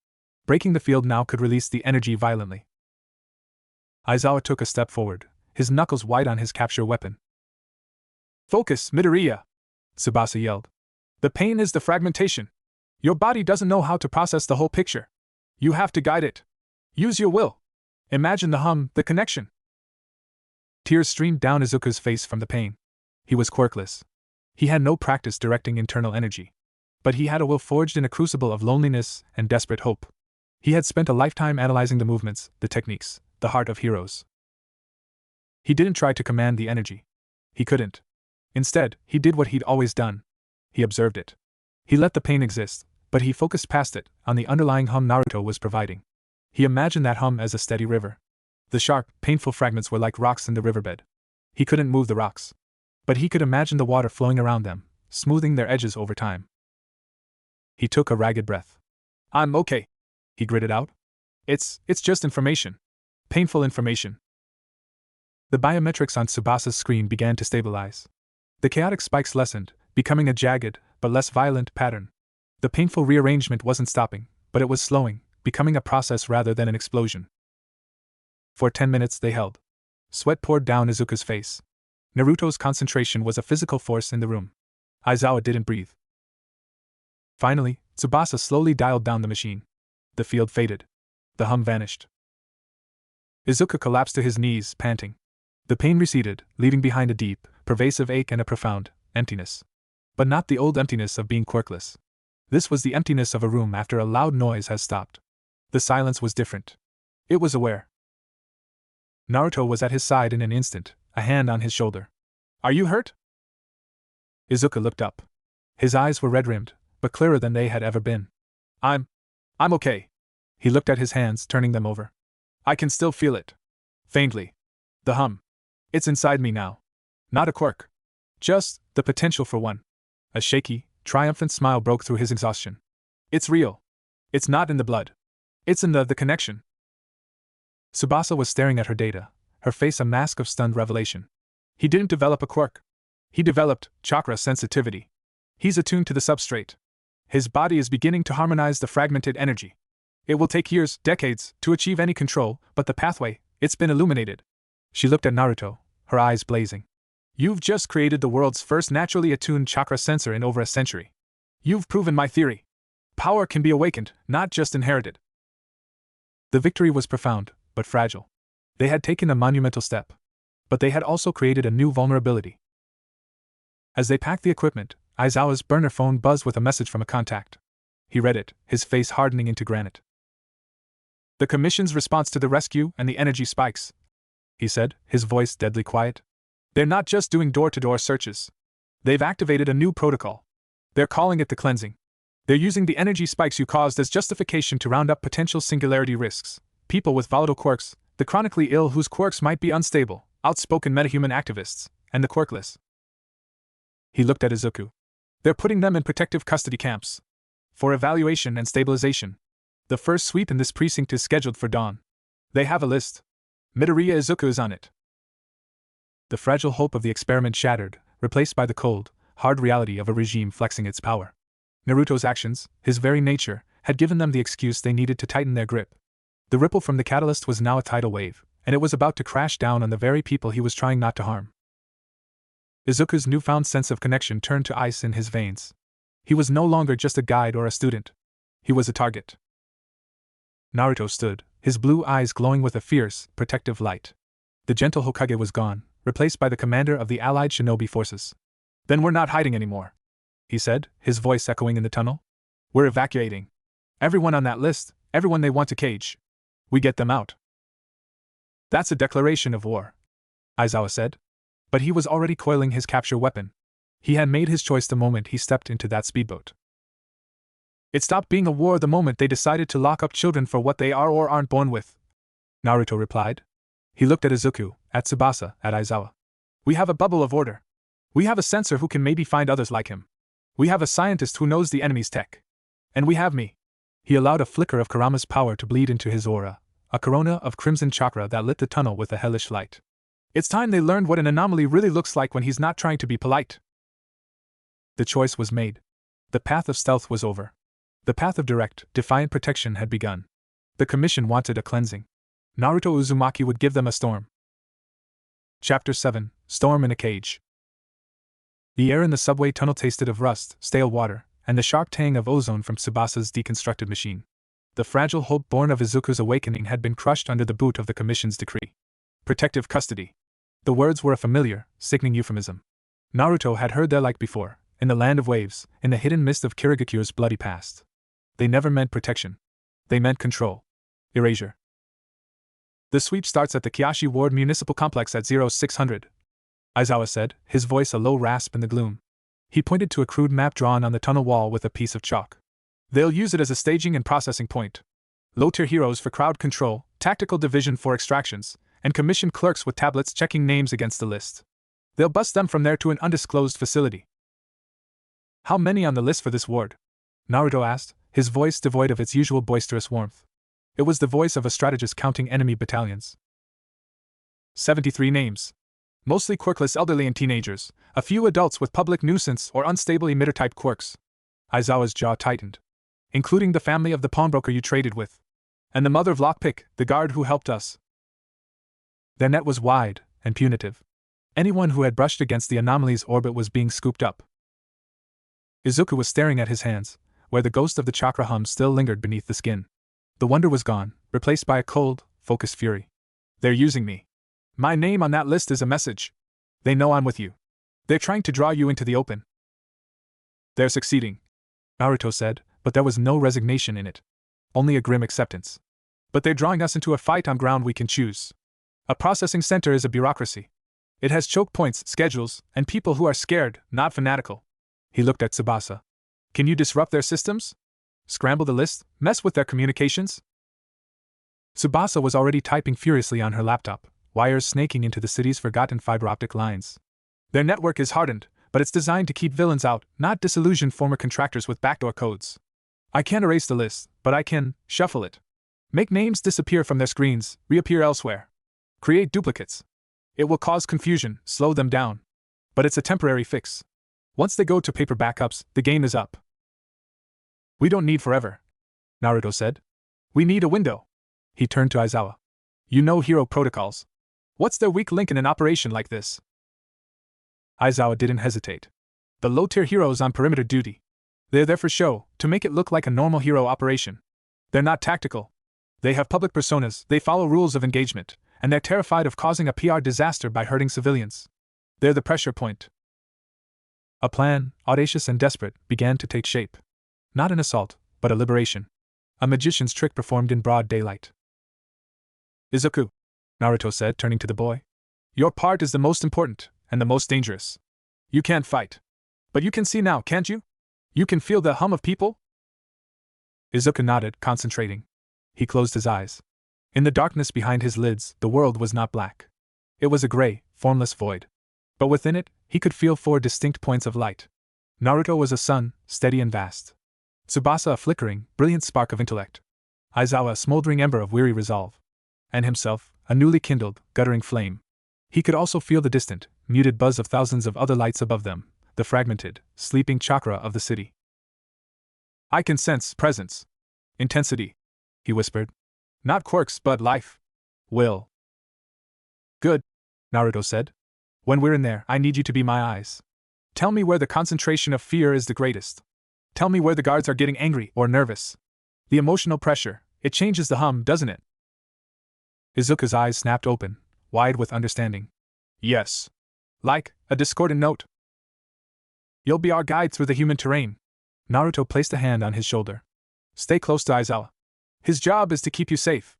Breaking the field now could release the energy violently. Aizawa took a step forward, his knuckles white on his capture weapon. Focus, Midoriya! Tsubasa yelled. The pain is the fragmentation. Your body doesn't know how to process the whole picture. You have to guide it. Use your will. Imagine the hum, the connection. Tears streamed down Izuku's face from the pain. He was quirkless. He had no practice directing internal energy. But he had a will forged in a crucible of loneliness and desperate hope. He had spent a lifetime analyzing the movements, the techniques, the heart of heroes. He didn't try to command the energy. He couldn't. Instead, he did what he'd always done. He observed it. He let the pain exist, but he focused past it, on the underlying hum Naruto was providing. He imagined that hum as a steady river. The sharp, painful fragments were like rocks in the riverbed. He couldn't move the rocks. But he could imagine the water flowing around them, smoothing their edges over time. He took a ragged breath. I'm okay, he gritted out. It's just information. Painful information. The biometrics on Tsubasa's screen began to stabilize. The chaotic spikes lessened, becoming a jagged, but less violent pattern. The painful rearrangement wasn't stopping, but it was slowing, becoming a process rather than an explosion. For 10 minutes they held. Sweat poured down Izuku's face. Naruto's concentration was a physical force in the room. Aizawa didn't breathe. Finally, Tsubasa slowly dialed down the machine. The field faded. The hum vanished. Izuku collapsed to his knees, panting. The pain receded, leaving behind a deep, pervasive ache and a profound emptiness. But not the old emptiness of being quirkless. This was the emptiness of a room after a loud noise has stopped. The silence was different. It was aware. Naruto was at his side in an instant, a hand on his shoulder. Are you hurt? Izuku looked up. His eyes were red-rimmed, but clearer than they had ever been. I'm okay. He looked at his hands, turning them over. I can still feel it. Faintly. The hum. It's inside me now. Not a quirk. Just the potential for one. A shaky, triumphant smile broke through his exhaustion. It's real. It's not in the blood. It's in the connection. Tsubasa was staring at her data, her face a mask of stunned revelation. He didn't develop a quirk. He developed chakra sensitivity. He's attuned to the substrate. His body is beginning to harmonize the fragmented energy. It will take years, decades, to achieve any control, but the pathway, it's been illuminated. She looked at Naruto, her eyes blazing. You've just created the world's first naturally attuned chakra sensor in over a century. You've proven my theory. Power can be awakened, not just inherited. The victory was profound, but fragile. They had taken a monumental step. But they had also created a new vulnerability. As they packed the equipment, Aizawa's burner phone buzzed with a message from a contact. He read it, his face hardening into granite. The Commission's response to the rescue and the energy spikes, he said, his voice deadly quiet. They're not just doing door-to-door searches. They've activated a new protocol. They're calling it the cleansing. They're using the energy spikes you caused as justification to round up potential singularity risks, people with volatile quirks, the chronically ill whose quirks might be unstable, outspoken metahuman activists, and the quirkless. He looked at Izuku. They're putting them in protective custody camps. For evaluation and stabilization. The first sweep in this precinct is scheduled for dawn. They have a list. Midoriya Izuku is on it. The fragile hope of the experiment shattered, replaced by the cold, hard reality of a regime flexing its power. Naruto's actions, his very nature, had given them the excuse they needed to tighten their grip. The ripple from the catalyst was now a tidal wave, and it was about to crash down on the very people he was trying not to harm. Izuku's newfound sense of connection turned to ice in his veins. He was no longer just a guide or a student. He was a target. Naruto stood, his blue eyes glowing with a fierce, protective light. The gentle Hokage was gone, replaced by the commander of the allied shinobi forces. Then we're not hiding anymore, he said, his voice echoing in the tunnel. We're evacuating. Everyone on that list, everyone they want to cage. We get them out. That's a declaration of war, Aizawa said. But he was already coiling his capture weapon. He had made his choice the moment he stepped into that speedboat. It stopped being a war the moment they decided to lock up children for what they are or aren't born with, Naruto replied. He looked at Izuku, at Tsubasa, at Aizawa. We have a bubble of order. We have a censor who can maybe find others like him. We have a scientist who knows the enemy's tech. And we have me. He allowed a flicker of Kurama's power to bleed into his aura, a corona of crimson chakra that lit the tunnel with a hellish light. It's time they learned what an anomaly really looks like when he's not trying to be polite. The choice was made. The path of stealth was over. The path of direct, defiant protection had begun. The Commission wanted a cleansing. Naruto Uzumaki would give them a storm. Chapter 7, Storm in a Cage. The air in the subway tunnel tasted of rust, stale water, and the sharp tang of ozone from Tsubasa's deconstructed machine. The fragile hope born of Izuku's awakening had been crushed under the boot of the Commission's decree. Protective custody. The words were a familiar, sickening euphemism. Naruto had heard their like before, in the land of waves, in the hidden mist of Kirigakure's bloody past. They never meant protection. They meant control. Erasure. The sweep starts at the Kiyoshi Ward Municipal Complex at 0600, Aizawa said, his voice a low rasp in the gloom. He pointed to a crude map drawn on the tunnel wall with a piece of chalk. They'll use it as a staging and processing point. Low-tier heroes for crowd control, tactical division for extractions, and commissioned clerks with tablets checking names against the list. They'll bus them from there to an undisclosed facility. How many on the list for this ward? Naruto asked, his voice devoid of its usual boisterous warmth. It was the voice of a strategist counting enemy battalions. 73 names. Mostly quirkless elderly and teenagers, a few adults with public nuisance or unstable emitter-type quirks. Aizawa's jaw tightened. Including the family of the pawnbroker you traded with. And the mother of Lockpick, the guard who helped us. Their net was wide and punitive. Anyone who had brushed against the anomaly's orbit was being scooped up. Izuku was staring at his hands, where the ghost of the chakra hum still lingered beneath the skin. The wonder was gone, replaced by a cold, focused fury. They're using me. My name on that list is a message. They know I'm with you. They're trying to draw you into the open. They're succeeding, Naruto said, but there was no resignation in it. Only a grim acceptance. But they're drawing us into a fight on ground we can choose. A processing center is a bureaucracy. It has choke points, schedules, and people who are scared, not fanatical. He looked at Tsubasa. Can you disrupt their systems? Scramble the list? Mess with their communications? Tsubasa was already typing furiously on her laptop, wires snaking into the city's forgotten fiber optic lines. Their network is hardened, but it's designed to keep villains out, not disillusion former contractors with backdoor codes. I can't erase the list, but I can shuffle it. Make names disappear from their screens, reappear elsewhere. Create duplicates. It will cause confusion, slow them down. But it's a temporary fix. Once they go to paper backups, the game is up. We don't need forever, Naruto said. We need a window. He turned to Aizawa. You know hero protocols. What's their weak link in an operation like this? Aizawa didn't hesitate. The low-tier heroes on perimeter duty. They're there for show, to make it look like a normal hero operation. They're not tactical. They have public personas, they follow rules of engagement, and they're terrified of causing a PR disaster by hurting civilians. They're the pressure point. A plan, audacious and desperate, began to take shape. Not an assault, but a liberation. A magician's trick performed in broad daylight. Izuku, Naruto said, turning to the boy. Your part is the most important, and the most dangerous. You can't fight. But you can see now, can't you? You can feel the hum of people? Izuku nodded, concentrating. He closed his eyes. In the darkness behind his lids, the world was not black. It was a gray, formless void. But within it, he could feel 4 distinct points of light. Naruto was a sun, steady and vast. Tsubasa a flickering, brilliant spark of intellect. Aizawa a smoldering ember of weary resolve. And himself, a newly kindled, guttering flame. He could also feel the distant, muted buzz of thousands of other lights above them, the fragmented, sleeping chakra of the city. I can sense presence. Intensity, he whispered. Not quirks, but life. Will. Good, Naruto said. When we're in there, I need you to be my eyes. Tell me where the concentration of fear is the greatest. Tell me where the guards are getting angry or nervous. The emotional pressure, it changes the hum, doesn't it? Izuku's eyes snapped open, wide with understanding. Yes. Like a discordant note. You'll be our guide through the human terrain. Naruto placed a hand on his shoulder. Stay close to Aizawa. His job is to keep you safe.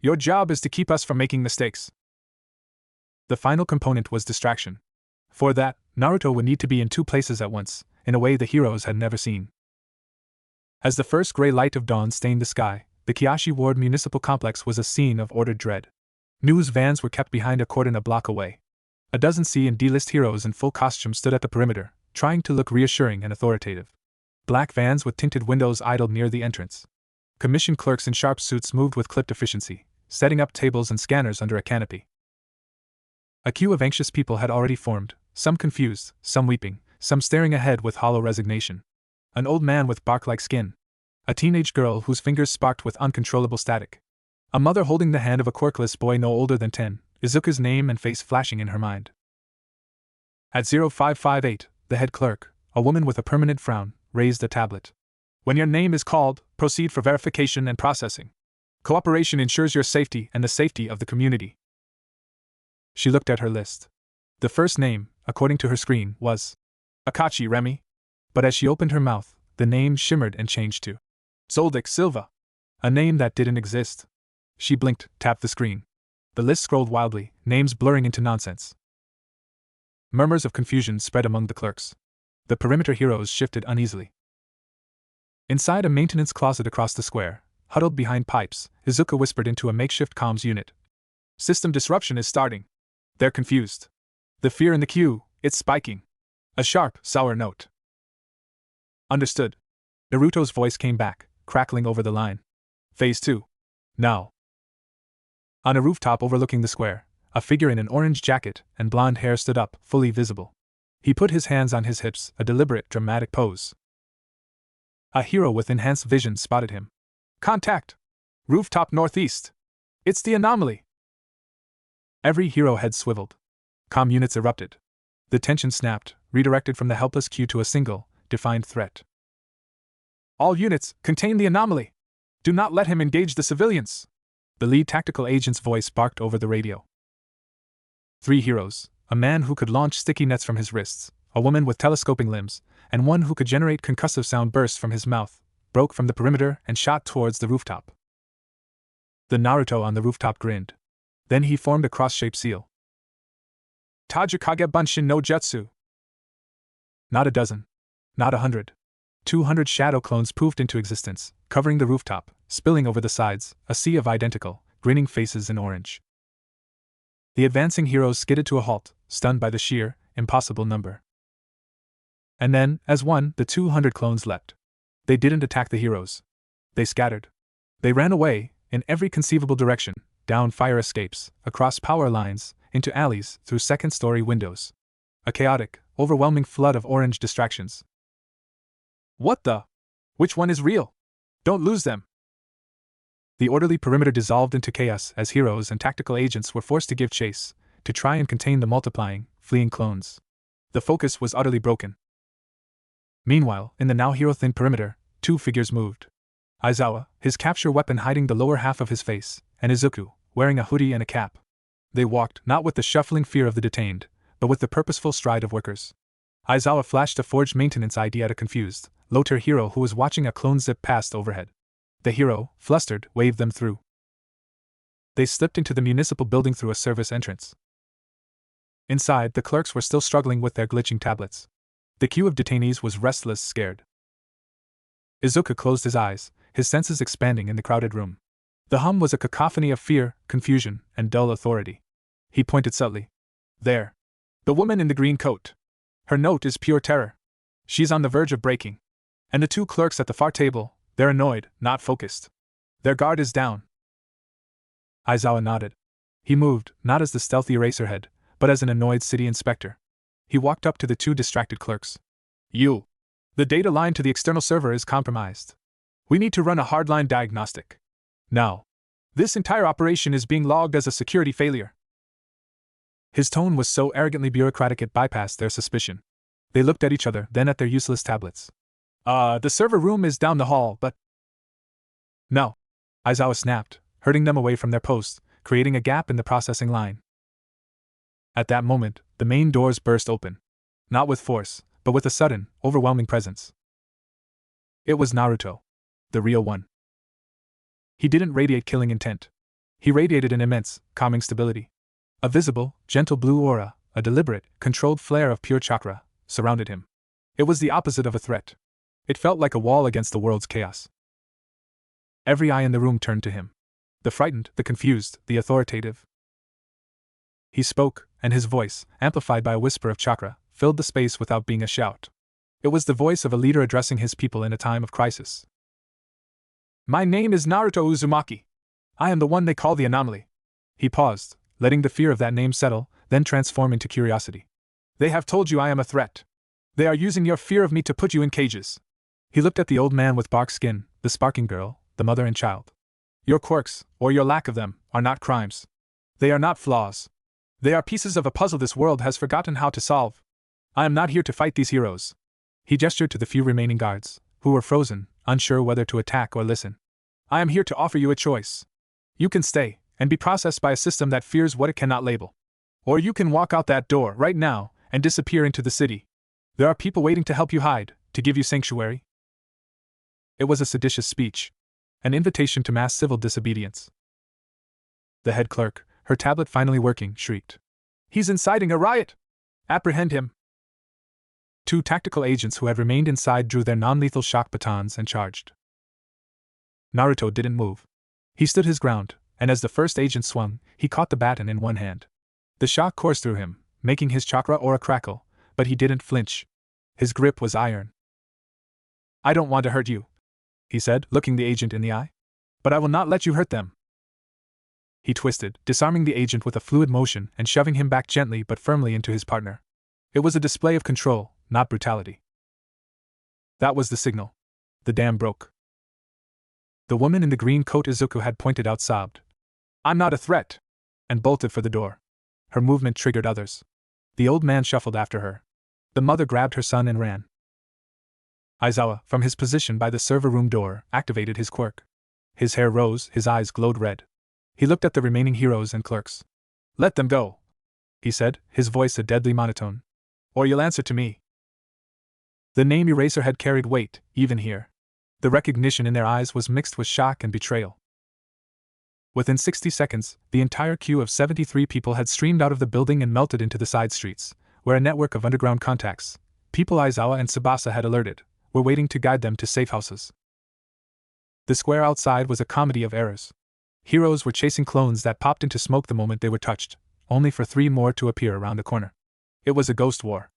Your job is to keep us from making mistakes. The final component was distraction. For that, Naruto would need to be in 2 places at once, in a way the heroes had never seen. As the first gray light of dawn stained the sky, the Kiyoshi Ward Municipal Complex was a scene of ordered dread. News vans were kept behind a cordon a block away. A dozen C and D-list heroes in full costume stood at the perimeter, trying to look reassuring and authoritative. Black vans with tinted windows idled near the entrance. Commission clerks in sharp suits moved with clipped efficiency, setting up tables and scanners under a canopy. A queue of anxious people had already formed, some confused, some weeping, some staring ahead with hollow resignation. An old man with bark-like skin. A teenage girl whose fingers sparked with uncontrollable static. A mother holding the hand of a quirkless boy no older than 10, Izuku's name and face flashing in her mind. At 0558, the head clerk, a woman with a permanent frown, raised a tablet. When your name is called, proceed for verification and processing. Cooperation ensures your safety and the safety of the community. She looked at her list. The first name, according to her screen, was Akachi Remy. But as she opened her mouth, the name shimmered and changed to Zoldyck Silva. A name that didn't exist. She blinked, tapped the screen. The list scrolled wildly, names blurring into nonsense. Murmurs of confusion spread among the clerks. The perimeter heroes shifted uneasily. Inside a maintenance closet across the square, huddled behind pipes, Izuku whispered into a makeshift comms unit. System disruption is starting. They're confused. The fear in the queue, it's spiking. A sharp, sour note. Understood. Naruto's voice came back, crackling over the line. Phase 2. Now. On a rooftop overlooking the square, a figure in an orange jacket and blonde hair stood up, fully visible. He put his hands on his hips, a deliberate, dramatic pose. A hero with enhanced vision spotted him. Contact! Rooftop northeast! It's the anomaly! Every hero head swiveled. Comm units erupted. The tension snapped, redirected from the helpless queue to a single, defined threat. All units, contain the anomaly! Do not let him engage the civilians! The lead tactical agent's voice barked over the radio. 3 heroes, a man who could launch sticky nets from his wrists, a woman with telescoping limbs, and one who could generate concussive sound bursts from his mouth, broke from the perimeter and shot towards the rooftop. The Naruto on the rooftop grinned. Then he formed a cross-shaped seal. Tajikage Bunshin no Jutsu. Not a dozen. Not 100. 200 shadow clones poofed into existence, covering the rooftop, spilling over the sides, a sea of identical, grinning faces in orange. The advancing heroes skidded to a halt, stunned by the sheer, impossible number. And then, as one, the 200 clones leapt. They didn't attack the heroes. They scattered. They ran away, in every conceivable direction, down fire escapes, across power lines, into alleys, through second-story windows. A chaotic, overwhelming flood of orange distractions. What the? Which one is real? Don't lose them! The orderly perimeter dissolved into chaos as heroes and tactical agents were forced to give chase, to try and contain the multiplying, fleeing clones. The focus was utterly broken. Meanwhile, in the now hero-thin perimeter, two figures moved. Aizawa, his capture weapon hiding the lower half of his face, and Izuku, wearing a hoodie and a cap. They walked not with the shuffling fear of the detained, but with the purposeful stride of workers. Aizawa flashed a forged maintenance ID at a confused, low-tier hero who was watching a clone zip past overhead. The hero, flustered, waved them through. They slipped into the municipal building through a service entrance. Inside, the clerks were still struggling with their glitching tablets. The queue of detainees was restless, scared. Izuku closed his eyes, his senses expanding in the crowded room. The hum was a cacophony of fear, confusion, and dull authority. He pointed subtly. There. The woman in the green coat. Her note is pure terror. She's on the verge of breaking. And the two clerks at the far table, they're annoyed, not focused. Their guard is down. Aizawa nodded. He moved, not as the stealthy Eraserhead, but as an annoyed city inspector. He walked up to the two distracted clerks. You. The data line to the external server is compromised. We need to run a hardline diagnostic. Now. This entire operation is being logged as a security failure. His tone was so arrogantly bureaucratic it bypassed their suspicion. They looked at each other, then at their useless tablets. The server room is down the hall, but... No. Aizawa snapped, herding them away from their posts, creating a gap in the processing line. At that moment, the main doors burst open. Not with force, but with a sudden, overwhelming presence. It was Naruto. The real one. He didn't radiate killing intent. He radiated an immense, calming stability. A visible, gentle blue aura, a deliberate, controlled flare of pure chakra, surrounded him. It was the opposite of a threat. It felt like a wall against the world's chaos. Every eye in the room turned to him. The frightened, the confused, the authoritative. He spoke, and his voice, amplified by a whisper of chakra, filled the space without being a shout. It was the voice of a leader addressing his people in a time of crisis. My name is Naruto Uzumaki. I am the one they call the anomaly. He paused, letting the fear of that name settle, then transform into curiosity. They have told you I am a threat. They are using your fear of me to put you in cages. He looked at the old man with bark skin, the sparking girl, the mother and child. Your quirks, or your lack of them, are not crimes. They are not flaws. They are pieces of a puzzle this world has forgotten how to solve. I am not here to fight these heroes. He gestured to the few remaining guards, who were frozen, unsure whether to attack or listen. I am here to offer you a choice. You can stay, and be processed by a system that fears what it cannot label. Or you can walk out that door right now, and disappear into the city. There are people waiting to help you hide, to give you sanctuary. It was a seditious speech. An invitation to mass civil disobedience. The head clerk, her tablet finally working, shrieked. He's inciting a riot! Apprehend him! Two tactical agents who had remained inside drew their non-lethal shock batons and charged. Naruto didn't move. He stood his ground, and as the first agent swung, he caught the baton in one hand. The shock coursed through him, making his chakra aura crackle, but he didn't flinch. His grip was iron. I don't want to hurt you, he said, looking the agent in the eye. But I will not let you hurt them. He twisted, disarming the agent with a fluid motion and shoving him back gently but firmly into his partner. It was a display of control, not brutality. That was the signal. The dam broke. The woman in the green coat Izuku had pointed out sobbed. I'm not a threat! And bolted for the door. Her movement triggered others. The old man shuffled after her. The mother grabbed her son and ran. Aizawa, from his position by the server room door, activated his quirk. His hair rose, his eyes glowed red. He looked at the remaining heroes and clerks. Let them go, he said, his voice a deadly monotone. Or you'll answer to me. The name Eraserhead carried weight, even here. The recognition in their eyes was mixed with shock and betrayal. Within 60 seconds, the entire queue of 73 people had streamed out of the building and melted into the side streets, where a network of underground contacts, people Aizawa and Tsubasa had alerted, were waiting to guide them to safe houses. The square outside was a comedy of errors. Heroes were chasing clones that popped into smoke the moment they were touched, only for 3 more to appear around the corner. It was a ghost war.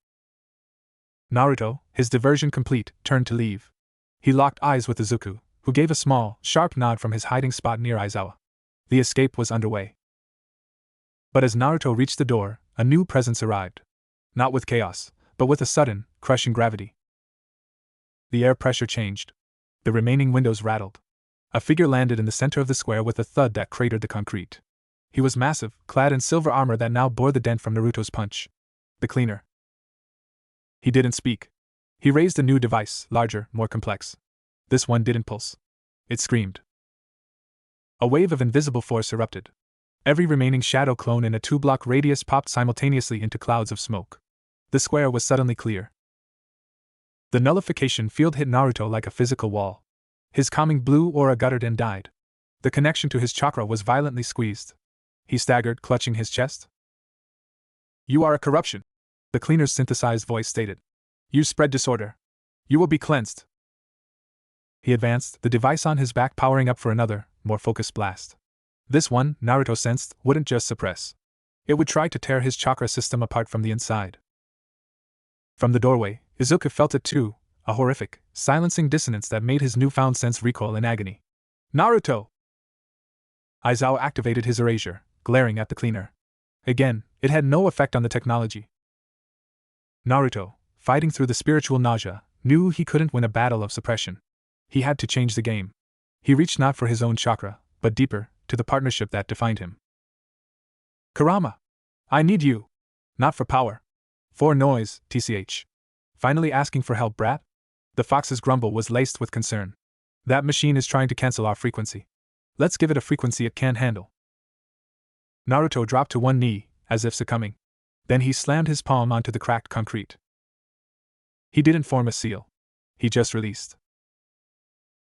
Naruto, his diversion complete, turned to leave. He locked eyes with Izuku, who gave a small, sharp nod from his hiding spot near Aizawa. The escape was underway. But as Naruto reached the door, a new presence arrived. Not with chaos, but with a sudden, crushing gravity. The air pressure changed. The remaining windows rattled. A figure landed in the center of the square with a thud that cratered the concrete. He was massive, clad in silver armor that now bore the dent from Naruto's punch. The cleaner. He didn't speak. He raised a new device, larger, more complex. This one didn't pulse. It screamed. A wave of invisible force erupted. Every remaining shadow clone in a 2-block radius popped simultaneously into clouds of smoke. The square was suddenly clear. The nullification field hit Naruto like a physical wall. His calming blue aura guttered and died. The connection to his chakra was violently squeezed. He staggered, clutching his chest. "You are a corruption," the cleaner's synthesized voice stated. "You spread disorder. You will be cleansed." He advanced, the device on his back powering up for another, more focused blast. This one, Naruto sensed, wouldn't just suppress. It would try to tear his chakra system apart from the inside. From the doorway, Izuku felt it too, a horrific, silencing dissonance that made his newfound sense recoil in agony. "Naruto!" Aizawa activated his erasure, glaring at the cleaner. Again, it had no effect on the technology. Naruto, fighting through the spiritual nausea, knew he couldn't win a battle of suppression. He had to change the game. He reached not for his own chakra, but deeper, to the partnership that defined him. "Kurama! I need you! Not for power. For noise, tch. Finally asking for help, brat?" The fox's grumble was laced with concern. "That machine is trying to cancel our frequency. Let's give it a frequency it can't handle." Naruto dropped to one knee, as if succumbing. Then he slammed his palm onto the cracked concrete. He didn't form a seal. He just released.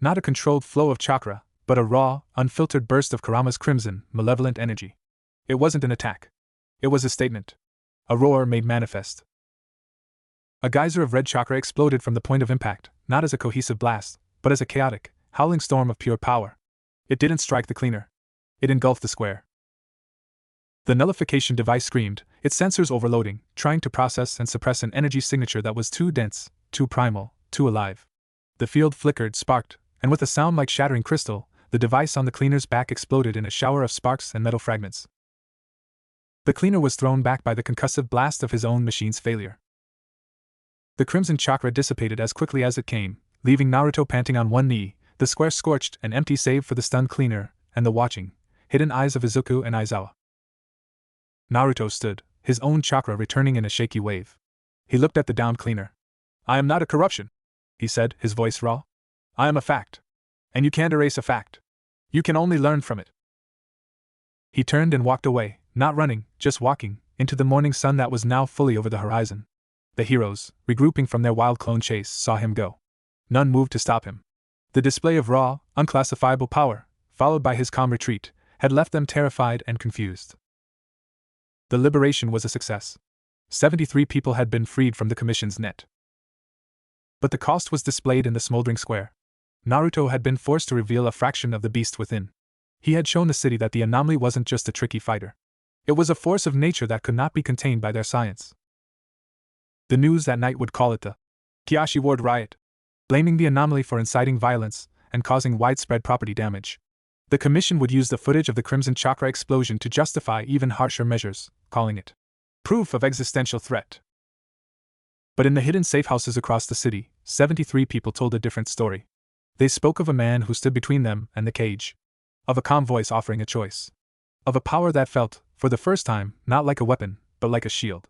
Not a controlled flow of chakra, but a raw, unfiltered burst of Kurama's crimson, malevolent energy. It wasn't an attack. It was a statement. A roar made manifest. A geyser of red chakra exploded from the point of impact, not as a cohesive blast, but as a chaotic, howling storm of pure power. It didn't strike the cleaner. It engulfed the square. The nullification device screamed, its sensors overloading, trying to process and suppress an energy signature that was too dense, too primal, too alive. The field flickered, sparked, and with a sound like shattering crystal, the device on the cleaner's back exploded in a shower of sparks and metal fragments. The cleaner was thrown back by the concussive blast of his own machine's failure. The crimson chakra dissipated as quickly as it came, leaving Naruto panting on one knee, the square scorched and empty save for the stunned cleaner and the watching, hidden eyes of Izuku and Aizawa. Naruto stood, his own chakra returning in a shaky wave. He looked at the downed cleaner. "I am not a corruption," he said, his voice raw. "I am a fact. And you can't erase a fact. You can only learn from it." He turned and walked away, not running, just walking, into the morning sun that was now fully over the horizon. The heroes, regrouping from their wild clone chase, saw him go. None moved to stop him. The display of raw, unclassifiable power, followed by his calm retreat, had left them terrified and confused. The liberation was a success. 73 people had been freed from the Commission's net. But the cost was displayed in the smoldering square. Naruto had been forced to reveal a fraction of the beast within. He had shown the city that the anomaly wasn't just a tricky fighter. It was a force of nature that could not be contained by their science. The news that night would call it the Kyoshi Ward riot, blaming the anomaly for inciting violence and causing widespread property damage. The Commission would use the footage of the Crimson Chakra explosion to justify even harsher measures, calling it proof of existential threat. But in the hidden safe houses across the city, 73 people told a different story. They spoke of a man who stood between them and the cage. Of a calm voice offering a choice. Of a power that felt, for the first time, not like a weapon, but like a shield.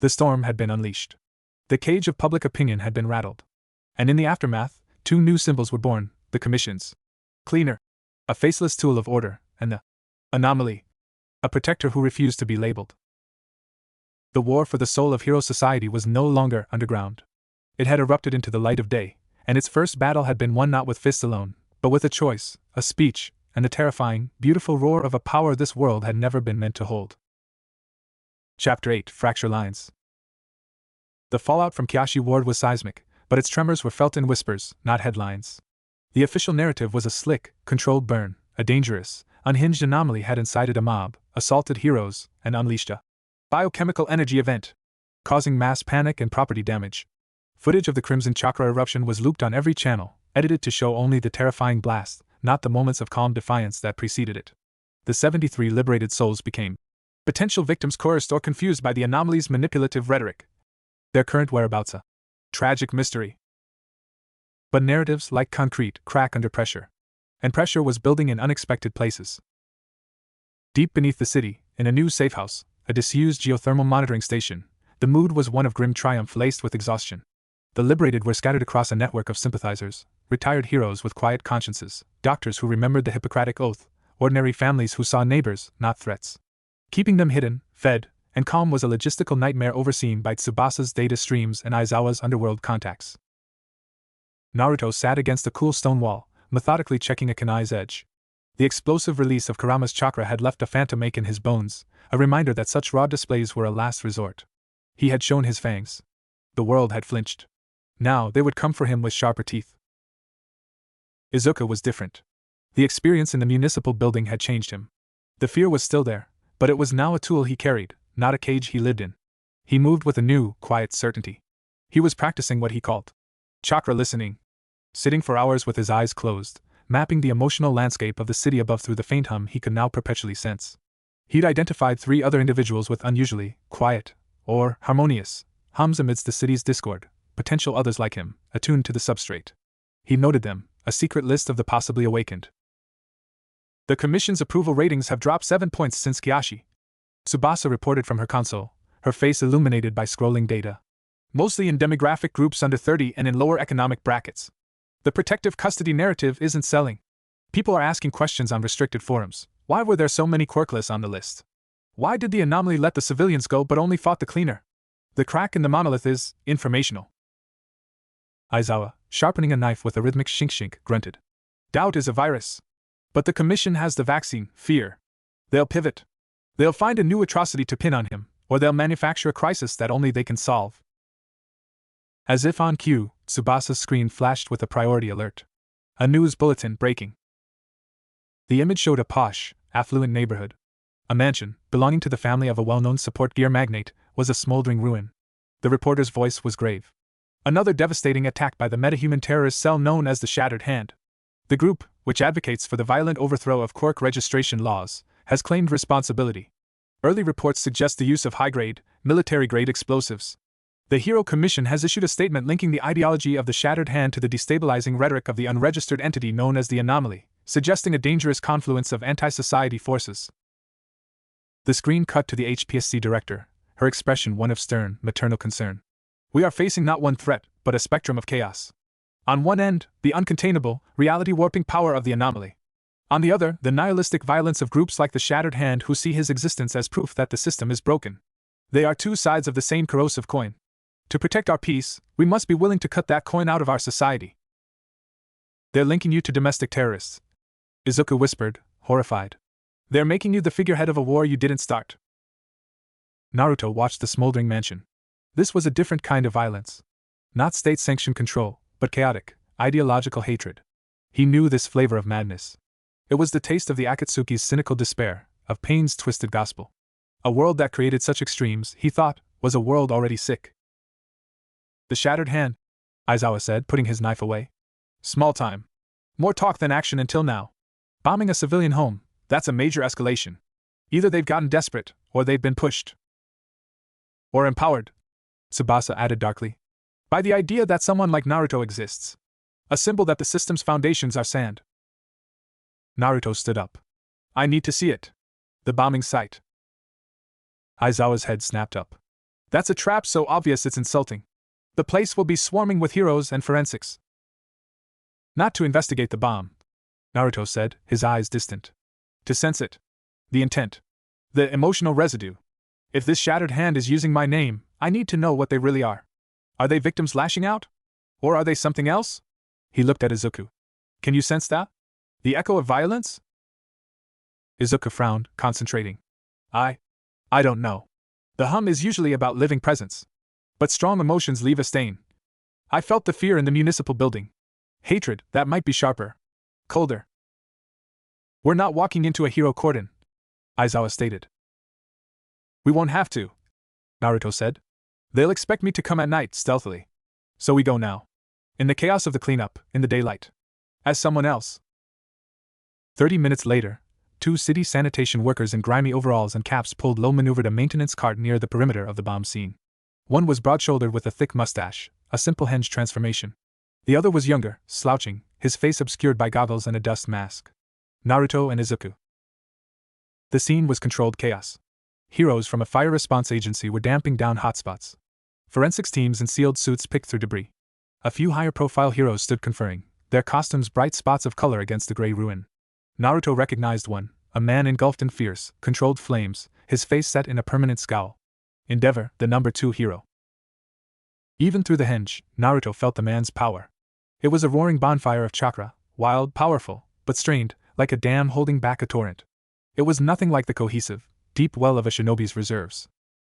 The storm had been unleashed. The cage of public opinion had been rattled. And in the aftermath, 2 new symbols were born, the Commission's cleaner, a faceless tool of order, and the anomaly, a protector who refused to be labeled. The war for the soul of Hero Society was no longer underground. It had erupted into the light of day, and its first battle had been won not with fists alone, but with a choice, a speech, and the terrifying, beautiful roar of a power this world had never been meant to hold. Chapter 8: Fracture Lines. The fallout from Kyashi Ward was seismic, but its tremors were felt in whispers, not headlines. The official narrative was a slick, controlled burn. A dangerous, unhinged anomaly had incited a mob, assaulted heroes, and unleashed a biochemical energy event, causing mass panic and property damage. Footage of the Crimson Chakra eruption was looped on every channel, edited to show only the terrifying blast, not the moments of calm defiance that preceded it. The 73 liberated souls became potential victims coerced or confused by the anomaly's manipulative rhetoric. Their current whereabouts a tragic mystery. But narratives, like concrete, crack under pressure. And pressure was building in unexpected places. Deep beneath the city, in a new safe house, a disused geothermal monitoring station, the mood was one of grim triumph laced with exhaustion. The liberated were scattered across a network of sympathizers, retired heroes with quiet consciences, doctors who remembered the Hippocratic Oath, ordinary families who saw neighbors, not threats. Keeping them hidden, fed, and calm was a logistical nightmare overseen by Tsubasa's data streams and Aizawa's underworld contacts. Naruto sat against a cool stone wall, methodically checking a kunai's edge. The explosive release of Kurama's chakra had left a phantom ache in his bones, a reminder that such raw displays were a last resort. He had shown his fangs. The world had flinched. Now they would come for him with sharper teeth. Izuka was different. The experience in the municipal building had changed him. The fear was still there, but it was now a tool he carried, not a cage he lived in. He moved with a new, quiet certainty. He was practicing what he called chakra listening. Sitting for hours with his eyes closed, mapping the emotional landscape of the city above through the faint hum he could now perpetually sense. He'd identified 3 other individuals with unusually quiet, or harmonious, hums amidst the city's discord, potential others like him, attuned to the substrate. He noted them, a secret list of the possibly awakened. The Commission's approval ratings have dropped 7 points since Kyashi. Tsubasa reported from her console, her face illuminated by scrolling data. Mostly in demographic groups under 30 and in lower economic brackets. The protective custody narrative isn't selling. People are asking questions on restricted forums. Why were there so many quirkless on the list? Why did the anomaly let the civilians go but only fought the cleaner? The crack in the monolith is informational. Aizawa, sharpening a knife with a rhythmic shink-shink, grunted. Doubt is a virus. But the Commission has the vaccine, fear. They'll pivot. They'll find a new atrocity to pin on him, or they'll manufacture a crisis that only they can solve. As if on cue, Tsubasa's screen flashed with a priority alert. A news bulletin breaking. The image showed a posh, affluent neighborhood. A mansion, belonging to the family of a well-known support gear magnate, was a smoldering ruin. The reporter's voice was grave. Another devastating attack by the metahuman terrorist cell known as the Shattered Hand. The group, which advocates for the violent overthrow of quirk registration laws, has claimed responsibility. Early reports suggest the use of high-grade, military-grade explosives. The Hero Commission has issued a statement linking the ideology of the Shattered Hand to the destabilizing rhetoric of the unregistered entity known as the Anomaly, suggesting a dangerous confluence of anti-society forces. The screen cut to the HPSC director, her expression one of stern, maternal concern. We are facing not one threat, but a spectrum of chaos. On one end, the uncontainable, reality-warping power of the Anomaly. On the other, the nihilistic violence of groups like the Shattered Hand who see his existence as proof that the system is broken. They are 2 sides of the same corrosive coin. To protect our peace, we must be willing to cut that coin out of our society. They're linking you to domestic terrorists. Izuka whispered, horrified. They're making you the figurehead of a war you didn't start. Naruto watched the smoldering mansion. This was a different kind of violence. Not state-sanctioned control, but chaotic, ideological hatred. He knew this flavor of madness. It was the taste of the Akatsuki's cynical despair, of pain's twisted gospel. A world that created such extremes, he thought, was a world already sick. The Shattered Hand, Aizawa said, putting his knife away. Small time. More talk than action until now. Bombing a civilian home, that's a major escalation. Either they've gotten desperate, or they've been pushed. Or empowered, Tsubasa added darkly. By the idea that someone like Naruto exists. A symbol that the system's foundations are sand. Naruto stood up. I need to see it. The bombing site. Aizawa's head snapped up. That's a trap so obvious it's insulting. The place will be swarming with heroes and forensics. Not to investigate the bomb, Naruto said, his eyes distant. To sense it. The intent. The emotional residue. If this Shattered Hand is using my name, I need to know what they really are. Are they victims lashing out? Or are they something else? He looked at Izuku. Can you sense that? The echo of violence? Izuku frowned, concentrating. I don't know. The hum is usually about living presence. But strong emotions leave a stain. I felt the fear in the municipal building. Hatred, that might be sharper. Colder. We're not walking into a hero cordon, Aizawa stated. We won't have to, Naruto said. They'll expect me to come at night, stealthily. So we go now. In the chaos of the cleanup, in the daylight. As someone else. 30 minutes later, 2 city sanitation workers in grimy overalls and caps pulled low-maneuvered a maintenance cart near the perimeter of the bomb scene. One was broad-shouldered with a thick mustache, a simple henge transformation. The other was younger, slouching, his face obscured by goggles and a dust mask. Naruto and Izuku. The scene was controlled chaos. Heroes from a fire response agency were damping down hotspots. Forensics teams in sealed suits picked through debris. A few higher-profile heroes stood conferring, their costumes bright spots of color against the gray ruin. Naruto recognized one, a man engulfed in fierce, controlled flames, his face set in a permanent scowl. Endeavor, the number 2 hero. Even through the henge, Naruto felt the man's power. It was a roaring bonfire of chakra, wild, powerful, but strained, like a dam holding back a torrent. It was nothing like the cohesive, deep well of a shinobi's reserves.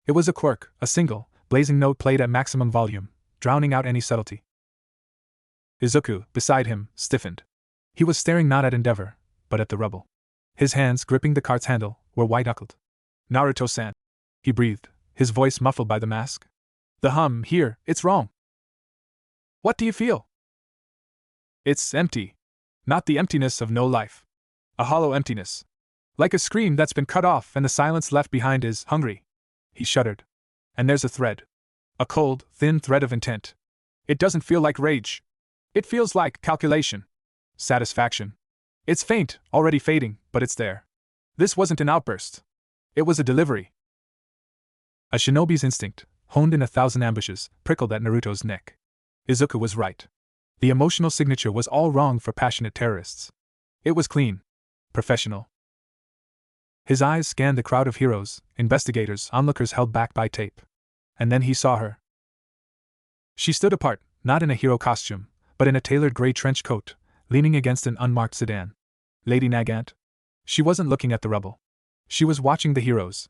It was a quirk, a single, blazing note played at maximum volume, drowning out any subtlety. Izuku, beside him, stiffened. He was staring not at Endeavor, but at the rubble. His hands, gripping the cart's handle, were white-knuckled. Naruto-san, he breathed, his voice muffled by the mask. The hum, here, it's wrong. What do you feel? It's empty. Not the emptiness of no life. A hollow emptiness. Like a scream that's been cut off and the silence left behind is hungry. He shuddered. And there's a thread. A cold, thin thread of intent. It doesn't feel like rage. It feels like calculation. Satisfaction. It's faint, already fading, but it's there. This wasn't an outburst. It was a delivery. A shinobi's instinct, honed in 1,000 ambushes, prickled at Naruto's neck. Izuku was right. The emotional signature was all wrong for passionate terrorists. It was clean. Professional. His eyes scanned the crowd of heroes, investigators, onlookers held back by tape. And then he saw her. She stood apart, not in a hero costume, but in a tailored gray trench coat, leaning against an unmarked sedan. Lady Nagant? She wasn't looking at the rubble. She was watching the heroes.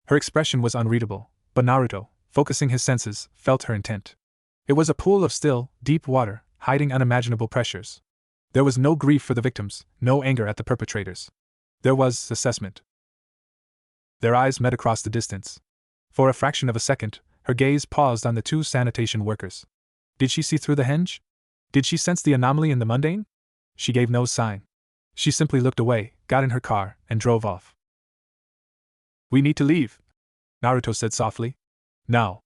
Her expression was unreadable, but Naruto, focusing his senses, felt her intent. It was a pool of still, deep water, hiding unimaginable pressures. There was no grief for the victims, no anger at the perpetrators. There was assessment. Their eyes met across the distance. For a fraction of a second, her gaze paused on the 2 sanitation workers. Did she see through the henge? Did she sense the anomaly in the mundane? She gave no sign. She simply looked away, got in her car, and drove off. We need to leave, Naruto said softly. Now.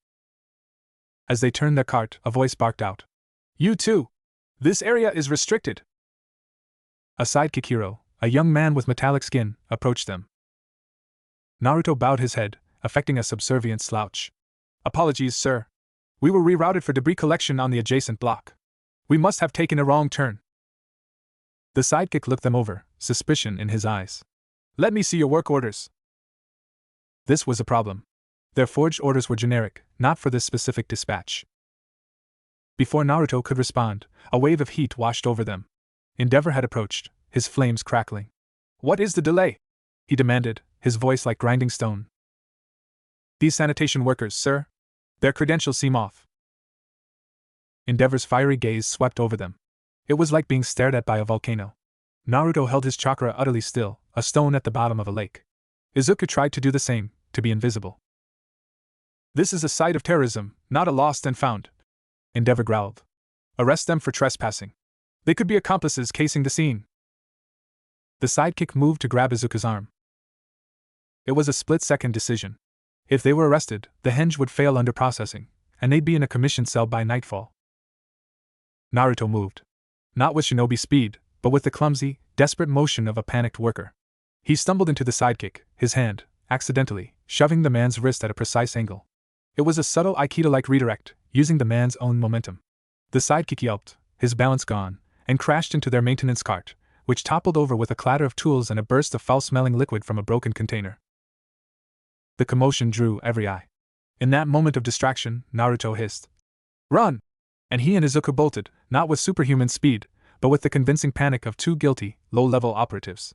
As they turned their cart, a voice barked out. You too! This area is restricted! A sidekick hero, a young man with metallic skin, approached them. Naruto bowed his head, affecting a subservient slouch. Apologies, sir. We were rerouted for debris collection on the adjacent block. We must have taken a wrong turn. The sidekick looked them over, suspicion in his eyes. Let me see your work orders. This was a problem. Their forged orders were generic, not for this specific dispatch. Before Naruto could respond, a wave of heat washed over them. Endeavor had approached, his flames crackling. What is the delay? He demanded, his voice like grinding stone. These sanitation workers, sir. Their credentials seem off. Endeavor's fiery gaze swept over them. It was like being stared at by a volcano. Naruto held his chakra utterly still, a stone at the bottom of a lake. Izuku tried to do the same, to be invisible. This is a site of terrorism, not a lost and found. Endeavor growled. Arrest them for trespassing. They could be accomplices casing the scene. The sidekick moved to grab Izuku's arm. It was a split-second decision. If they were arrested, the henge would fail under processing, and they'd be in a commission cell by nightfall. Naruto moved. Not with shinobi speed, but with the clumsy, desperate motion of a panicked worker. He stumbled into the sidekick, his hand, accidentally, shoving the man's wrist at a precise angle. It was a subtle Aikido-like redirect, using the man's own momentum. The sidekick yelped, his balance gone, and crashed into their maintenance cart, which toppled over with a clatter of tools and a burst of foul-smelling liquid from a broken container. The commotion drew every eye. In that moment of distraction, Naruto hissed. Run! And he and Izuku bolted, not with superhuman speed, but with the convincing panic of two guilty, low-level operatives.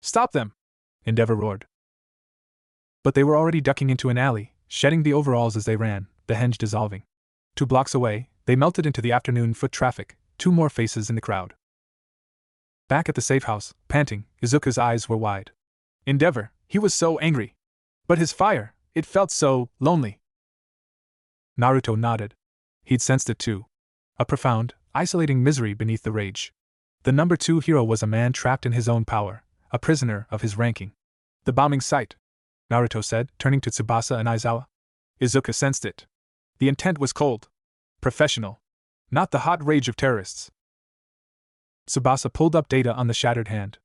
"Stop them!" Endeavor roared. But they were already ducking into an alley, shedding the overalls as they ran, the henge dissolving. 2 blocks away, they melted into the afternoon foot traffic, 2 more faces in the crowd. Back at the safe house, panting, Izuku's eyes were wide. Endeavor, he was so angry. But his fire, it felt so lonely. Naruto nodded. He'd sensed it too. A profound, isolating misery beneath the rage. The number 2 hero was a man trapped in his own power, a prisoner of his ranking. "The bombing site," Naruto said, turning to Tsubasa and Aizawa. Izuku sensed it. The intent was cold. Professional. Not the hot rage of terrorists. Tsubasa pulled up data on the shattered hand.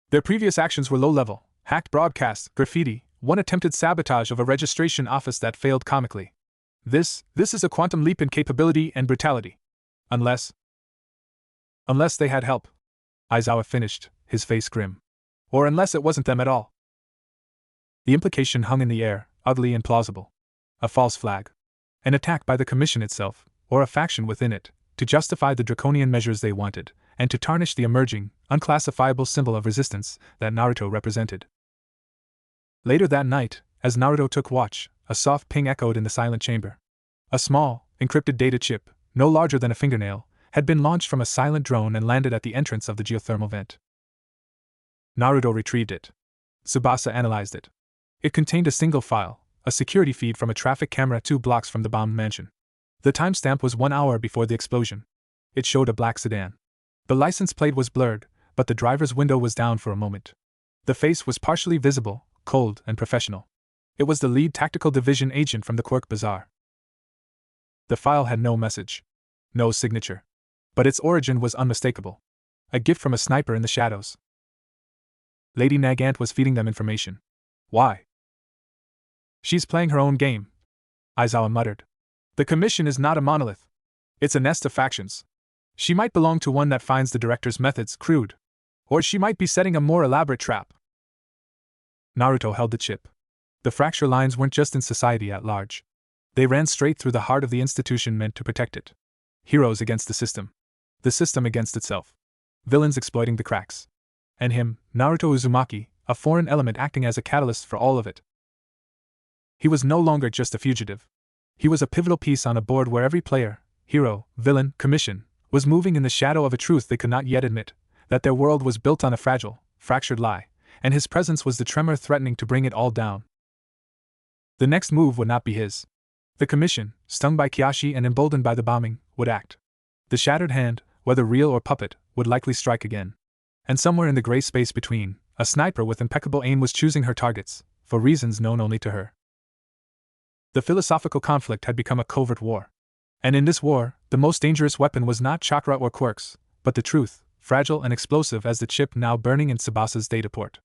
Their previous actions were low-level, hacked broadcasts, graffiti, one attempted sabotage of a registration office that failed comically. This is a quantum leap in capability and brutality. Unless they had help. Aizawa finished, his face grim. Or unless it wasn't them at all. The implication hung in the air, ugly and plausible. A false flag. An attack by the Commission itself, or a faction within it, to justify the draconian measures they wanted, and to tarnish the emerging, unclassifiable symbol of resistance that Naruto represented. Later that night, as Naruto took watch, a soft ping echoed in the silent chamber. A small, encrypted data chip, no larger than a fingernail, had been launched from a silent drone and landed at the entrance of the geothermal vent. Naruto retrieved it. Tsubasa analyzed it. It contained a single file, a security feed from a traffic camera 2 blocks from the bombed mansion. The timestamp was 1 hour before the explosion. It showed a black sedan. The license plate was blurred, but the driver's window was down for a moment. The face was partially visible, cold and professional. It was the lead tactical division agent from the Quirk Bazaar. The file had no message. No signature. But its origin was unmistakable. A gift from a sniper in the shadows. Lady Nagant was feeding them information. Why? She's playing her own game, Aizawa muttered. The Commission is not a monolith. It's a nest of factions. She might belong to one that finds the director's methods crude. Or she might be setting a more elaborate trap. Naruto held the chip. The fracture lines weren't just in society at large. They ran straight through the heart of the institution meant to protect it. Heroes against the system against itself. Villains exploiting the cracks. And him, Naruto Uzumaki, a foreign element acting as a catalyst for all of it. He was no longer just a fugitive. He was a pivotal piece on a board where every player, hero, villain, commission, was moving in the shadow of a truth they could not yet admit, that their world was built on a fragile, fractured lie, and his presence was the tremor threatening to bring it all down. The next move would not be his. The Commission, stung by Kyashi and emboldened by the bombing, would act. The shattered hand, whether real or puppet, would likely strike again. And somewhere in the gray space between, a sniper with impeccable aim was choosing her targets, for reasons known only to her. The philosophical conflict had become a covert war. And in this war, the most dangerous weapon was not chakra or quirks, but the truth, fragile and explosive as the chip now burning in Tsubasa's dataport.